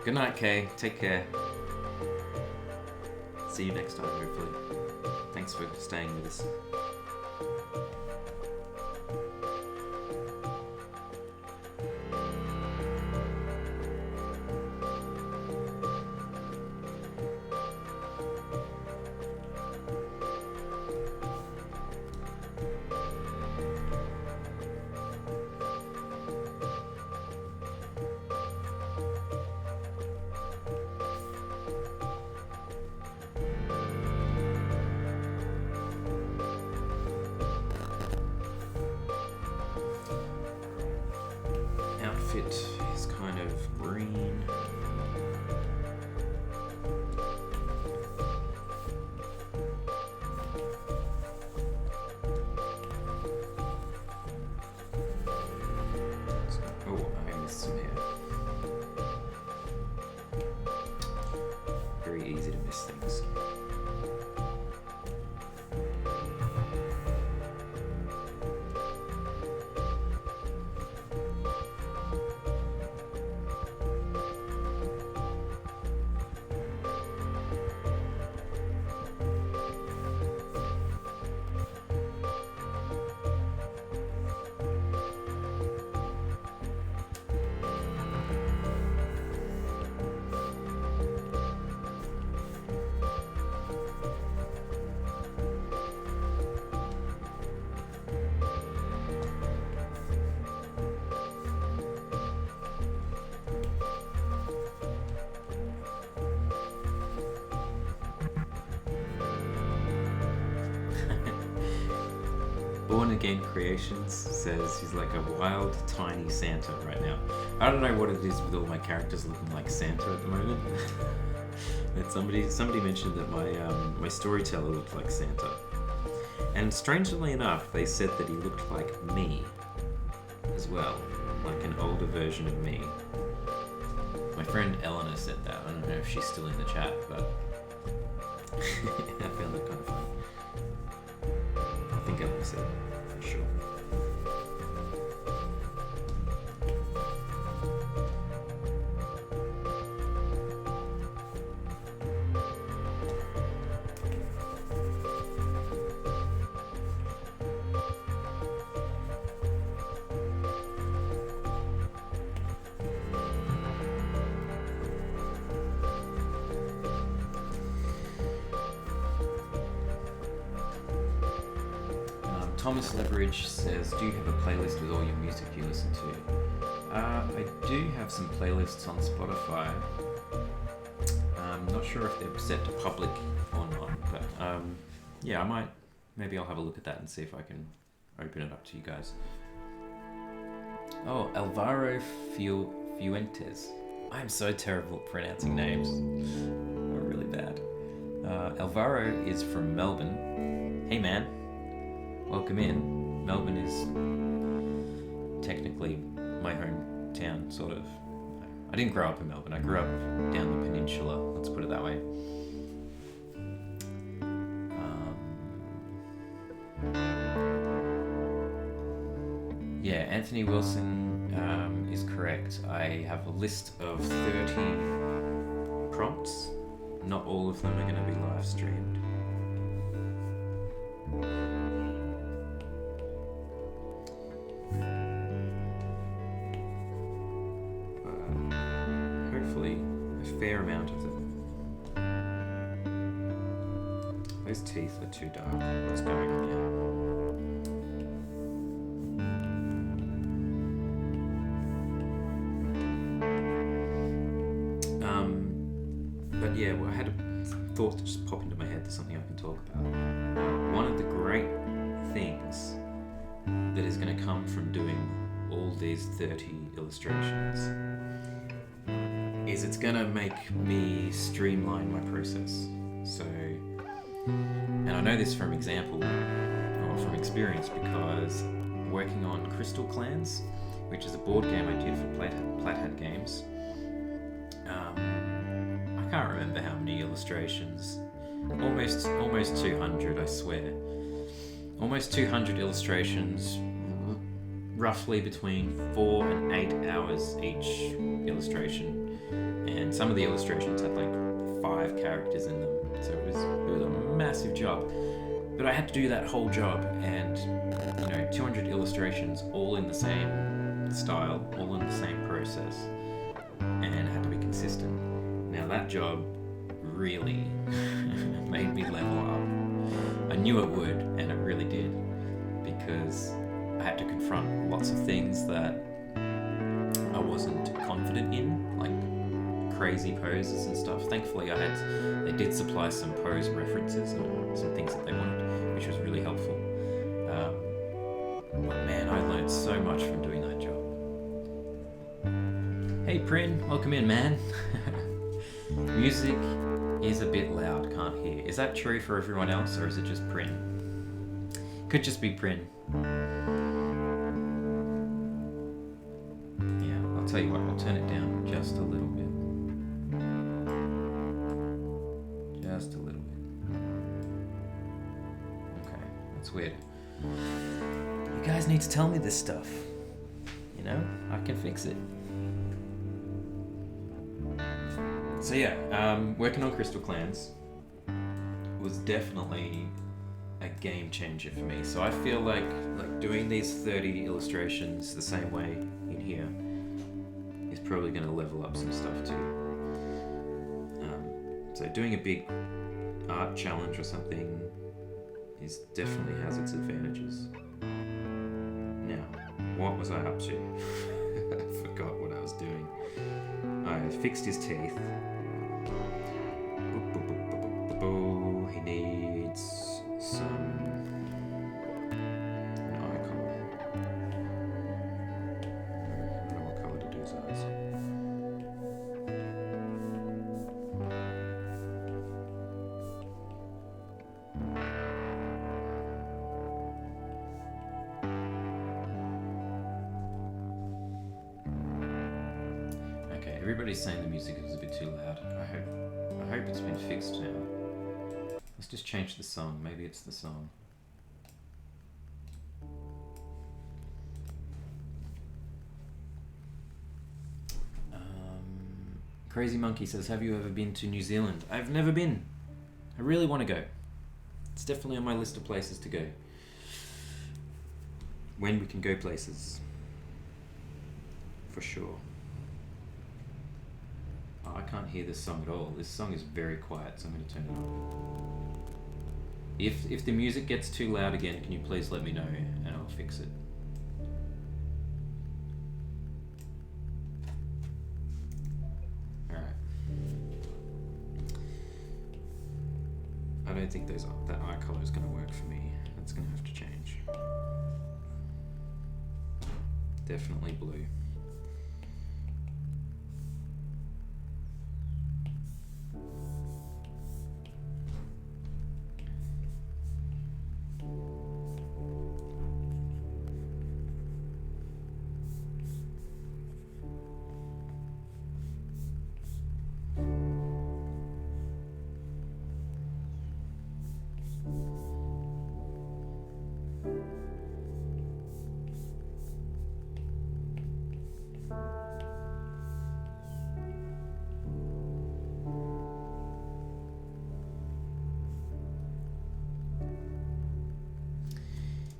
Good night, Kay. Take care. See you next time, hopefully. Thanks for staying with us. Is kind of green. Oh, I missed some here. Very easy to miss things. Born Again Creations says he's like a wild, tiny Santa right now. I don't know what it is with all my characters looking like Santa at the moment. But somebody mentioned that my storyteller looked like Santa. And strangely enough, they said that he looked like me as well, like an older version of me. My friend Eleanor said that. I don't know if she's still in the chat, but I found that kind of funny. I think Eleanor said it, for sure. Thomas Leverage says, do you have a playlist with all your music you listen to? I do have some playlists on Spotify. I'm not sure if they're set to public or not, but yeah, maybe I'll have a look at that and see if I can open it up to you guys. Oh, Alvaro Fuentes. I'm so terrible at pronouncing names. I'm really bad. Alvaro is from Melbourne. Hey man. Welcome in. Melbourne is technically my hometown, sort of. I didn't grow up in Melbourne. I grew up down the peninsula, let's put it that way. Yeah, Anthony Wilson is correct. I have a list of 30 prompts. Not all of them are going to be live streamed. Hopefully a fair amount of them. Those teeth are too dark. What's going on here? But yeah, well, I had a thought that just popped into my head. There's something I can talk about. One of the great things that is going to come from doing all these 30 illustrations is it's going to make me streamline my process. So, and I know this from example or from experience because working on Crystal Clans, which is a board game I did for Plathead Games, I can't remember how many illustrations, almost 200, I swear. Almost 200 illustrations, roughly between 4 and 8 hours each illustration. And some of the illustrations had like 5 characters in them, so it was a massive job. But I had to do that whole job, and 200 illustrations all in the same style, all in the same process, and I had to be consistent. Now that job really made me level up. I knew it would, and it really did, because I had to confront lots of things that I wasn't confident in, like crazy poses and stuff. Thankfully, they did supply some pose references and some things that they wanted, which was really helpful. But man, I learned so much from doing that job. Hey Prin, welcome in, man. Music is a bit loud, can't hear. Is that true for everyone else, or is it just Prin? Could just be Prin. Yeah, I'll tell you what, I'll turn it down just a little bit. Just a little bit. Okay, that's weird. You guys need to tell me this stuff. I can fix it. So yeah, working on Crystal Clans was definitely a game changer for me. So I feel like doing these 30 illustrations the same way in here is probably going to level up some stuff too. So doing a big art challenge or something definitely has its advantages. Now, what was I up to? I forgot what I was doing. I fixed his teeth. He needs some Everybody's saying the music is a bit too loud. I hope it's been fixed now. Let's just change the song. Maybe it's the song. Crazy Monkey says, have you ever been to New Zealand? I've never been. I really want to go. It's definitely on my list of places to go. When we can go places. For sure. Oh, I can't hear this song at all. This song is very quiet, so I'm going to turn it off. If the music gets too loud again, can you please let me know and I'll fix it. Alright. I don't think that eye color is going to work for me. That's going to have to change. Definitely blue.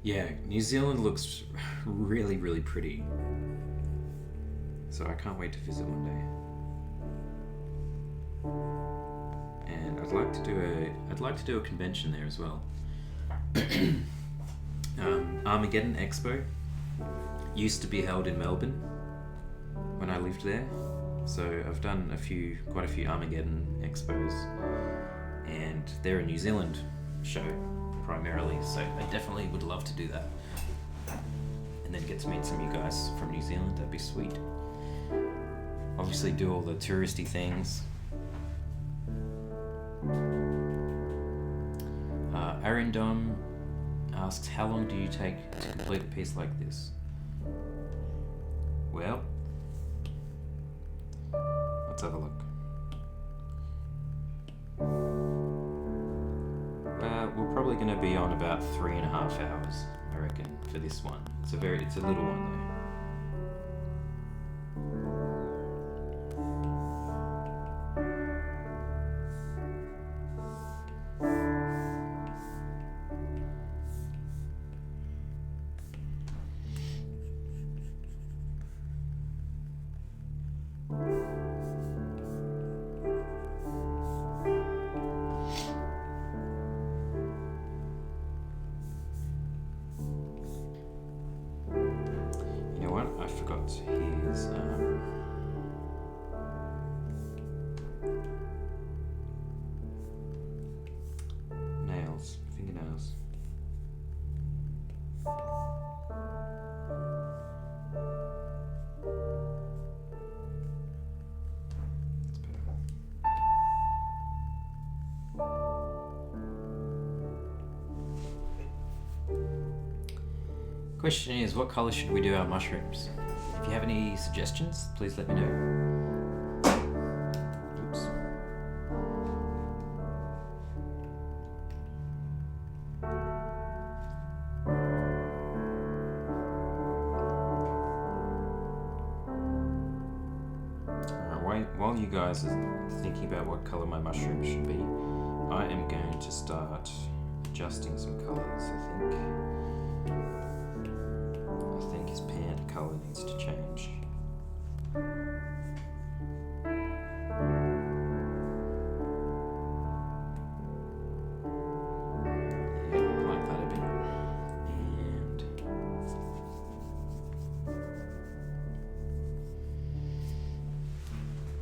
Yeah, New Zealand looks really, really pretty. So I can't wait to visit one day. And I'd like to do a convention there as well. Armageddon Expo used to be held in Melbourne when I lived there. So I've done quite a few Armageddon Expos, and they're a New Zealand show primarily, so I definitely would love to do that. And then get to meet some of you guys from New Zealand, that'd be sweet. Obviously do all the touristy things. Arindom asks, how long do you take to complete a piece like this? Well, let's have a look. We're probably going to be on about 3.5 hours, I reckon, for this one. It's a little one though. His fingernails. That's better. Question is, what color should we do our mushrooms? If you have any suggestions, please let me know. Oops. Alright, while you guys are thinking about what color my mushrooms should be, I am going to start adjusting some colors, I think his pant color needs to change. Yeah, like that a bit.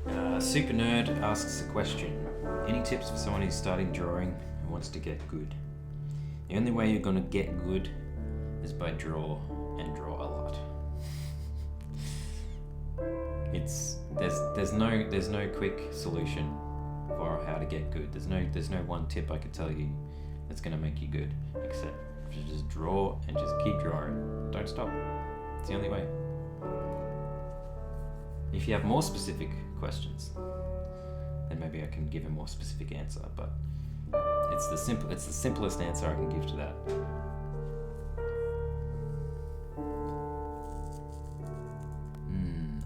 And Super Nerd asks a question. Any tips for someone who's starting drawing and wants to get good? The only way you're going to get good is by draw and draw a lot. There's no quick solution for how to get good. There's no one tip I could tell you that's going to make you good, except to just draw and just keep drawing. Don't stop. It's the only way. If you have more specific questions. Then maybe I can give a more specific answer, but it's the simplest answer I can give to that.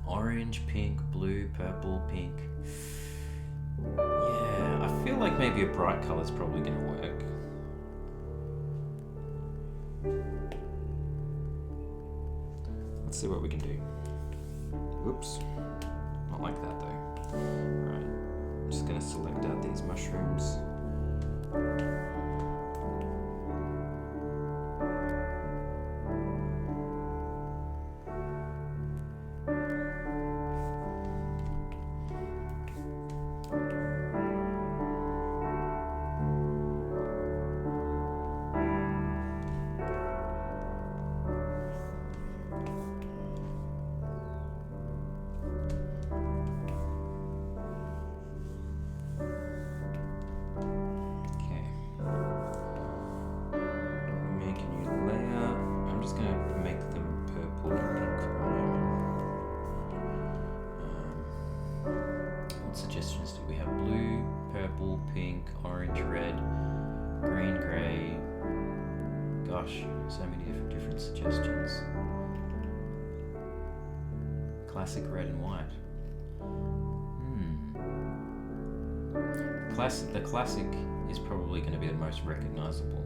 Orange, pink, blue, purple, pink. Yeah, I feel like maybe a bright color is probably going to work. Let's see what we can do. Oops, not like that though. Alright, I'm just going to select out these mushrooms. Suggestions do we have? Blue, purple, pink, orange, red, green, grey. Gosh, so many different suggestions. Classic red and white. The classic is probably going to be the most recognisable.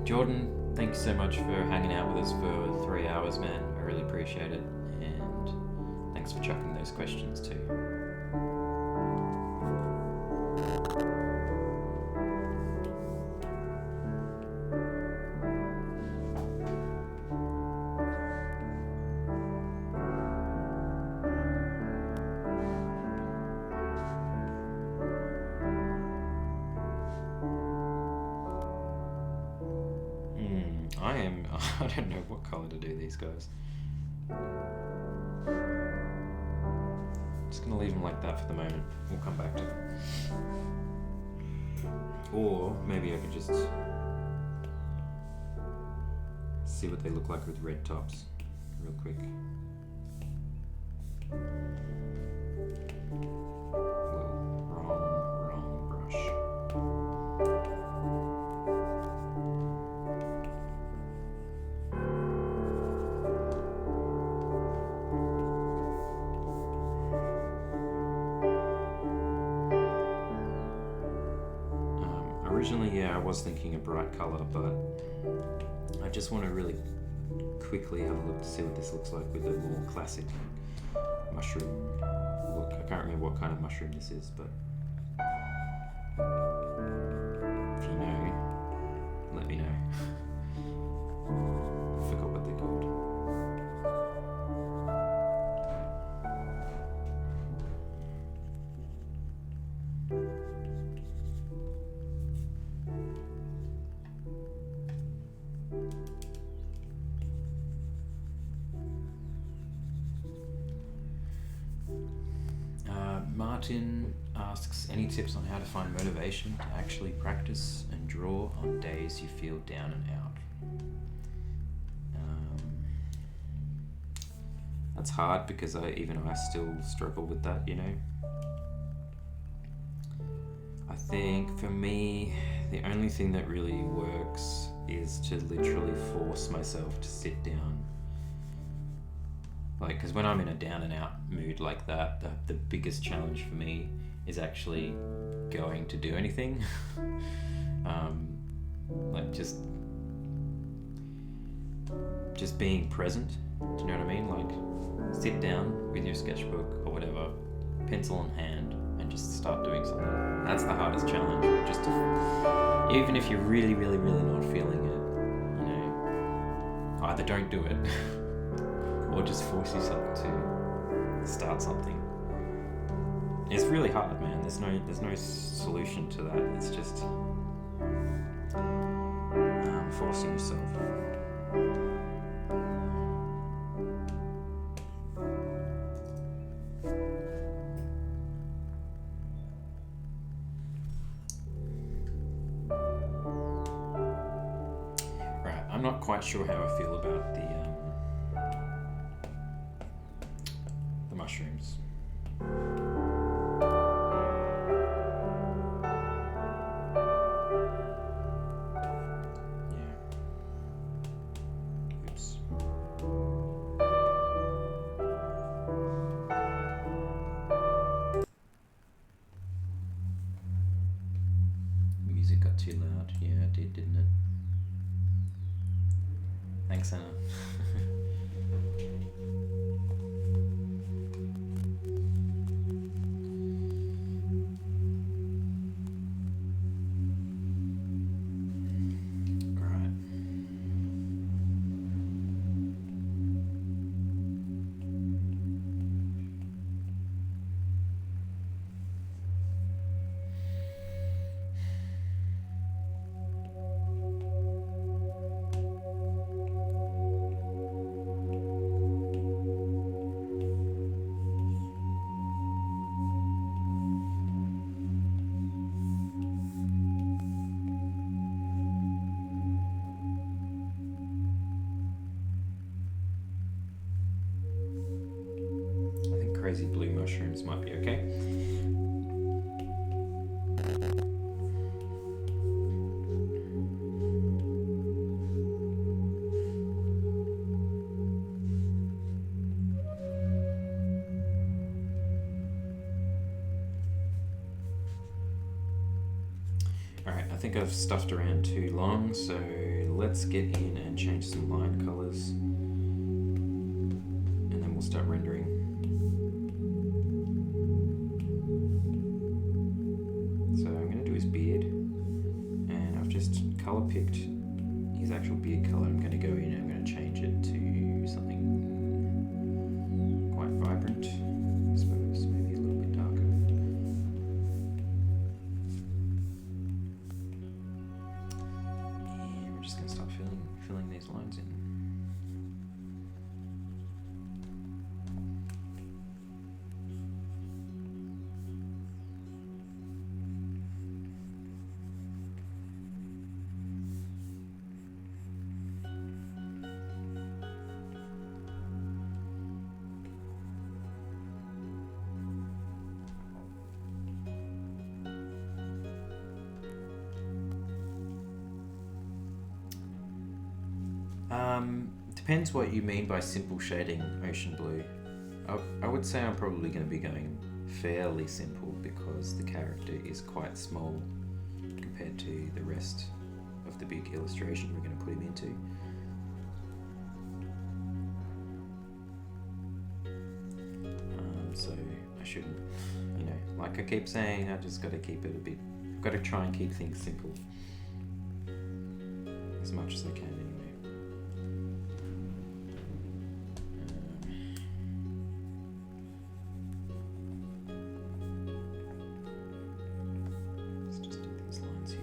Jordan, thank you so much for hanging out with us for 3 hours, man. I really appreciate it. And thanks for chucking those questions too. I don't know what colour to do these guys. Just going to leave them like that for the moment. We'll come back to them. Or maybe I could just see what they look like with red tops real quick. Wrong brush. Originally, yeah, I was thinking a bright colour, but I just want to really quickly have a look to see what this looks like with a more classic mushroom look. I can't remember what kind of mushroom this is, but if you know, let me know. I forgot what they're called. Martin asks, any tips on how to find motivation to actually practice and draw on days you feel down and out? That's hard because I still struggle with that, you know. I think for me, the only thing that really works is to literally force myself to sit down. Like, because when I'm in a down and out mood like that, the biggest challenge for me is actually going to do anything. Like just being present. Do you know what I mean? Like, sit down with your sketchbook or whatever, pencil in hand, and just start doing something. That's the hardest challenge. But just even if you're really, really, really not feeling it, you know, either don't do it. Or just force yourself to start something. It's really hard, man. There's no solution to that. It's just forcing yourself. Right, I'm not not quite sure how I feel about the mushrooms. Yeah. Oops. Music got too loud. Yeah, it did, didn't it? Thanks, Anna. Alright. I think crazy blue mushrooms might be okay. Alright, I think I've stuffed around too long, so let's get in and change some line colours. And then we'll start rendering. So I'm going to do his beard. And I've just colour picked his actual beard colour. I'm going to go in and I'm going to change it to something quite vibrant, I suppose, maybe a little bit darker. And we're just going to start filling these lines in. Depends what you mean by simple shading, Ocean Blue. I would say I'm probably going to be going fairly simple because the character is quite small compared to the rest of the big illustration we're going to put him into. So I shouldn't, like I keep saying, I just got to keep it I've got to try and keep things simple as much as I can anyway. Let's just do these lines here.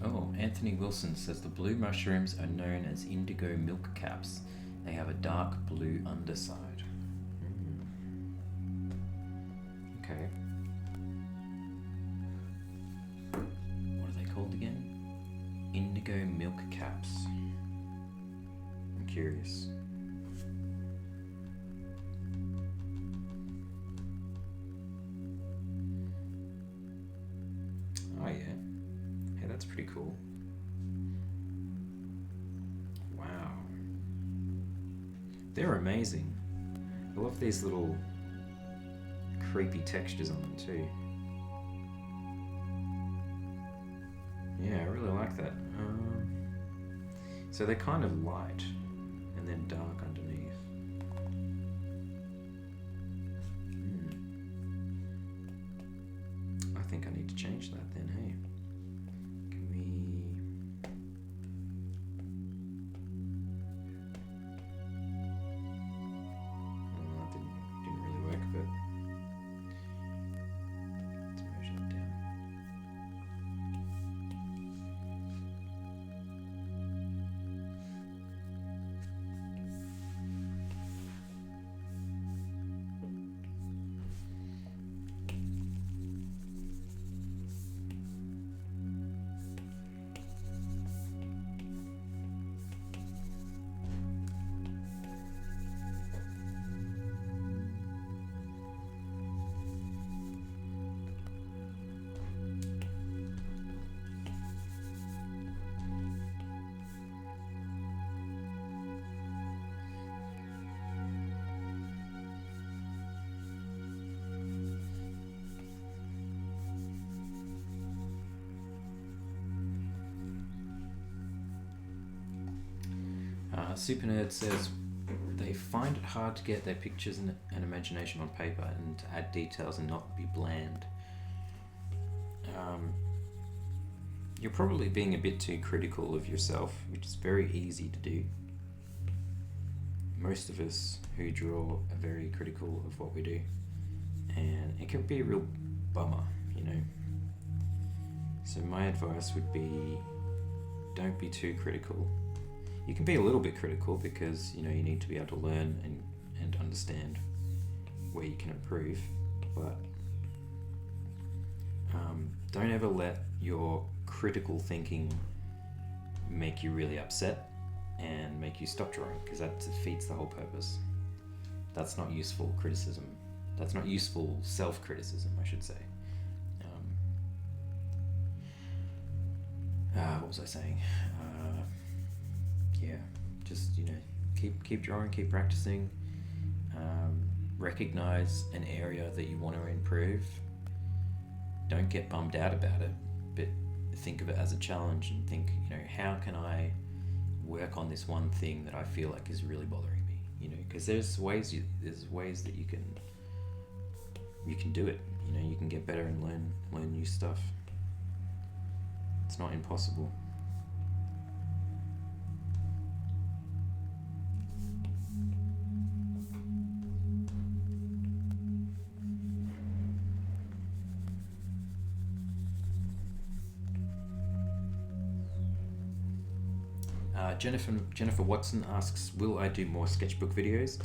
Oh, Anthony Wilson says the blue mushrooms are known as indigo milk caps. They have a dark blue underside. Okay. What are they called again? Indigo milk caps. I'm curious. Oh yeah. Hey, pretty cool. Wow. They're amazing. I love these little creepy textures on them too. Yeah, I really like that. So they're kind of light and then dark underneath. I think I need to change that then, hey? Can we... that didn't really work, but... let's merge that down. Super Nerd says they find it hard to get their pictures and imagination on paper and to add details and not be bland. You're probably being a bit too critical of yourself, which is very easy to do. Most of us who draw are very critical of what we do, and it can be a real bummer, you know. So my advice would be, don't be too critical. You can be a little bit critical because, you know, you need to be able to learn and understand where you can improve, but don't ever let your critical thinking make you really upset and make you stop drawing, because that defeats the whole purpose. That's not useful criticism. That's not useful self-criticism, I should say. What was I saying? Yeah, just, you know, keep drawing, keep practicing. Recognize an area that you want to improve. Don't get bummed out about it, but think of it as a challenge and think, you know, how can I work on this one thing that I feel like is really bothering me? You know, because there's ways that you can do it. You know, you can get better and learn new stuff. It's not impossible. Jennifer Watson asks, will I do more sketchbook videos?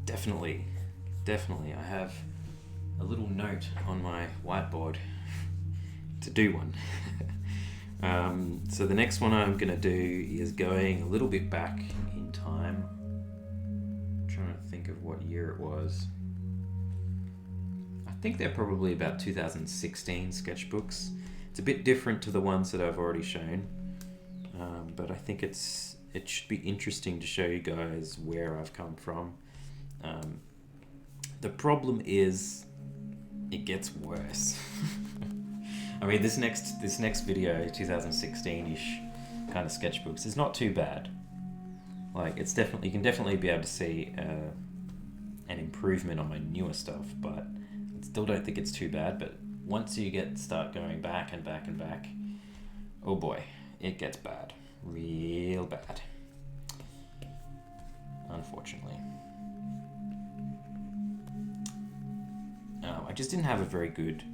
Definitely. I have a little note on my whiteboard to do one. So the next one I'm going to do is going a little bit back in time. I'm trying to think of what year it was. I think they're probably about 2016 sketchbooks. It's a bit different to the ones that I've already shown. But I think it should be interesting to show you guys where I've come from. The problem is it gets worse. I mean, this next video, 2016-ish kind of sketchbooks, is not too bad. Like, you can definitely be able to see an improvement on my newer stuff, but I still don't think it's too bad. But once you start going back and back and back, oh boy, it gets bad. Real bad. Unfortunately. I just didn't have a very good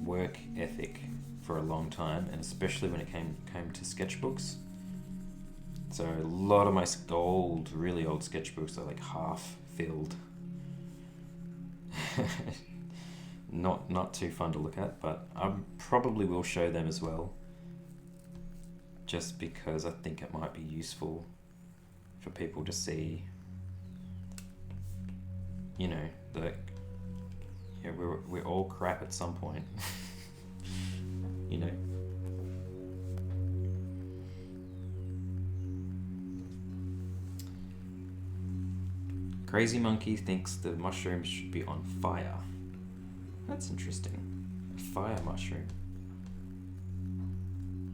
work ethic for a long time, and especially when it came to sketchbooks. So a lot of my really old sketchbooks are like half filled. Not too fun to look at, but I probably will show them as well, just because I think it might be useful for people to see, you know, that we're all crap at some point. You know, Crazy Monkey thinks the mushrooms should be on fire. That's interesting. A fire mushroom.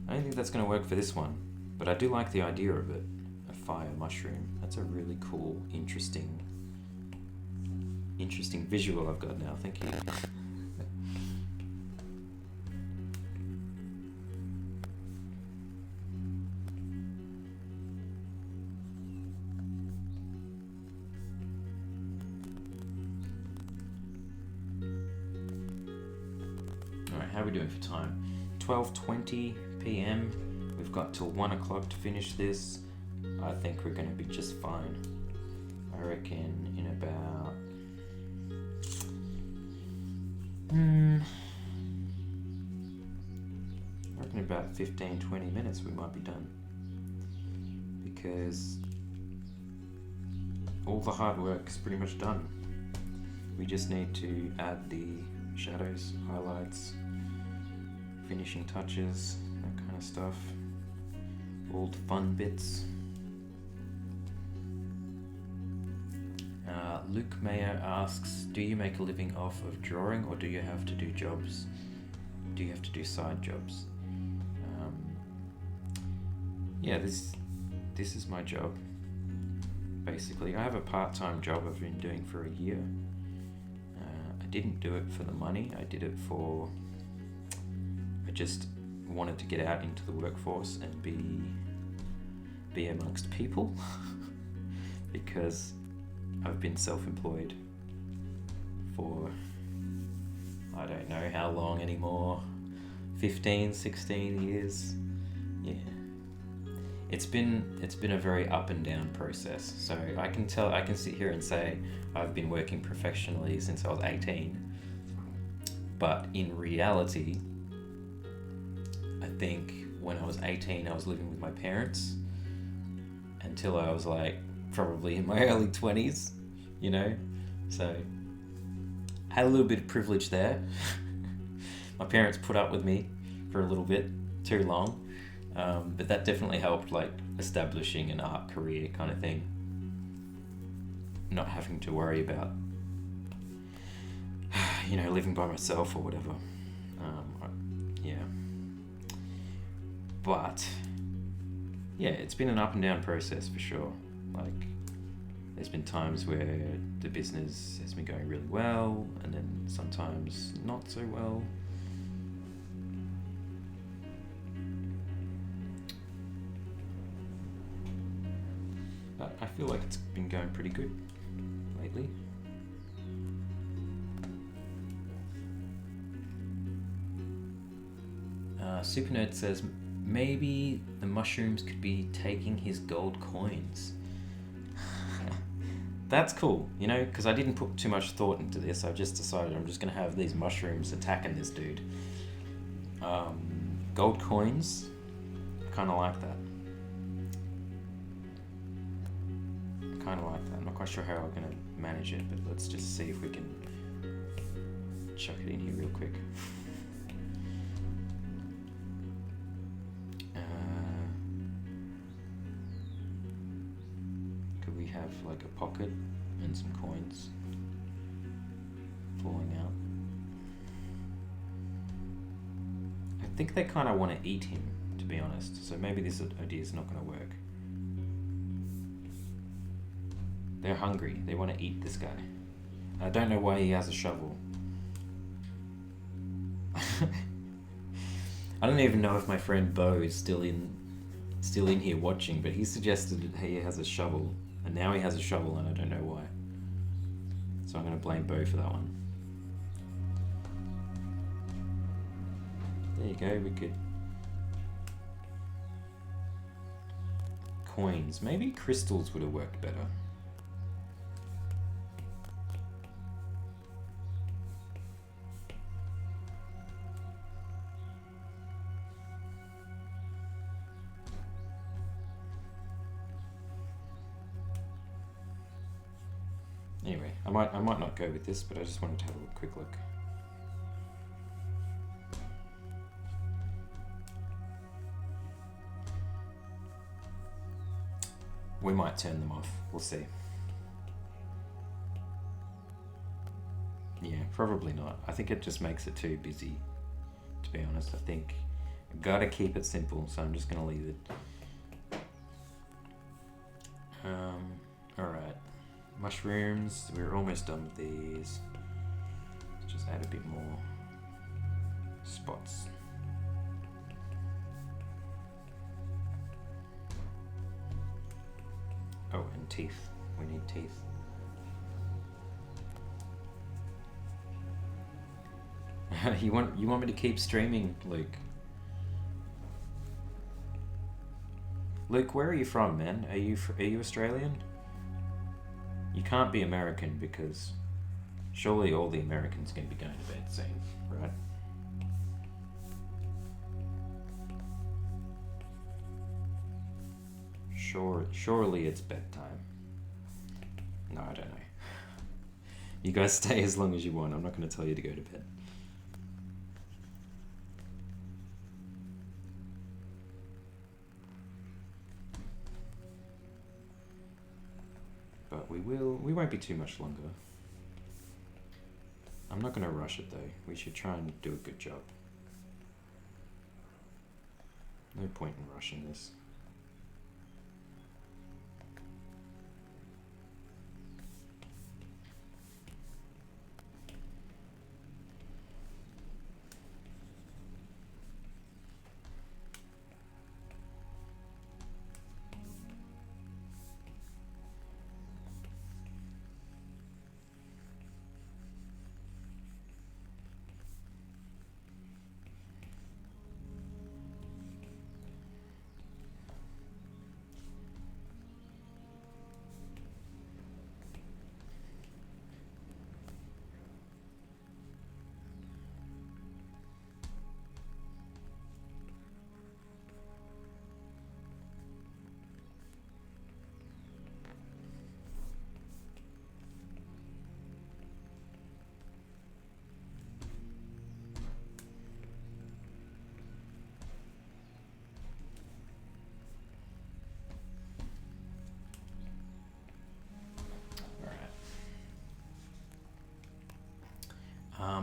I don't think that's going to work for this one, but I do like the idea of it. A fire mushroom. That's a really cool, interesting visual I've got now. Thank you. Alright, how are we doing for time? 12:20 p.m. We've got till 1 o'clock to finish this. I think we're going to be just fine. I reckon in about... I reckon in about 15-20 minutes we might be done. Because all the hard work's pretty much done. We just need to add the shadows, highlights, finishing touches, that kind of stuff. All the fun bits. Luke Mayer asks, do you make a living off of drawing, or do you have to do jobs? Do you have to do side jobs? Yeah, this is my job. Basically, I have a part-time job I've been doing for a year. I didn't do it for the money. I did it for... I just wanted to get out into the workforce and be amongst people because I've been self-employed for I don't know how long anymore, 15, 16 years. Yeah. It's been a very up and down process. So I can sit here and say I've been working professionally since I was 18. But in reality, I think when I was 18, I was living with my parents until I was like probably in my early 20s, you know? So I had a little bit of privilege there. My parents put up with me for a little bit, too long. But that definitely helped, like, establishing an art career kind of thing. Not having to worry about, you know, living by myself or whatever. Yeah. But, yeah, it's been an up and down process for sure. Like, there's been times where the business has been going really well, and then sometimes not so well. But I feel like it's been going pretty good lately. Super Nerd says, maybe the mushrooms could be taking his gold coins. That's cool, you know, because I didn't put too much thought into this. I just decided I'm just going to have these mushrooms attacking this dude. Gold coins, I kind of like that. I'm not quite sure how I'm going to manage it, but let's just see if we can chuck it in here real quick. Could we have like a pocket and some coins falling out? I think they kind of want to eat him, to be honest, so maybe this idea is not going to work. They're hungry. They want to eat this guy. I don't know why he has a shovel. I don't even know if my friend Bo is still in here watching, but he suggested that he has a shovel, and now he has a shovel, and I don't know why. So I'm going to blame Bo for that one. There you go. We could coins. Maybe crystals would have worked better. Anyway, I might not go with this, but I just wanted to have a quick look. We might turn them off. We'll see. Probably not. I think it just makes it too busy, to be honest. I think I gotta keep it simple, so I'm just gonna leave it. Alright. Mushrooms, we're almost done with these. Let's just add a bit more spots. Oh, and teeth. We need teeth. You want me to keep streaming, Luke? Luke, where are you from, man? Are you Australian? You can't be American because surely all the Americans are going to be going to bed soon, right? Surely it's bedtime. No, I don't know. You guys stay as long as you want. I'm not going to tell you to go to bed. But we won't be too much longer. I'm not going to rush it though. We should try and do a good job. No point in rushing this.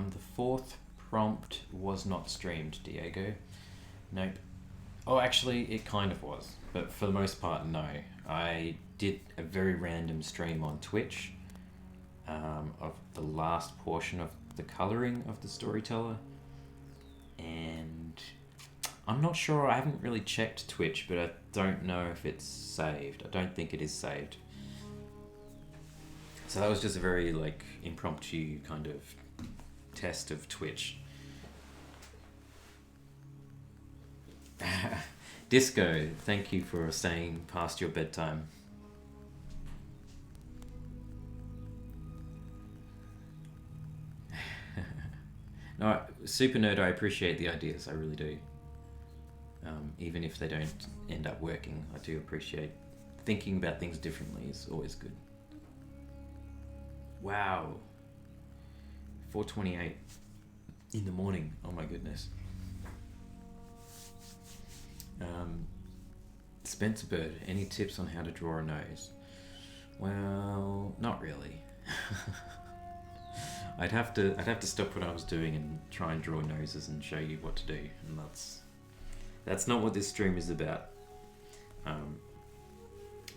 The fourth prompt was not streamed, Diego. Nope. Oh, actually, it kind of was, but for the most part, no. I did a very random stream on Twitch of the last portion of the colouring of the storyteller, and I'm not sure. I haven't really checked Twitch, but I don't know if it's saved. I don't think it is saved. So that was just a very impromptu kind of test of Twitch. Disco, thank you for staying past your bedtime. No, Super Nerd, I appreciate the ideas, I really do. Even if they don't end up working, I do appreciate thinking about things differently is always good. Wow. 4:28 in the morning. Oh my goodness. Spencer Bird, any tips on how to draw a nose? Well, not really. I'd have to stop what I was doing and try and draw noses and show you what to do, and that's not what this stream is about.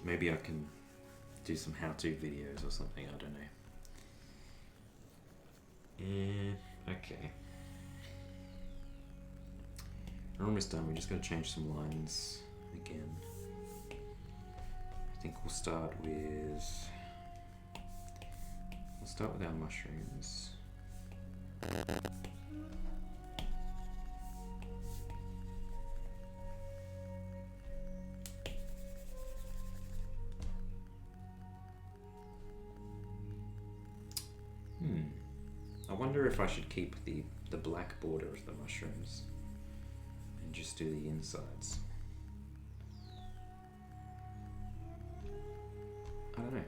Maybe I can do some how-to videos or something, I don't know. Okay. We're almost done. We're just going to change some lines again. I think we'll start with our mushrooms. I wonder if I should keep the black border of the mushrooms and just do the insides. I don't know.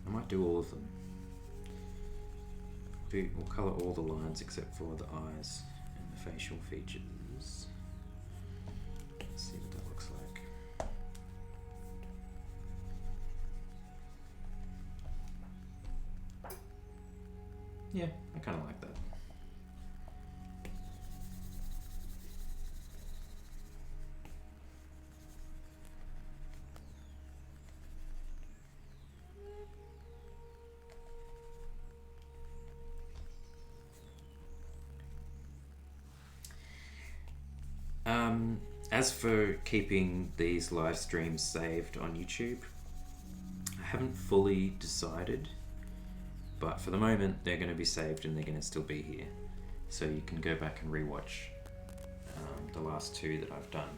I might do all of them. We'll colour all the lines except for the eyes and the facial features. Let's see what that looks like. Yeah, I kind of like that. As for keeping these live streams saved on YouTube, I haven't fully decided, but for the moment they're going to be saved and they're going to still be here. So you can go back and rewatch the last two that I've done.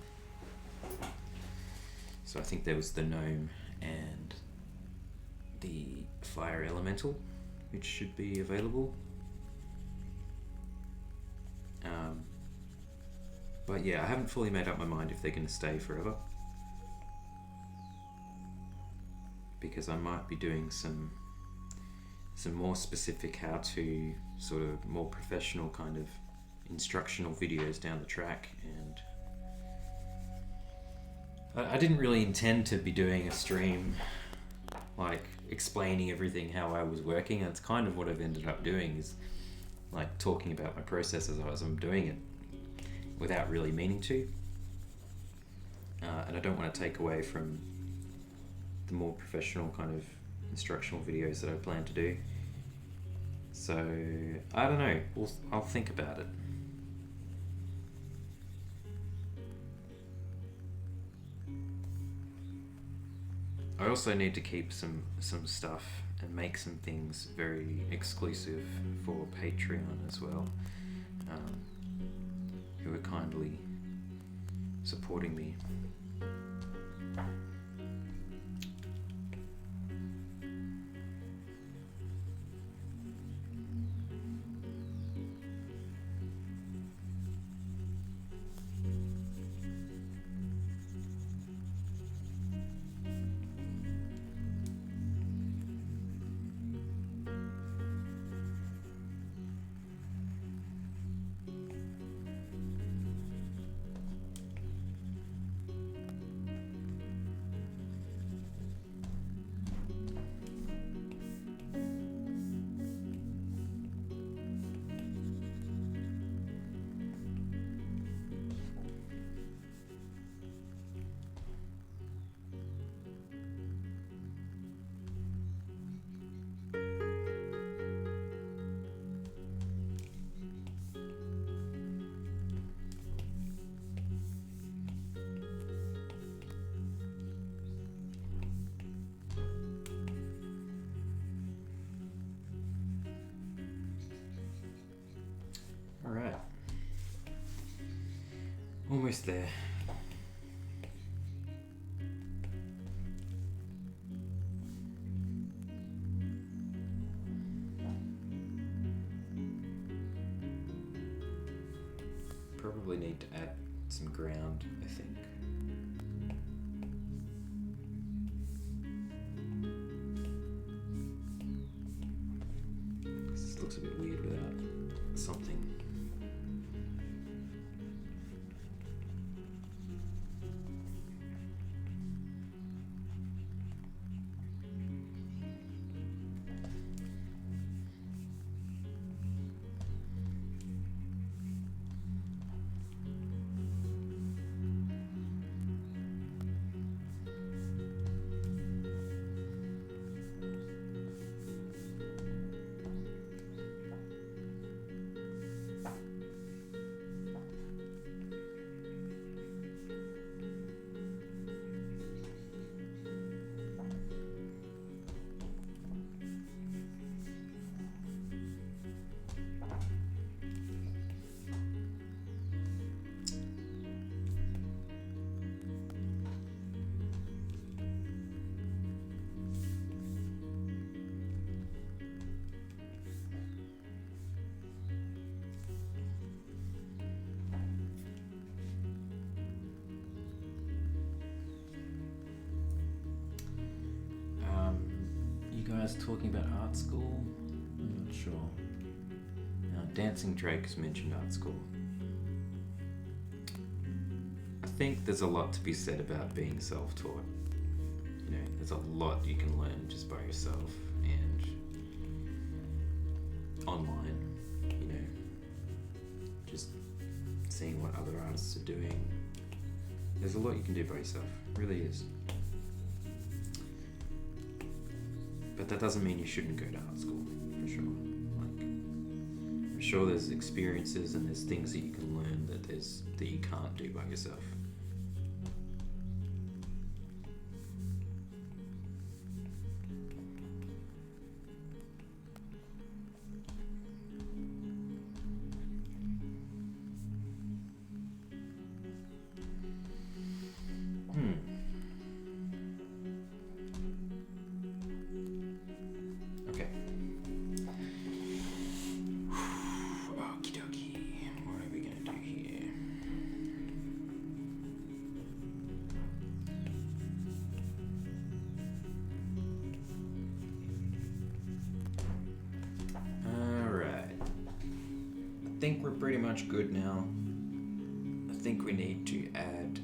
So I think there was the gnome and the fire elemental, which should be available. But yeah, I haven't fully made up my mind if they're going to stay forever, because I might be doing some more specific how-to, sort of more professional kind of instructional videos down the track. And I didn't really intend to be doing a stream like explaining everything how I was working. That's kind of what I've ended up doing, is like talking about my process as I'm doing it without really meaning to. And I don't want to take away from the more professional kind of instructional videos that I plan to do. So I don't know, I'll think about it. I also need to keep some stuff and make some things very exclusive for Patreon as well, who are kindly supporting me. Alright. Almost there. Probably need to add some ground, I think. This looks a bit weird without something. Talking about art school? I'm not sure. Dancing Drake has mentioned art school. I think there's a lot to be said about being self-taught. You know, there's a lot you can learn just by yourself, and online, you know, just seeing what other artists are doing. There's a lot you can do by yourself, it really is. But that doesn't mean you shouldn't go to art school, for sure. Like, I'm sure there's experiences and there's things that you can learn that you can't do by yourself. Okay. Okie dokie. What are we gonna do here? Alright. I think we're pretty much good now. I think we need to add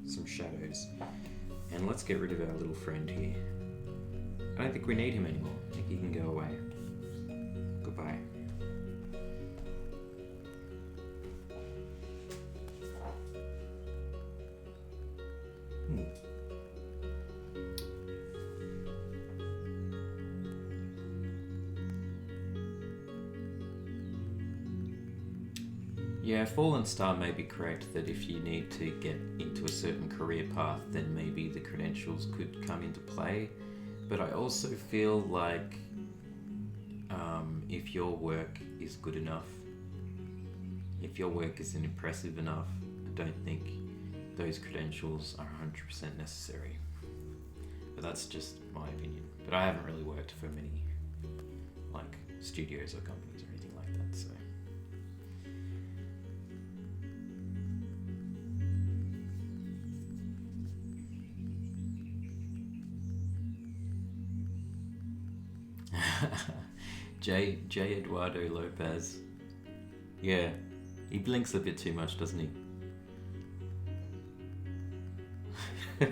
some shadows. And let's get rid of our little friend here. I don't think we need him anymore. I think he can go away. Goodbye. Yeah, Fallen Star may be correct that if you need to get into a certain career path, then maybe the credentials could come into play. But I also feel like if your work is good enough, if your work isn't impressive enough, I don't think those credentials are 100% necessary. But that's just my opinion. But I haven't really worked for many like studios or companies or anything like that, so. J. Eduardo Lopez. Yeah, he blinks a bit too much, doesn't he? I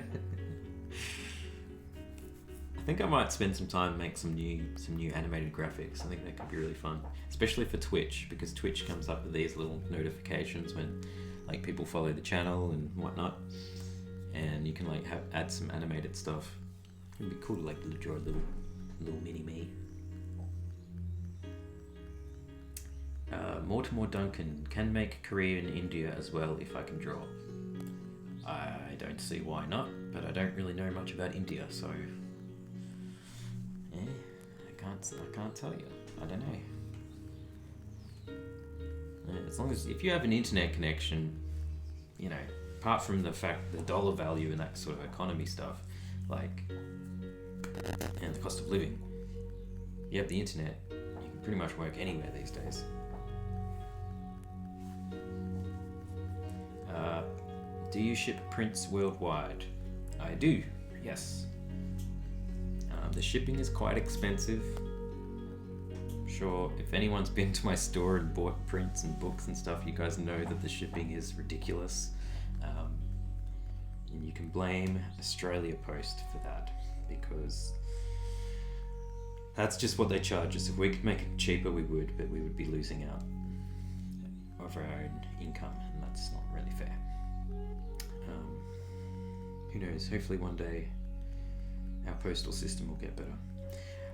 think I might spend some time and make some new animated graphics. I think that could be really fun, especially for Twitch, because Twitch comes up with these little notifications when like people follow the channel and whatnot, and you can like add some animated stuff. It'd be cool to like draw a little mini me. Mortimer Duncan can make a career in India as well if I can draw. I don't see why not, but I don't really know much about India, so yeah, I can't tell you. I don't know. As long as if you have an internet connection, you know, apart from the fact the dollar value and that sort of economy stuff, like, and the cost of living, you have the internet, you can pretty much work anywhere these days. Do you ship prints worldwide? I do, yes. The shipping is quite expensive. Sure, if anyone's been to my store and bought prints and books and stuff, you guys know that the shipping is ridiculous. And you can blame Australia Post for that, because that's just what they charge us. If we could make it cheaper, we would, but we would be losing out of our own income, and that's not really fair. Who knows, hopefully one day our postal system will get better.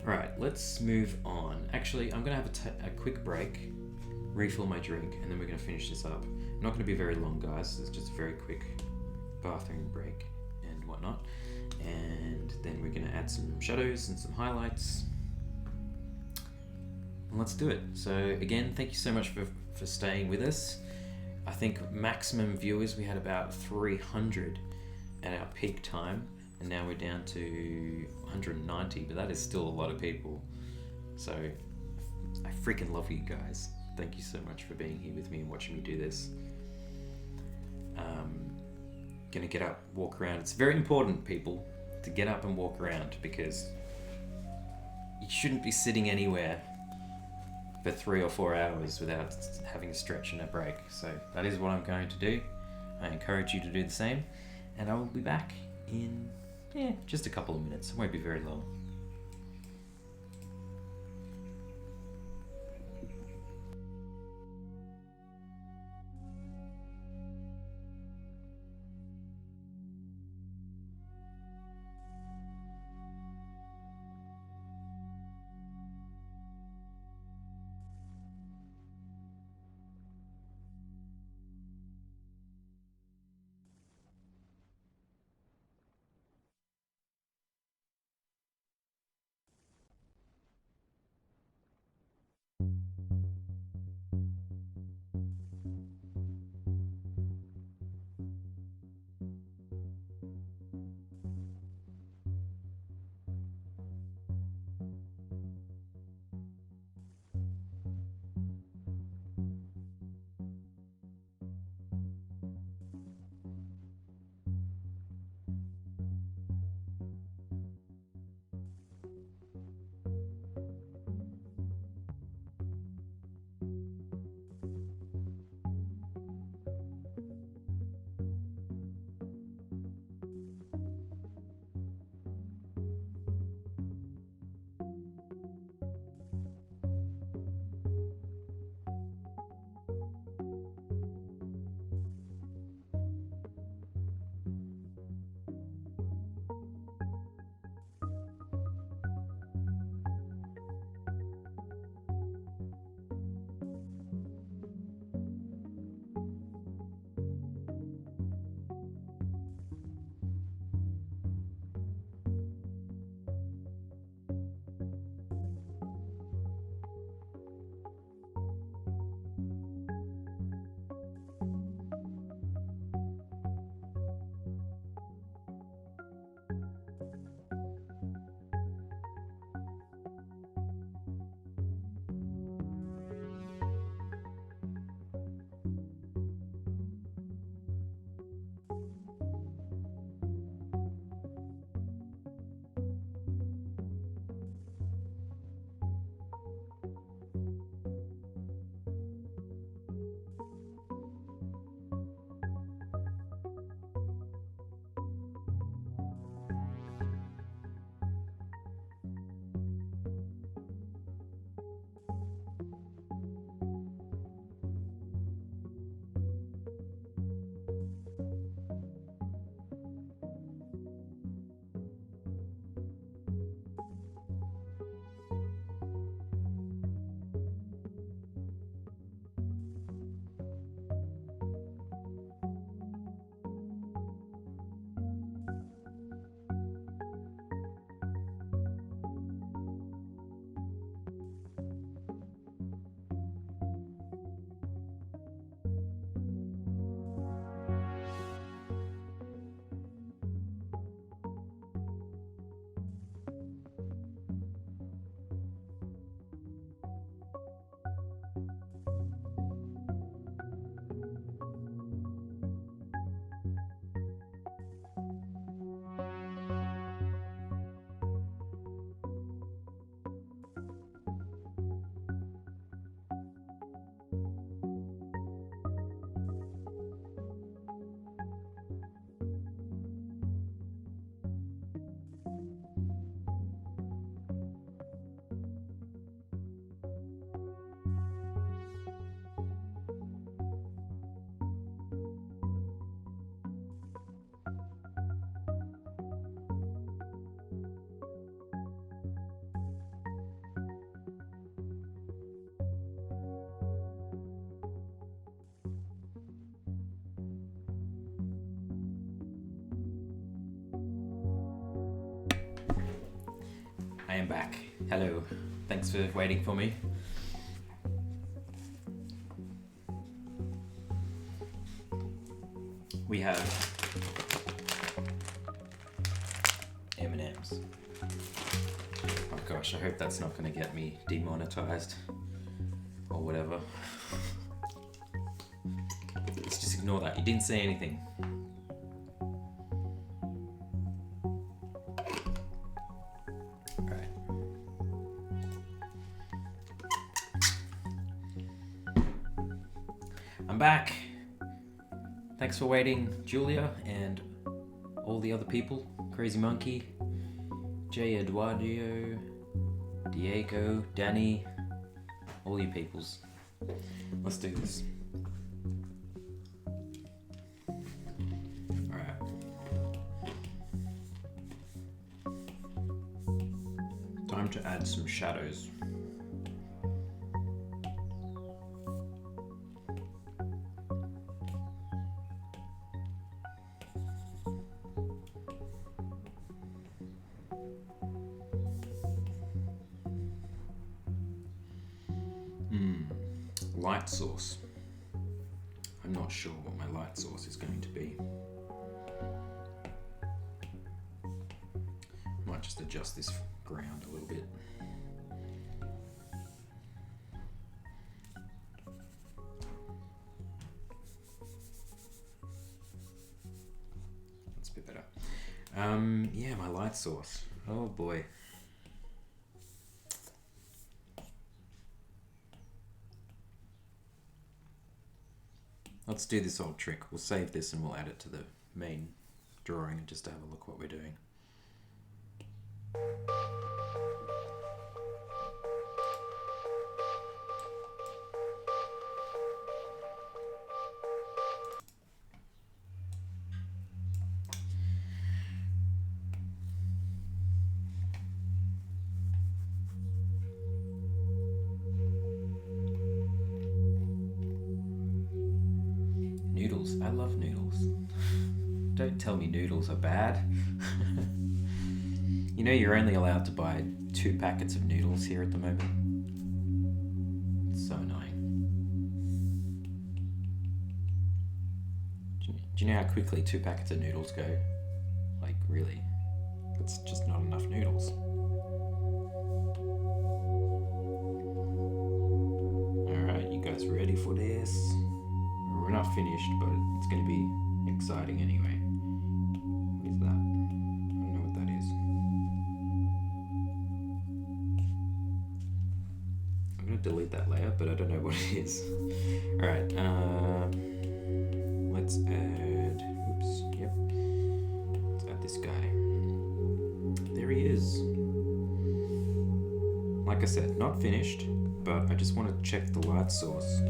Alright, let's move on. Actually, I'm going to have a quick break, refill my drink, and then we're going to finish this up. Not going to be very long, guys. It's just a very quick bathroom break and whatnot. And then we're going to add some shadows and some highlights. And let's do it. So again, thank you so much for staying with us. I think maximum viewers, we had about 300 at our peak time, and now we're down to 190, but that is still a lot of people. So I freaking love you guys. Thank you so much for being here with me and watching me do this. Gonna get up, walk around. It's very important, people, to get up and walk around, because you shouldn't be sitting anywhere for 3 or 4 hours without having a stretch and a break. So that is what I'm going to do. I encourage you to do the same, and I will be back in just a couple of minutes. It won't be very long. back. Hello. Thanks for waiting for me. We have M&Ms. Oh gosh, I hope that's not going to get me demonetized or whatever. Let's just ignore that. You didn't say anything. Alright. I'm back. Thanks for waiting, Julia, and all the other people. Crazy Monkey, J. Eduardo, Diego, Danny, all you peoples. Let's do this. Alright. Time to add some shadows. Light source. I'm not sure what my light source is going to be. Might just adjust this ground a little bit. That's a bit better. Yeah, my light source. Oh boy. Let's do this old trick. We'll save this and we'll add it to the main drawing and just have a look what we're doing. Noodles. I love noodles. Don't tell me noodles are bad. You know you're only allowed to buy 2 packets of noodles here at the moment. It's so annoying. Do you know how quickly 2 packets of noodles go? Like, really? It's just not enough noodles. Alright, you guys ready for this? We're not finished, but it's going to be exciting anyway. What is that? I don't know what that is. I'm going to delete that layer, but I don't know what it is. Alright, let's add... Oops, yep. Let's add this guy. There he is. Like I said, not finished, but I just want to check the light source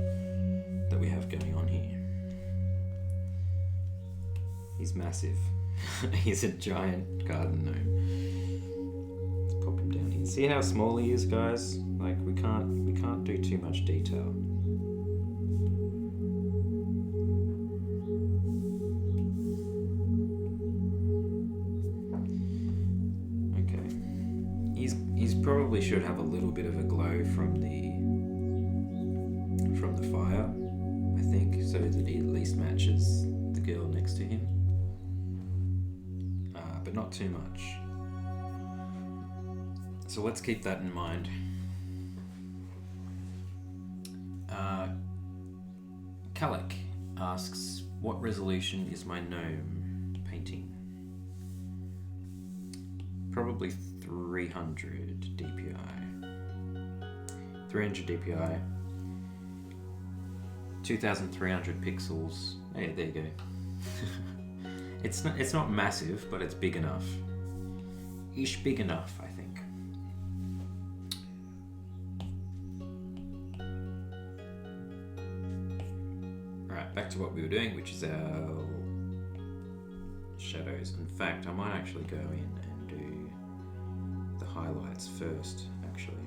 that we have going on here. He's massive. He's a giant garden gnome. Let's pop him down here. See how small he is, guys? Like we can't do too much detail. Okay. He's probably should have a little bit of a glow from the fire, I think, so that he at least matches the girl next to him. But not too much. So let's keep that in mind. Kalek asks, what resolution is my gnome painting? Probably 300 DPI. 300 DPI. 2,300 pixels. Hey, there you go. It's not massive, but it's big enough. Ish big enough, I think. Alright, back to what we were doing, which is our shadows. In fact, I might actually go in and do the highlights first, actually.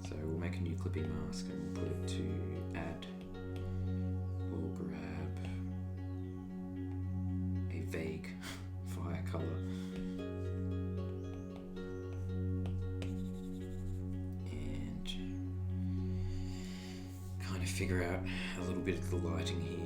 So we'll make a new clipping mask and we'll put it to add. We'll grab a vague fire color. figure out a little bit of the lighting here.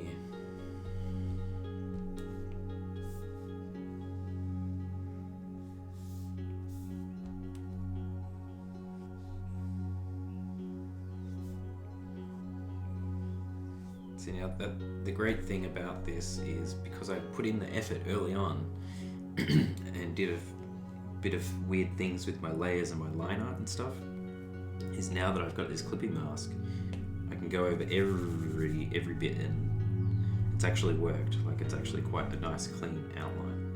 See, now the great thing about this is because I put in the effort early on and did a bit of weird things with my layers and my line art and stuff, is now that I've got this clipping mask, I can go over every bit, and it's actually worked. Like, it's actually quite a nice clean outline,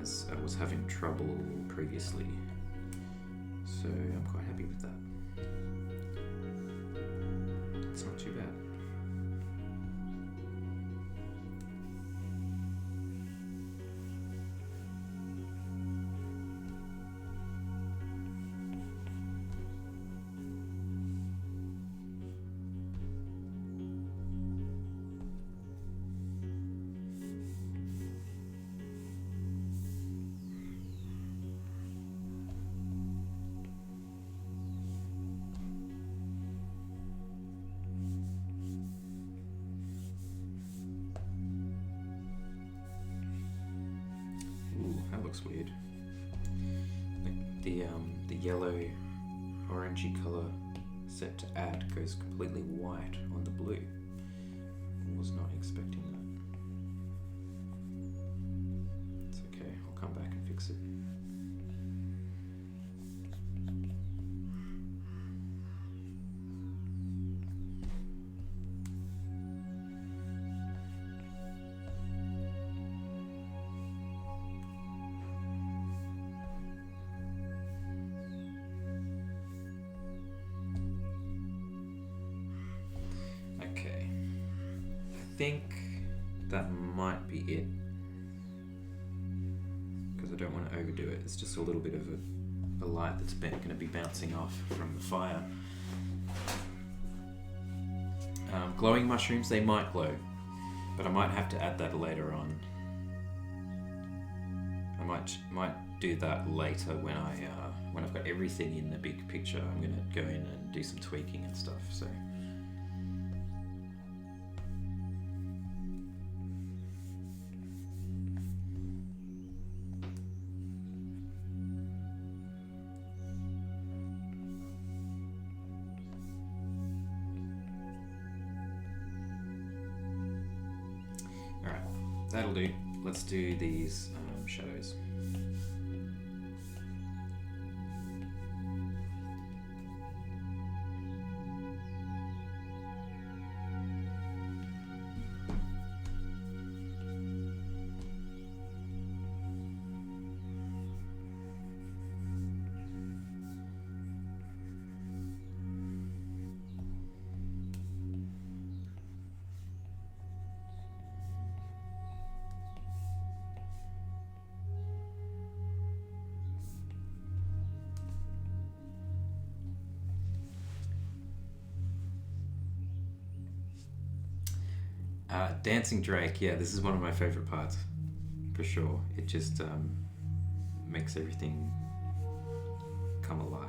as I was having trouble previously. So I'm quite happy with that. It's not too bad. That looks weird. The yellow orangey colour set to add goes completely white on the blue. I was not expecting that. It's okay, I'll come back and fix it. I think that might be it, because I don't want to overdo it. It's just a little bit of a light that's going to be bouncing off from the fire. Glowing mushrooms, they might glow, but I might have to add that later on. I might do that later when I've got everything in the big picture. I'm going to go in and do some tweaking and stuff. So. That'll do. Let's do these shadows. Dancing Drake, yeah, this is one of my favourite parts, for sure. It just makes everything come alive.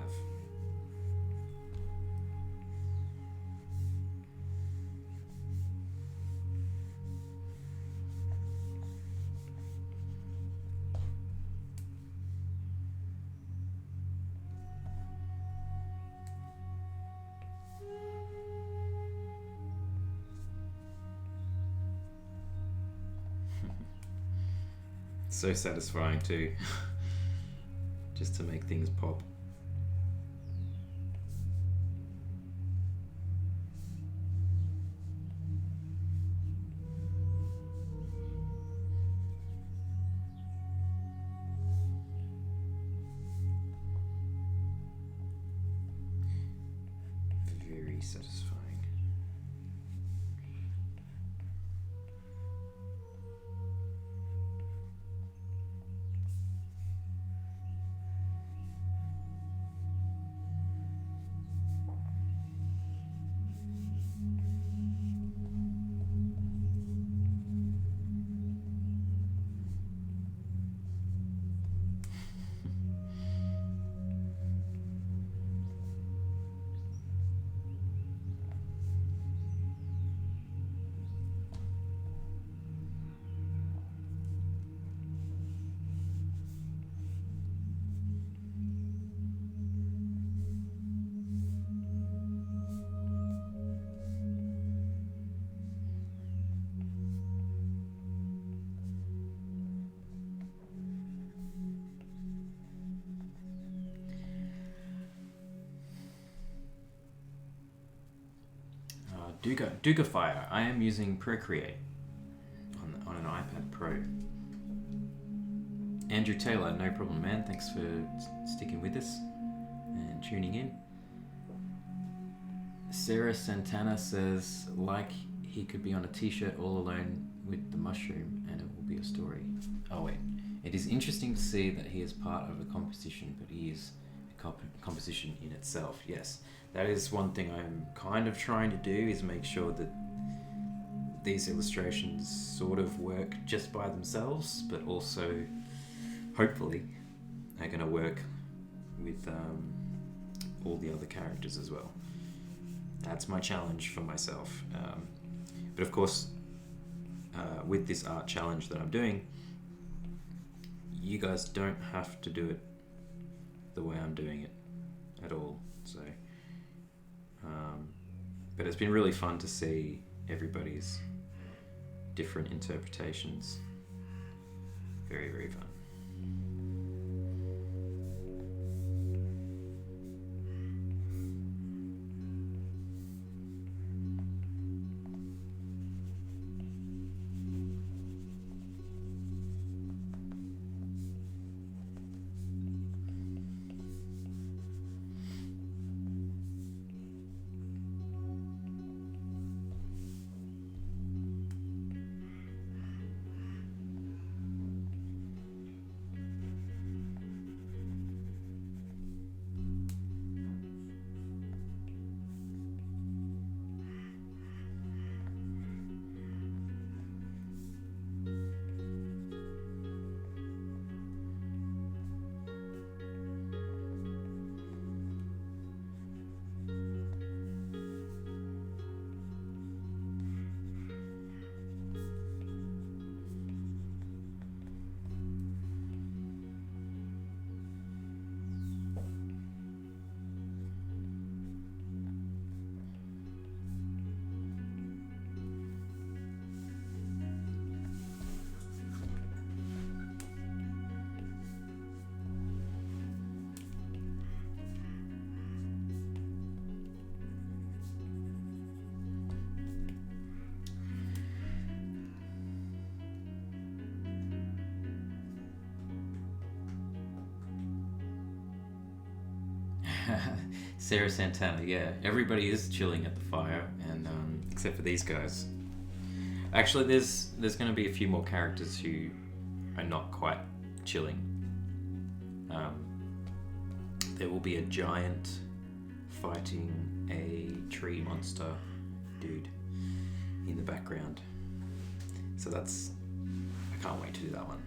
So satisfying too, just to make things pop. Very satisfying. Duga Fire. I am using Procreate on an iPad Pro. Andrew Taylor, no problem, man. Thanks for sticking with us and tuning in. Sarah Santana says, like he could be on a t-shirt all alone with the mushroom and it will be a story. Oh wait. It is interesting to see that he is part of a composition, but he is a composition in itself. Yes, that is one thing I'm kind of trying to do, is make sure that these illustrations sort of work just by themselves, but also hopefully are going to work with all the other characters as well. That's my challenge for myself. But of course, with this art challenge that I'm doing, you guys don't have to do it the way I'm doing it at all. So, but it's been really fun to see everybody's different interpretations. Very, very fun. Sarah Santana, yeah. Everybody is chilling at the fire, and except for these guys. Actually, there's going to be a few more characters who are not quite chilling. There will be a giant fighting a tree monster dude in the background. So I can't wait to do that one.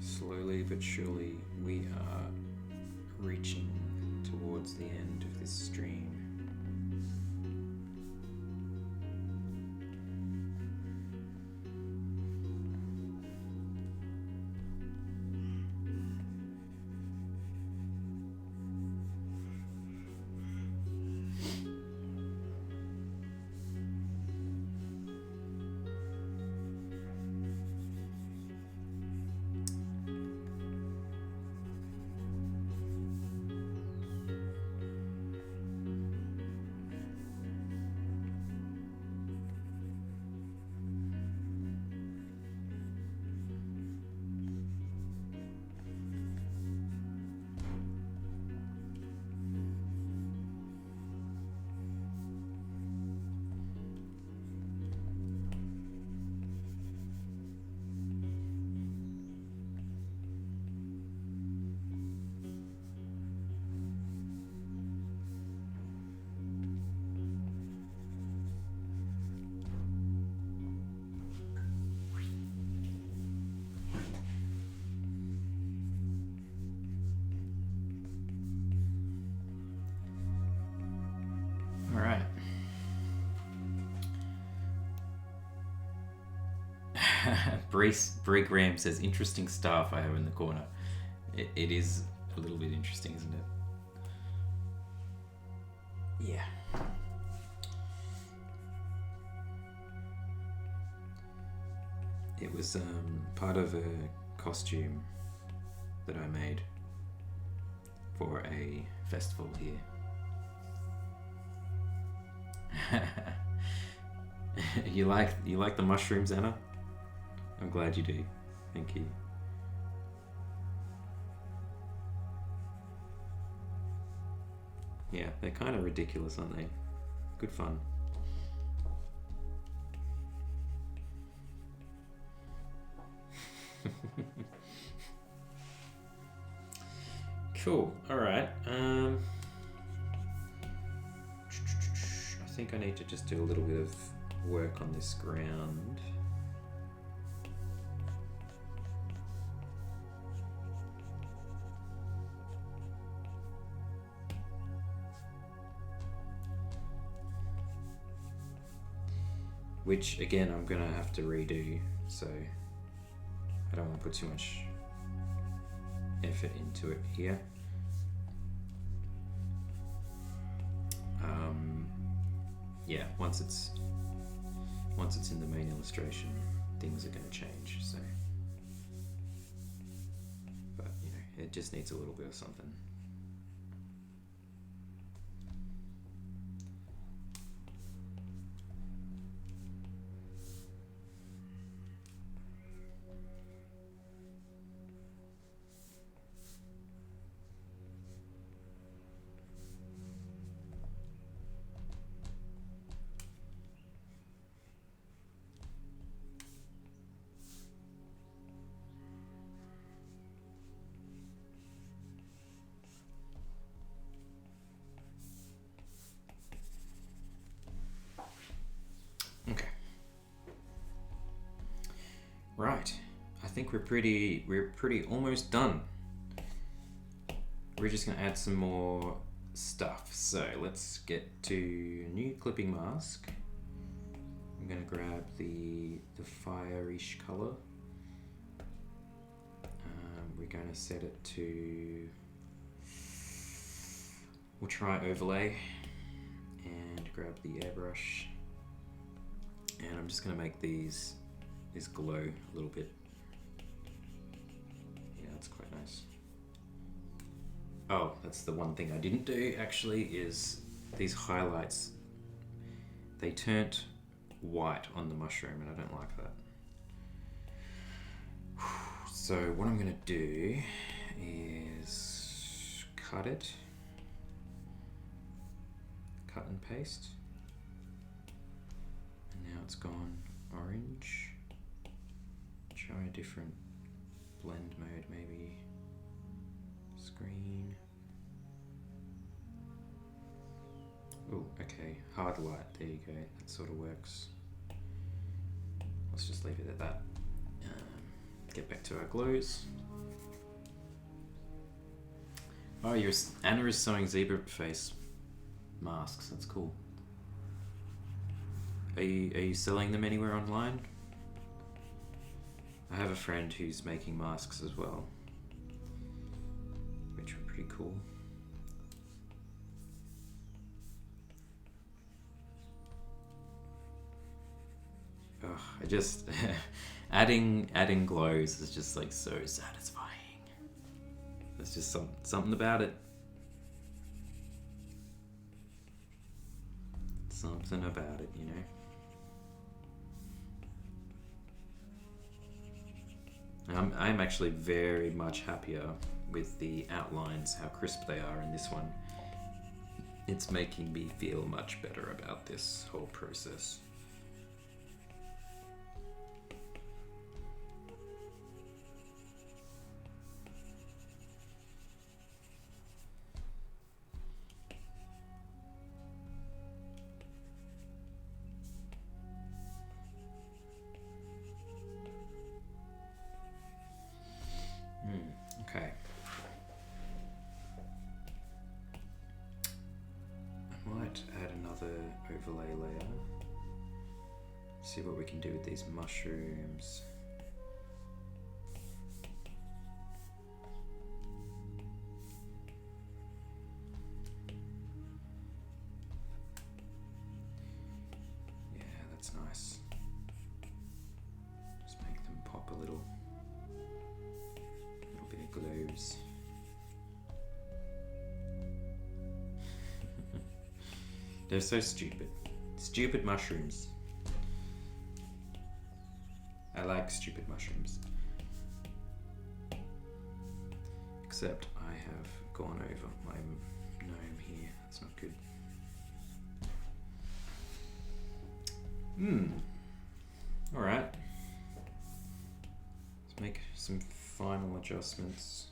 Slowly but surely, we are reaching towards the end of this stream. All right. Bree Graham says, interesting stuff I have in the corner. It is a little bit interesting, isn't it? Yeah. It was part of a costume that I made for a festival here. You like the mushrooms, Anna? I'm glad you do. Thank you. Yeah, they're kind of ridiculous, aren't they? Good fun. Cool. All right. I think I need to just do a little bit of work on this ground. Which again I'm gonna have to redo, so I don't want to put too much effort into it here. Yeah, once it's in the main illustration, things are going to change. So, but you know, it just needs a little bit of something. Okay. Right. I think we're pretty almost done. We're just gonna add some more stuff. So let's get to new clipping mask. I'm gonna grab the fire-ish color. We're gonna set it to, we'll try overlay and grab the airbrush. And I'm just gonna make this glow a little bit. Yeah, that's quite nice. Oh, that's the one thing I didn't do actually, is these highlights. They turned white on the mushroom and I don't like that. So what I'm gonna do is cut and paste. Now it's gone orange. Try a different blend mode, maybe screen. Oh, okay, hard light, there you go, that sort of works. Let's just leave it at that. Get back to our glows. Oh, Anna is sewing zebra face masks, that's cool. Are you selling them anywhere online? I have a friend who's making masks as well, which are pretty cool. Oh, I just adding glows is just like so satisfying. There's just something about it. Something about it, you know. I'm actually very much happier with the outlines, how crisp they are in this one. It's making me feel much better about this whole process. Okay. I might might add another overlay layer. See what we can do with these mushrooms. Yeah, that's nice. Just make them pop a little bit of glows. They're so stupid. Stupid mushrooms. I like stupid mushrooms. Except I have gone over my gnome here. That's not good. Alright. Let's make some final adjustments.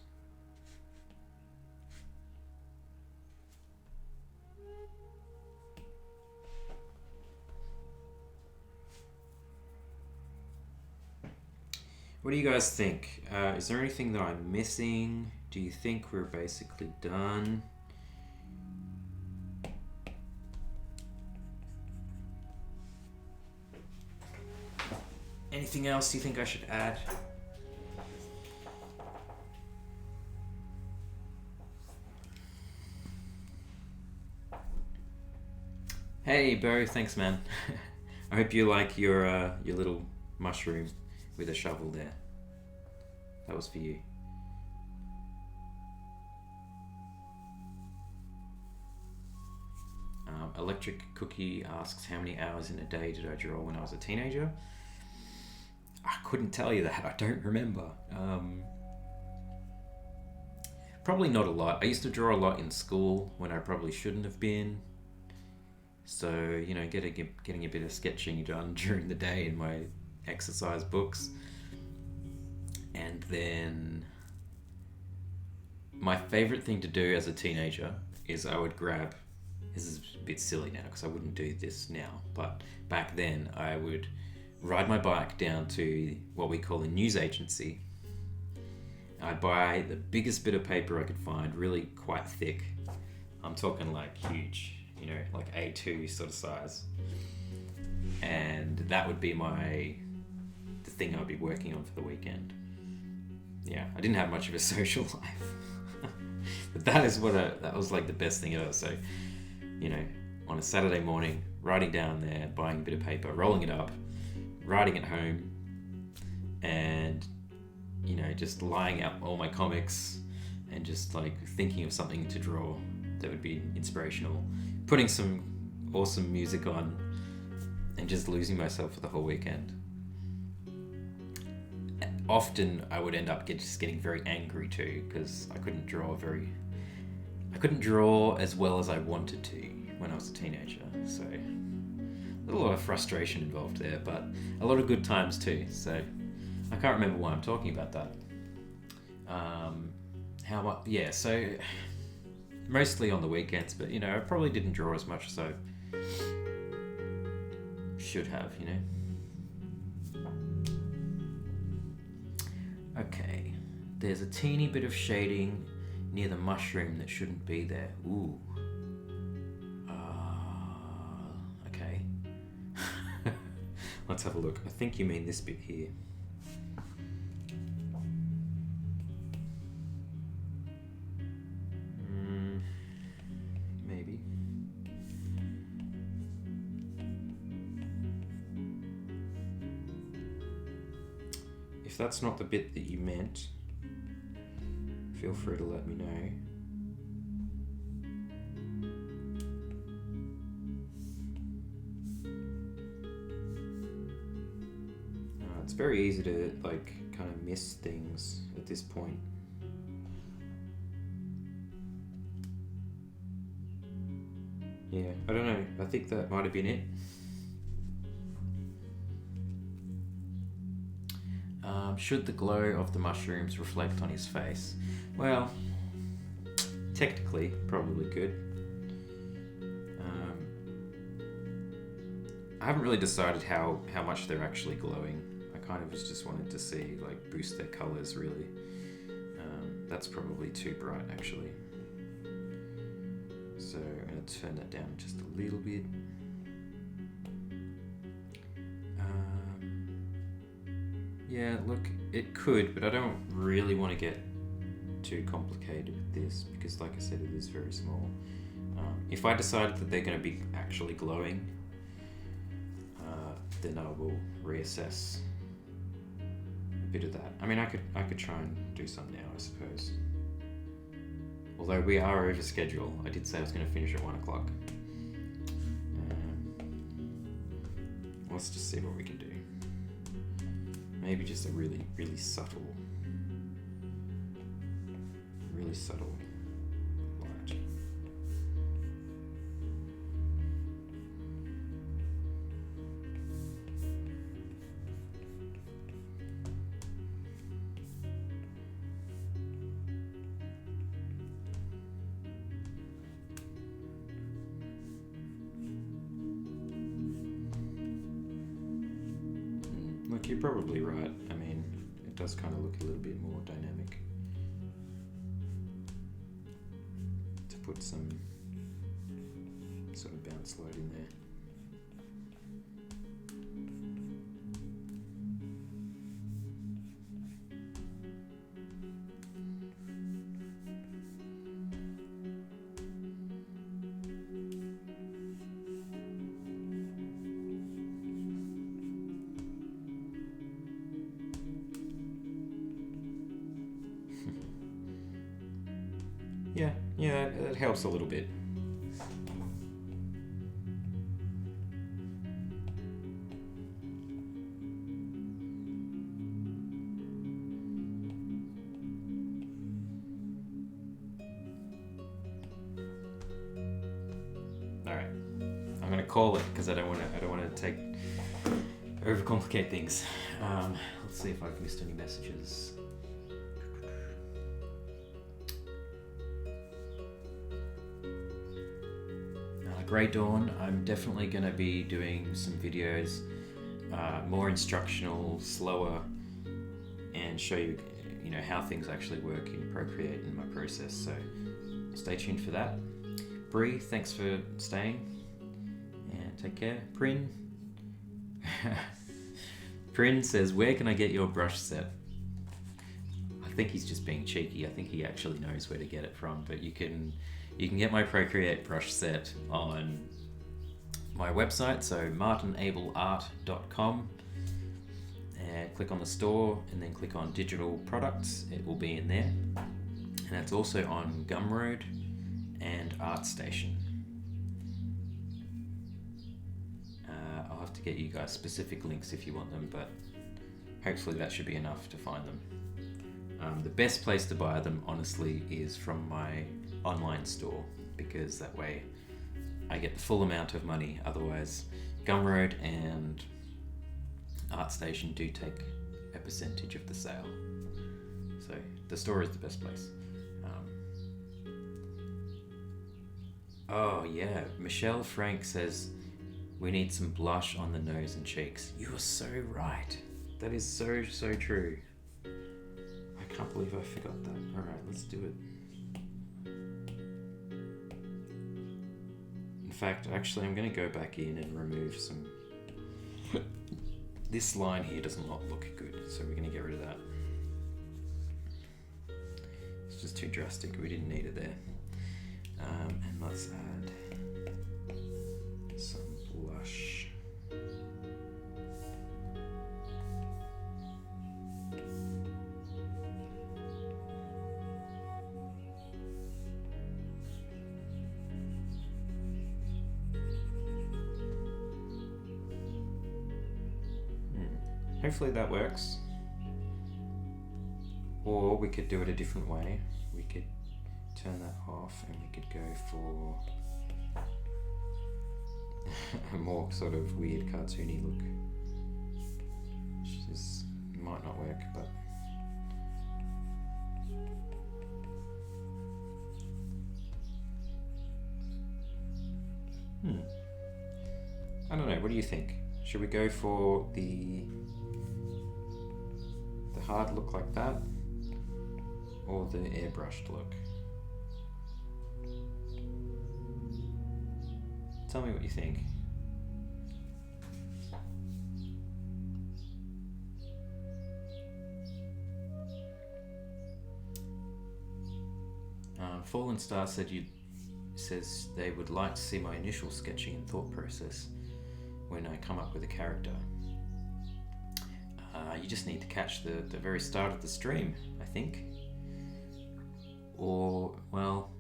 What do you guys think? Is there anything that I'm missing? Do you think we're basically done? Anything else you think I should add? Hey Bo, thanks man. I hope you like your little mushroom with a shovel there. That was for you. Electric Cookie asks, how many hours in a day did I draw when I was a teenager? I couldn't tell you that. I don't remember. Probably not a lot. I used to draw a lot in school when I probably shouldn't have been. So, you know, getting a bit of sketching done during the day in my exercise books. And then my favorite thing to do as a teenager is I would grab, this is a bit silly now because I wouldn't do this now, but back then I would ride my bike down to what we call a news agency. I'd buy the biggest bit of paper I could find, really quite thick. I'm talking like huge, you know, like A2 sort of size. And that would be the thing I'd be working on for the weekend. Yeah, I didn't have much of a social life. But that was like the best thing ever. So, you know, on a Saturday morning, riding down there, buying a bit of paper, rolling it up, writing it home, and, you know, just lying out all my comics and just like thinking of something to draw that would be inspirational, putting some awesome music on, and just losing myself for the whole weekend. Often I would end up just getting very angry too, because I couldn't draw as well as I wanted to when I was a teenager. So a lot of frustration involved there, but a lot of good times too. So I can't remember why I'm talking about that. So mostly on the weekends, but, you know, I probably didn't draw as much as I should have, you know. Okay, there's a teeny bit of shading near the mushroom that shouldn't be there. Ooh. Okay. Let's have a look. I think you mean this bit here. Maybe. If that's not the bit that you meant, feel free to let me know. It's very easy to like kind of miss things at this point. Yeah, I don't know. I think that might have been it. Should the glow of the mushrooms reflect on his face? Well, technically, probably could. I haven't really decided how much they're actually glowing. I kind of just wanted to see, like, boost their colors, really. That's probably too bright, actually. So I'm going to turn that down just a little bit. Yeah, look, it could, but I don't really want to get too complicated with this because, like I said, it is very small. If I decided that they're going to be actually glowing, then I will reassess a bit of that. I mean, I could try and do some now, I suppose. Although we are over schedule. I did say I was going to finish at 1 o'clock. Let's just see what we can do. Maybe just a really, really subtle light. Look, you're probably right. I mean, it does kind of look a little bit more dynamic. To put some sort of bounce light in there. Yeah, it helps a little bit. All right, I'm gonna call it because I don't want to overcomplicate things. Let's see if I've missed any messages. Grey Dawn, I'm definitely going to be doing some videos, more instructional, slower, and show you, how things actually work in Procreate and my process. So stay tuned for that. Bree, thanks for staying, and take care. Prin, Prin says, "Where can I get your brush set?" I think he's just being cheeky. I think he actually knows where to get it from, but you can get my Procreate brush set on my website, so martinableart.com, and click on the store and then click on digital products. It will be in there, and it's also on Gumroad and ArtStation. I'll have to get you guys specific links if you want them, but hopefully that should be enough to find them. The best place to buy them, honestly, is from my online store, because that way I get the full amount of money. Otherwise, Gumroad and ArtStation do take a percentage of the sale. So the store is the best place. Oh yeah, Michelle Frank says we need some blush on the nose and cheeks. You are so right. That is so true. I can't believe I forgot that. All right, let's do it. In fact, actually, I'm going to go back in and remove some. This line here does not look good, so we're going to get rid of that. It's just too drastic. We didn't need it there. And let's add some blush. Hopefully that works. Or we could do it a different way. We could turn that off and we could go for a more sort of weird cartoony look. Which is, might not work, but I don't know, what do you think? Should we go for the hard look like that, or the airbrushed look? Tell me what you think. Fallen Star says they would like to see my initial sketching and thought process when I come up with a character. You just need to catch the very start of the stream, I think. Or, well,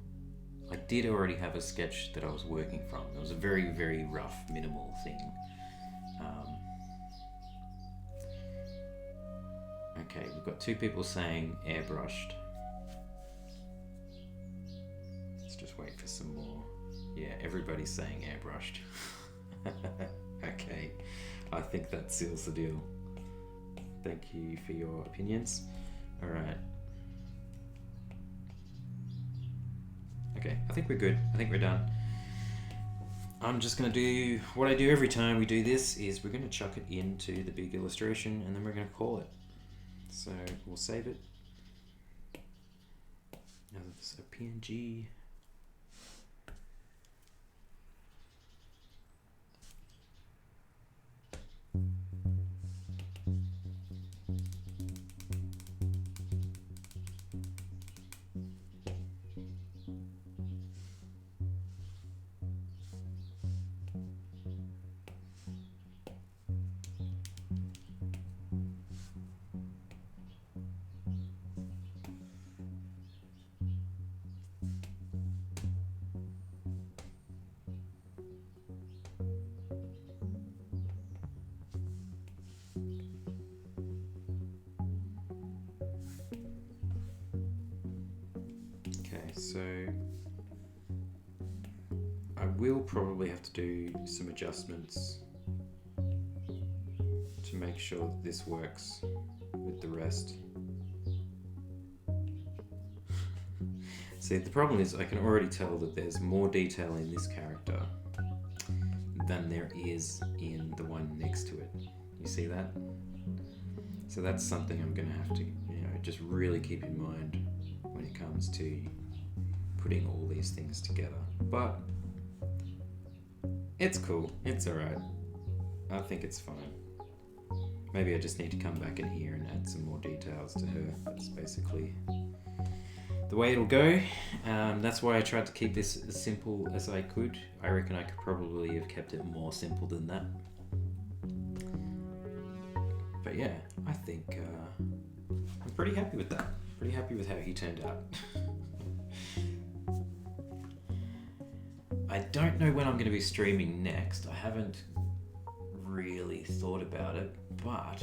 I did already have a sketch that I was working from. It was a very, very rough, minimal thing. Okay, we've got 2 people saying airbrushed. Let's just wait for some more. Yeah, everybody's saying airbrushed. Okay, I think that seals the deal. Thank you for your opinions. Alright. Okay, I think we're good. I think we're done. I'm just going to do what I do every time we do this is we're going to chuck it into the big illustration and then we're going to call it. So we'll save it. Now that's a PNG. So I will probably have to do some adjustments to make sure that this works with the rest. See, the problem is I can already tell that there's more detail in this character than there is in the one next to it. You see that? So that's something I'm going to have to, just really keep in mind when it comes to putting all these things together. But it's cool. It's alright. I think it's fine. Maybe I just need to come back in here and add some more details to her. That's basically the way it'll go. That's why I tried to keep this as simple as I could. I reckon I could probably have kept it more simple than that. But yeah, I think I'm pretty happy with that. Pretty happy with how he turned out. I don't know when I'm going to be streaming next. I haven't really thought about it, but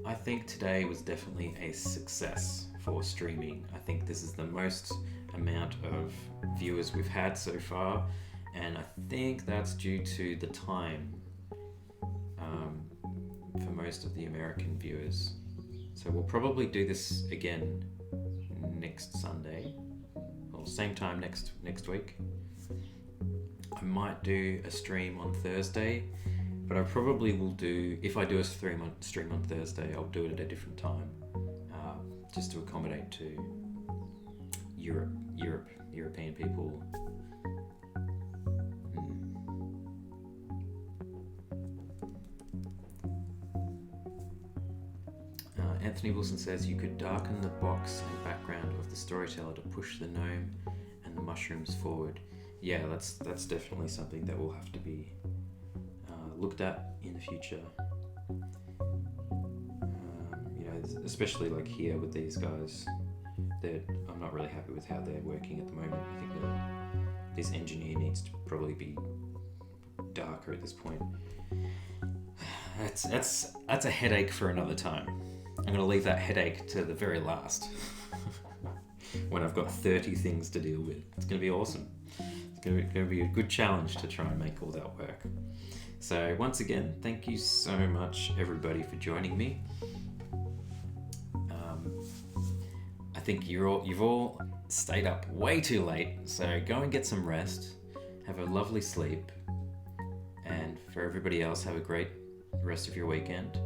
I think today was definitely a success for streaming. I think this is the most amount of viewers we've had so far, and I think that's due to the time for most of the American viewers. So we'll probably do this again next Sunday, or same time next week. I might do a stream on Thursday, but I probably will do, if I do a stream on Thursday, I'll do it at a different time, just to accommodate to European people. Anthony Wilson says you could darken the box and background of the storyteller to push the gnome and the mushrooms forward. Yeah, that's definitely something that will have to be looked at in the future. Especially like here with these guys, that I'm not really happy with how they're working at the moment. I think that this engineer needs to probably be darker at this point. That's a headache for another time. I'm going to leave that headache to the very last when I've got 30 things to deal with. It's going to be awesome. It's going to be a good challenge to try and make all that work. So once again, thank you so much everybody for joining me. I think you've all stayed up way too late, so go and get some rest. Have a lovely sleep. And for everybody else, have a great rest of your weekend.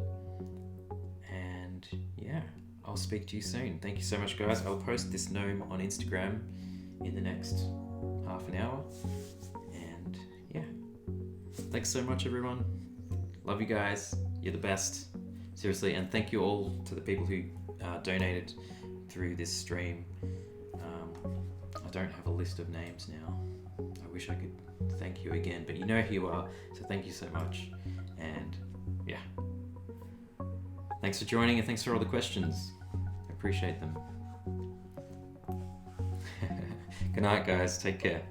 And yeah, I'll speak to you soon. Thank you so much, guys. I'll post this gnome on Instagram in the next half an hour. And yeah, thanks so much, everyone. Love you guys. You're the best. Seriously, and thank you all to the people who donated through this stream. I don't have a list of names now. I wish I could thank you again, but you know who you are, so thank you so much. And yeah, thanks for joining, and thanks for all the questions. I appreciate them. Good night, guys. Take care.